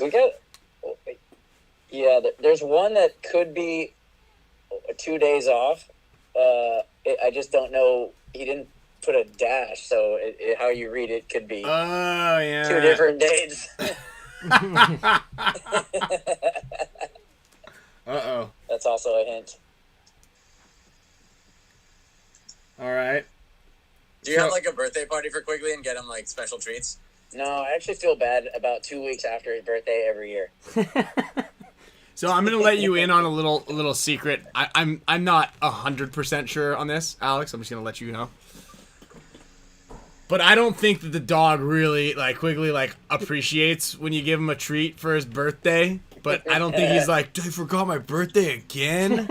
We got. Yeah, there's one that could be 2 days off. I just don't know. He didn't put a dash, so how you read it could be
Oh yeah.
2 different dates.
Uh-oh.
That's also a hint.
All right.
Do you have like a birthday party for Quigley and get him like special treats?
No, I actually feel bad about 2 weeks after his birthday every year.
So I'm gonna let you in on a little secret. I'm not 100% sure on this, Alex. I'm just gonna let you know. But I don't think that the dog really Quigley appreciates when you give him a treat for his birthday. But I don't think he's like, I forgot my birthday again.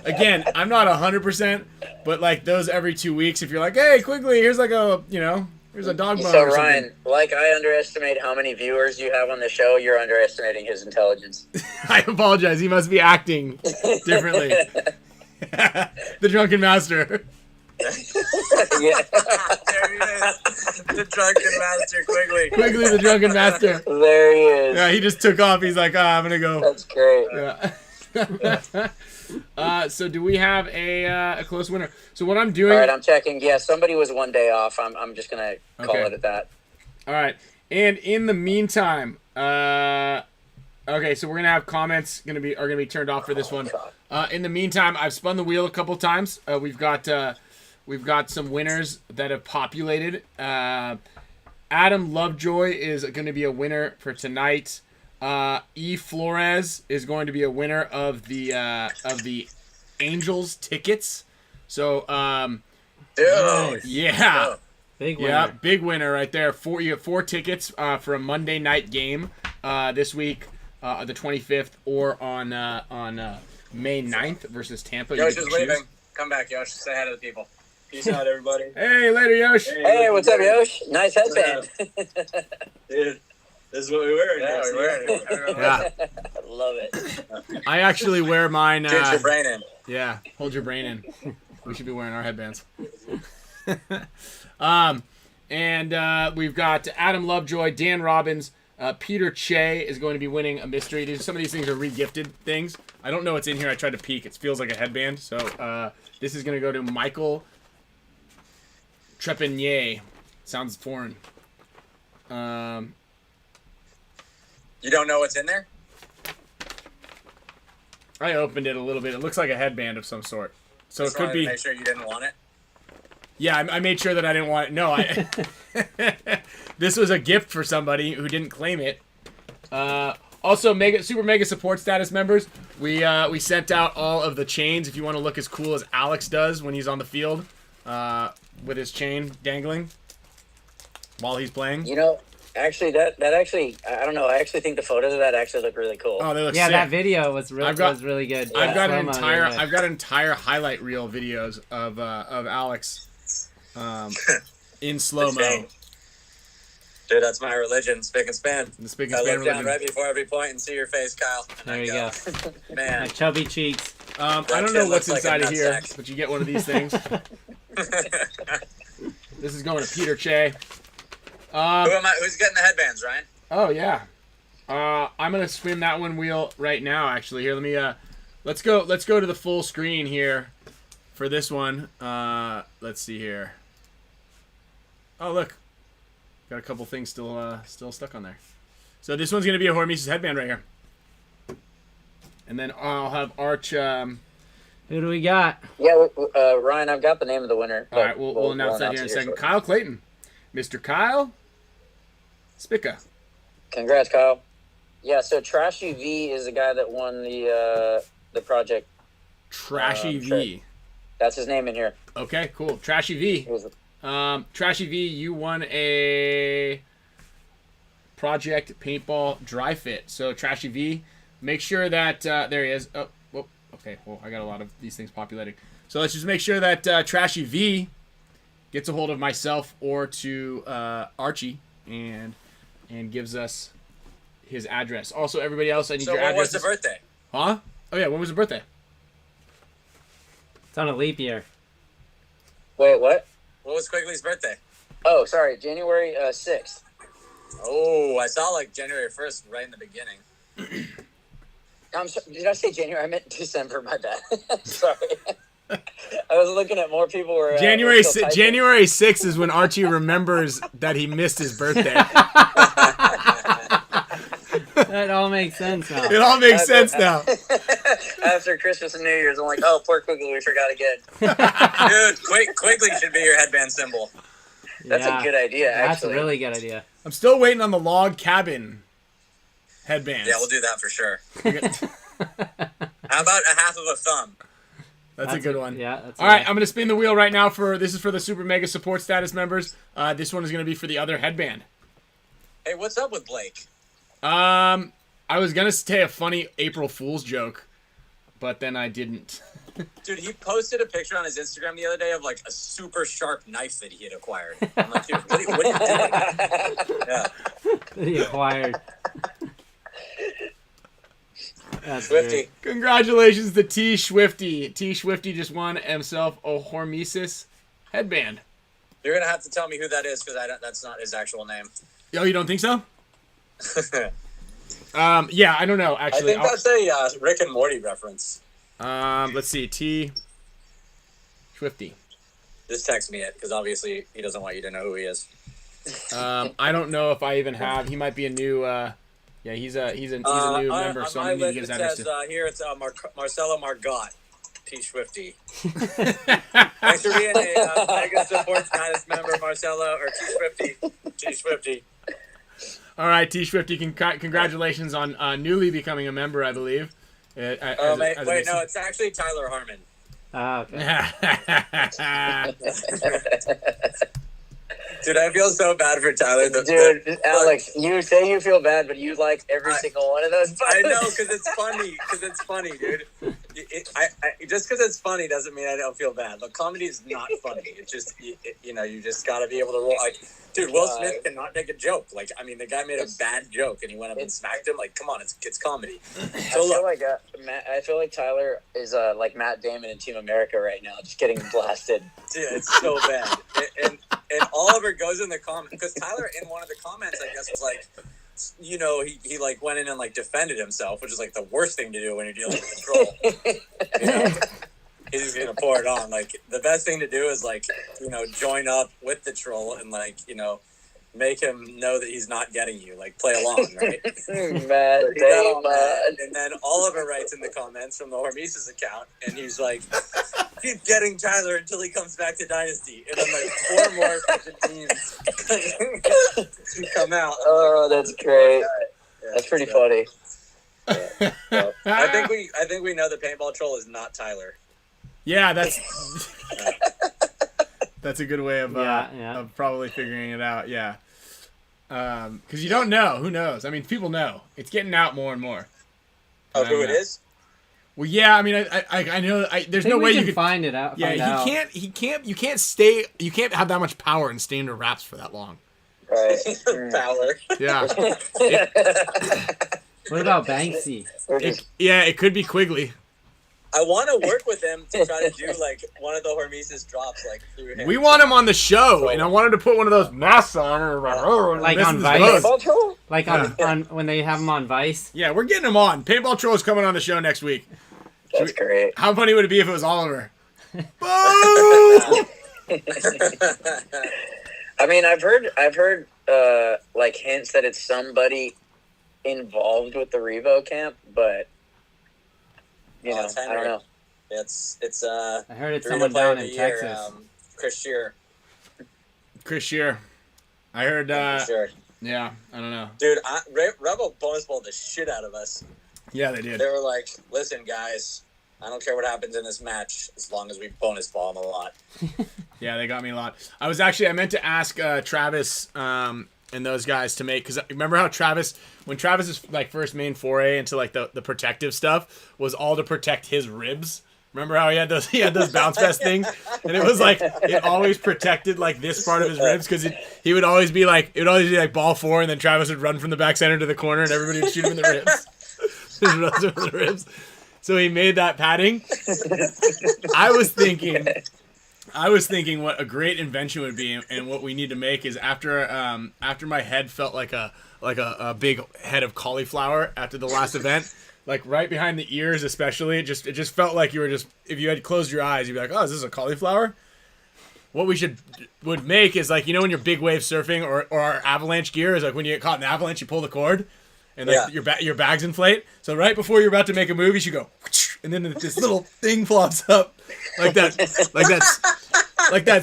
Again, I'm not 100%, but like those every 2 weeks, if you're like, hey Quigley, here's like here's a dog bone.
So
or something.
Ryan, like I underestimate how many viewers you have on the show, you're underestimating his intelligence.
I apologize. He must be acting differently. The drunken master.
Yeah.
There he is, the drunken master, Quigley.
Quigley, the drunken master.
There he is.
Yeah, he just took off. He's like, I'm gonna go.
That's great.
Yeah. So do we have a close winner? So what I'm doing...
All right, I'm checking. Yeah, somebody was one day off. I'm just going to call
Okay.
it at that.
All right. And in the meantime, okay, so we're gonna have comments are gonna be turned off for this one. In the meantime, I've spun the wheel a couple times. We've got some winners that have populated. Adam Lovejoy is going to be a winner for tonight. E Flores is going to be a winner of the Angels tickets. So yeah.
Big winner.
Yeah, big winner right there. You have 4 tickets for a Monday night game this week, the 25th, or on May 9th versus Tampa.
Yosh is leaving. Come back, Yosh. Say hi to the people. Peace out, everybody.
Hey, later, Yosh.
Hey, what's up, Yosh? Nice headband.
Dude, this is what we wear. Yeah, we wear it.
Yeah,
I love it.
I actually wear mine.
Get your brain in.
Yeah, hold your brain in. We should be wearing our headbands. And we've got Adam Lovejoy, Dan Robbins, Peter Che is going to be winning a mystery. Some of these things are re-gifted things. I don't know what's in here. I tried to peek. It feels like a headband. So this is going to go to Michael Trepanier. Sounds foreign.
You don't know what's in there?
I opened it a little bit. It looks like a headband of some sort. So
Just
it could
wanted to
be...
make sure you didn't want it.
Yeah, I made sure that I didn't want it. No, this was a gift for somebody who didn't claim it. Also, super mega support status members, we sent out all of the chains. If you want to look as cool as Alex does when he's on the field with his chain dangling while he's playing.
You know, actually, that actually, I don't know. I actually think the photos of that actually look really cool.
Oh, they look
Yeah,
sick.
that video was really good.
I've got an
Slow-mo,
entire entire highlight reel videos of Alex in slow mo.
Dude, that's my religion, Spick and Span.
The Spick and
I
Span
look down
religion.
right before every point and see your face, Kyle.
There you go.
Man.
My chubby cheeks.
I don't
kid
know
looks
what's
like a
inside of here,
nutsack.
but you get one of these things. This is going to Peter Che.
Who's getting the headbands, Ryan?
Oh yeah. I'm gonna spin that one wheel right now. Actually, here, let me. Let's go to the full screen here for this one. Let's see here. Oh look, got a couple things still stuck on there. So this one's gonna be a HORMESIS headband right here. And then I'll have Arch.
Who do we got?
Yeah, Ryan, I've got the name of the winner.
All right, we'll announce that here in a second.
shortly.
Kyle Clayton, Mr. Kyle Spicka.
Congrats, Kyle. Yeah, so Trashy V is the guy that won the project.
Trashy V.
Sure. That's his name in here.
Okay, cool. Trashy V.
It was
Trashy V, you won a Project Paintball Dry Fit. So Trashy V, make sure that there he is. Oh, whoop. Okay. Well, I got a lot of these things populating. So let's just make sure that Trashy V gets a hold of myself or to Archie and gives us his address. Also, everybody else, I need
So
your
when
address.
was the birthday?
Huh? Oh yeah, when was the birthday?
It's on a leap year.
Wait, what?
What was Quigley's birthday?
Oh, sorry, January 6th.
Oh, I saw like January 1st right in the beginning.
I'm sorry, did I say January? I meant December. My bad. Sorry. I was looking at more people were
January
still typing.
January 6th is when Archie remembers that he missed his birthday.
That all makes sense now.
It all makes sense now.
After Christmas and New Year's, I'm like, oh, poor Quigley, we forgot again.
Dude, Quigley should be your headband symbol.
That's a good idea,
That's
actually.
a really good idea.
I'm still waiting on the log cabin headbands.
Yeah, we'll do that for sure. How about a half of a thumb?
That's a good one.
Yeah. That's
All right, I'm going to spin the wheel right now this is for the Super Mega Support Status members. This one is going to be for the other headband.
Hey, what's up with Blake?
I was going to say a funny April Fool's joke, but then I didn't.
Dude, he posted a picture on his Instagram the other day of like a super sharp knife that he had acquired. I'm like, dude, what are you doing? Yeah.
He acquired. That's
Swifty.
great.
Congratulations to T. Swifty. T. Swifty just won himself a HORMESIS headband.
You're going to have to tell me who that is because that's not his actual name.
Oh, you don't think so? Yeah, I don't know,
I
actually.
think that's a Rick and Morty reference.
Let's see. T. Swifty.
Just text me it because obviously he doesn't want you to know who he is.
I don't know if I even have. He might be a new. Yeah, he's a new member, so I'm gonna get his address.
It says here it's Marcelo Margot, T Swifty. Thanks for being a Mega Supports Dynasty member, Marcelo or T Swifty. T Swifty.
All right, T Swifty, congratulations on newly becoming a member, I believe.
No, it's actually Tyler Harmon.
Ah, okay.
Dude, I feel so bad for Tyler.
Dude, Alex, you say you feel bad, but you like every single one of those buttons.
I know, because it's funny, dude. Just because it's funny doesn't mean I don't feel bad. Look, comedy is not funny. It's just, you just got to be able to roll. Like, dude, Will Smith cannot make a joke. Like, I mean, the guy made a bad joke, and he went up and smacked him. Like, come on, it's comedy. So
I feel like Tyler is like Matt Damon in Team America right now, just getting blasted.
Dude, it's so bad. And Oliver goes in the comment because Tyler in one of the comments, I guess, was like, he like went in and like defended himself, which is like the worst thing to do when you're dealing with control. He's just gonna pour it on. Like the best thing to do is like, join up with the troll and like, make him know that he's not getting you. Like play along, right?
Matt Damon.
And then Oliver writes in the comments from the Hormesis account, and he's like, keep getting Tyler until he comes back to Dynasty. And then like 4 more fucking teams come out.
Oh, that's great. That's pretty funny.
Yeah, so, I think we know the paintball troll is not Tyler.
Yeah, that's a good way of of probably figuring it out. Yeah, because you don't know. Who knows? I mean, people know. It's getting out more and more.
Oh, who it is?
Well, yeah. I mean, I know. There's no way you can
find it out.
Yeah, he can't. You can't stay. You can't have that much power and stay under wraps for that long.
Right.
Power.
Yeah.
What about Banksy?
It could be Quigley.
I want to work with him to try to do like one of the Hormesis drops like through him.
We want him on the show, and I wanted to put one of those masks on,
like on Vice, like on when they have him on Vice.
Yeah, we're getting him on. Paintball Troll's coming on the show next week.
That's great.
How funny would it be if it was Oliver? Boom!
I mean, I've heard like hints that it's somebody involved with the Revo camp, but. I don't know.
It's
I heard it's someone down in Texas.
Chris Shear.
I heard.
Sure.
Yeah, I don't know.
Dude, Rebel bonus balled the shit out of us.
Yeah, they did.
They were like, "Listen, guys, I don't care what happens in this match as long as we bonus ball them a lot."
Yeah, they got me a lot. I meant to ask Travis and those guys to make, because remember how when Travis's like first main foray into like the protective stuff was all to protect his ribs. Remember how he had those bounce vest things, and it was like it always protected like this part of his ribs because it would always be like ball 4, and then Travis would run from the back center to the corner, and everybody would shoot him in the ribs. Just runs him in the ribs. So he made that padding. I was thinking what a great invention would be, and what we need to make is after my head felt like a big head of cauliflower after the last event, like right behind the ears especially, it just felt like you were just, if you had closed your eyes, you'd be like, oh, is this a cauliflower? What we would make is like, when you're big wave surfing or our avalanche gear is like when you get caught in the avalanche, you pull the cord and like your bags inflate. So right before you're about to make a move, you should go, and then this little thing flops up like that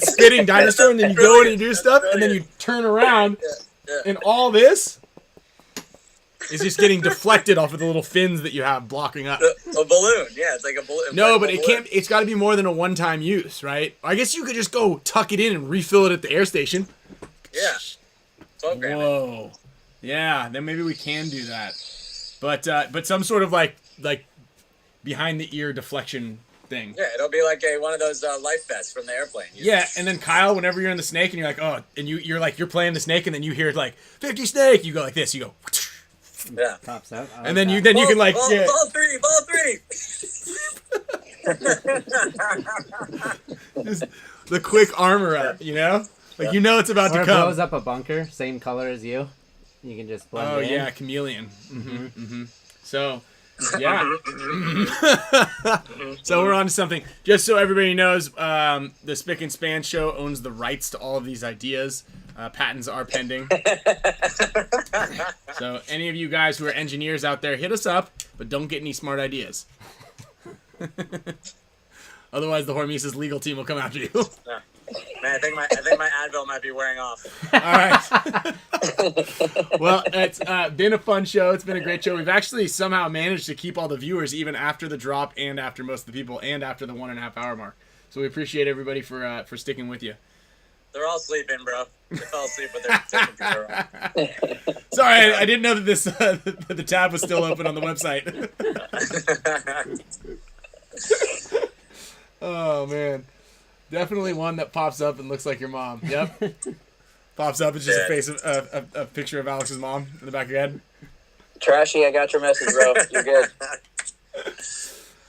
spitting dinosaur, and then you go in and you do stuff, and then you turn around, and all this is just getting deflected off of the little fins that you have blocking up.
A balloon, yeah, it's like a balloon.
No, but it can't. It's got to be more than a one-time use, right? I guess you could just go tuck it in and refill it at the air station.
Yeah.
Whoa. Yeah, then maybe we can do that, but some sort of like behind the ear deflection thing.
Yeah, it'll be like one of those life vests from the airplane.
And then Kyle, whenever you're in the snake and you're like, oh, and you're playing the snake, and then you hear like 50 snake, you go like this, you go.
Yeah.
Pops out.
And then you can like
ball three.
Just the quick armor up, like it's about to come.
Or blows up a bunker, same color as you. You can just blend in.
Oh yeah, chameleon. Mm-hmm. So Yeah. So we're on to something. Just so everybody knows, the Spick Span Show owns the rights to all of these ideas. Patents are pending. So any of you guys who are engineers out there, hit us up, but don't get any smart ideas. Otherwise, the HORMESIS legal team will come after you.
Yeah. Man, I think my Advil might be wearing off.
All right. Well, it's been a fun show. It's been a great show. We've actually somehow managed to keep all the viewers even after the drop and after most of the people and after the 1.5 hour mark. So we appreciate everybody for sticking with you.
They're all sleeping, bro. They fell asleep with their computer on.
Sorry, I didn't know that this the tab was still open on the website. Oh man. Definitely one that pops up and looks like your mom. Yep. Pops up. It's just a face of a picture of Alex's mom in the back of your head.
Trashy, I got your message, bro. You're good.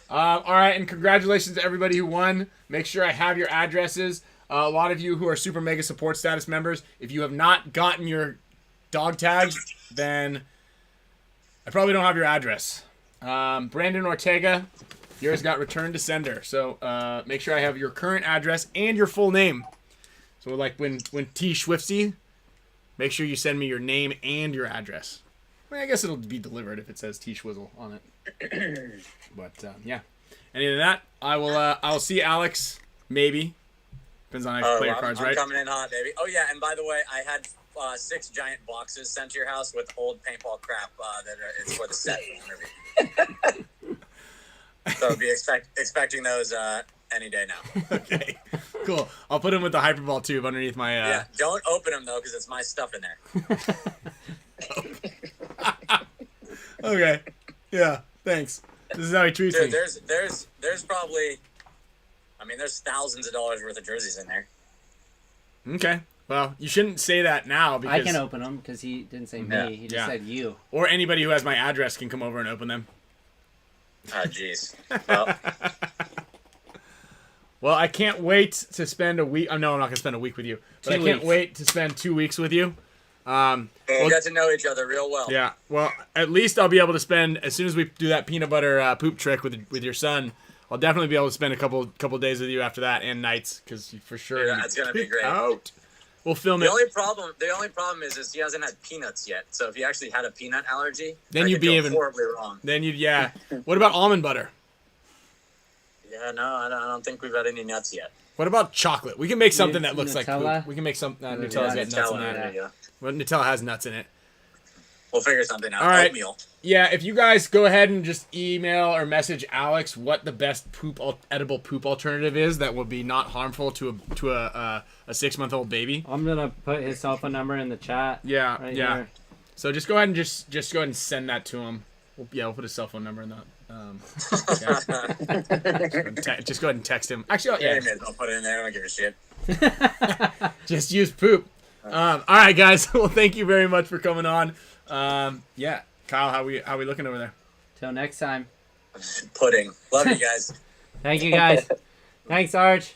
All right, and congratulations to everybody who won. Make sure I have your addresses. A lot of you who are super mega support status members, if you have not gotten your dog tags, then I probably don't have your address. Brandon Ortega, yours got returned to sender. So make sure I have your current address and your full name. So like when T Swifty, make sure you send me your name and your address. Well, I guess it'll be delivered if it says T Schwizzle on it. But yeah. Any of that, I will see Alex maybe. Depends on how you play your cards, right?
I'm coming in hot, baby. Oh yeah, and by the way, I had 6 giant boxes sent to your house with old paintball crap it's for the set. So be expecting those any day now.
Okay, cool. I'll put them with the hyperball tube underneath my.
Yeah, don't open them though, because it's my stuff in there.
Okay. Yeah. Thanks. This is how he treats me.
Dude, there's probably, I mean, there's thousands of dollars worth of jerseys in there.
Okay. Well, you shouldn't say that now because
I can open them because he didn't say me. He just said you.
Or anybody who has my address can come over and open them.
Oh, jeez.
Well, I can't wait to spend a week. Oh, no, I'm not going to spend a week with you. But I can't wait to spend 2 weeks with you.
We'll get to know each other real well.
Yeah. Well, at least I'll be able to spend, as soon as we do that peanut butter poop trick with your son, I'll definitely be able to spend a couple days with you after that and nights, because for sure.
Yeah, that's going to be great.
Out. We'll film
the
it.
The only problem is he hasn't had peanuts yet. So if he actually had a peanut allergy,
then you'd be even
horribly wrong.
Then yeah. What about almond butter?
Yeah, no, I don't think we've had any nuts yet.
What about chocolate? We can make something that looks
Nutella?
like poop. We can make some Nutella's got nuts in it.
Yeah.
Well, Nutella has nuts in it.
We'll figure something out.
All right.
Oatmeal.
Yeah, if you guys go ahead and just email or message Alex what the best edible poop alternative is that would be not harmful to a 6-month-old baby.
I'm gonna put his cell phone number in the chat.
Yeah,
right
yeah.
here.
So just go ahead and just go ahead and send that to him. We'll put his cell phone number in that. Just go ahead and text him. Actually,
I'll put it in there. I don't give a shit.
Just use poop. All right, guys. Well, thank you very much for coming on. Yeah, Kyle, how we looking over there?
Till next time.
Pudding. Love you guys.
Thank you guys. Thanks, Arch.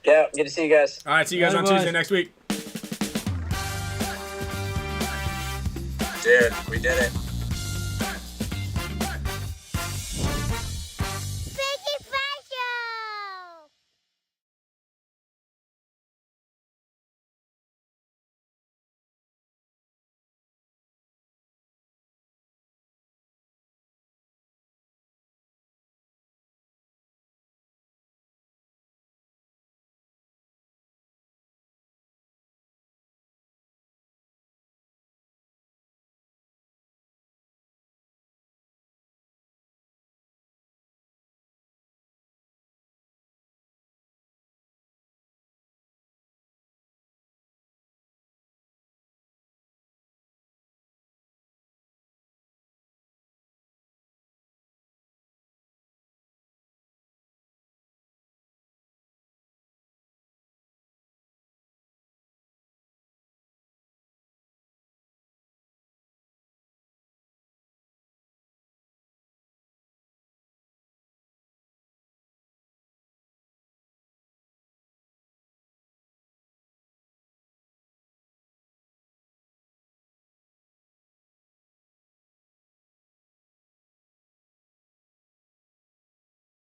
Yeah, good to see you guys.
All right, see you guys on
Bye-bye.
Tuesday next week.
Dude, we did it.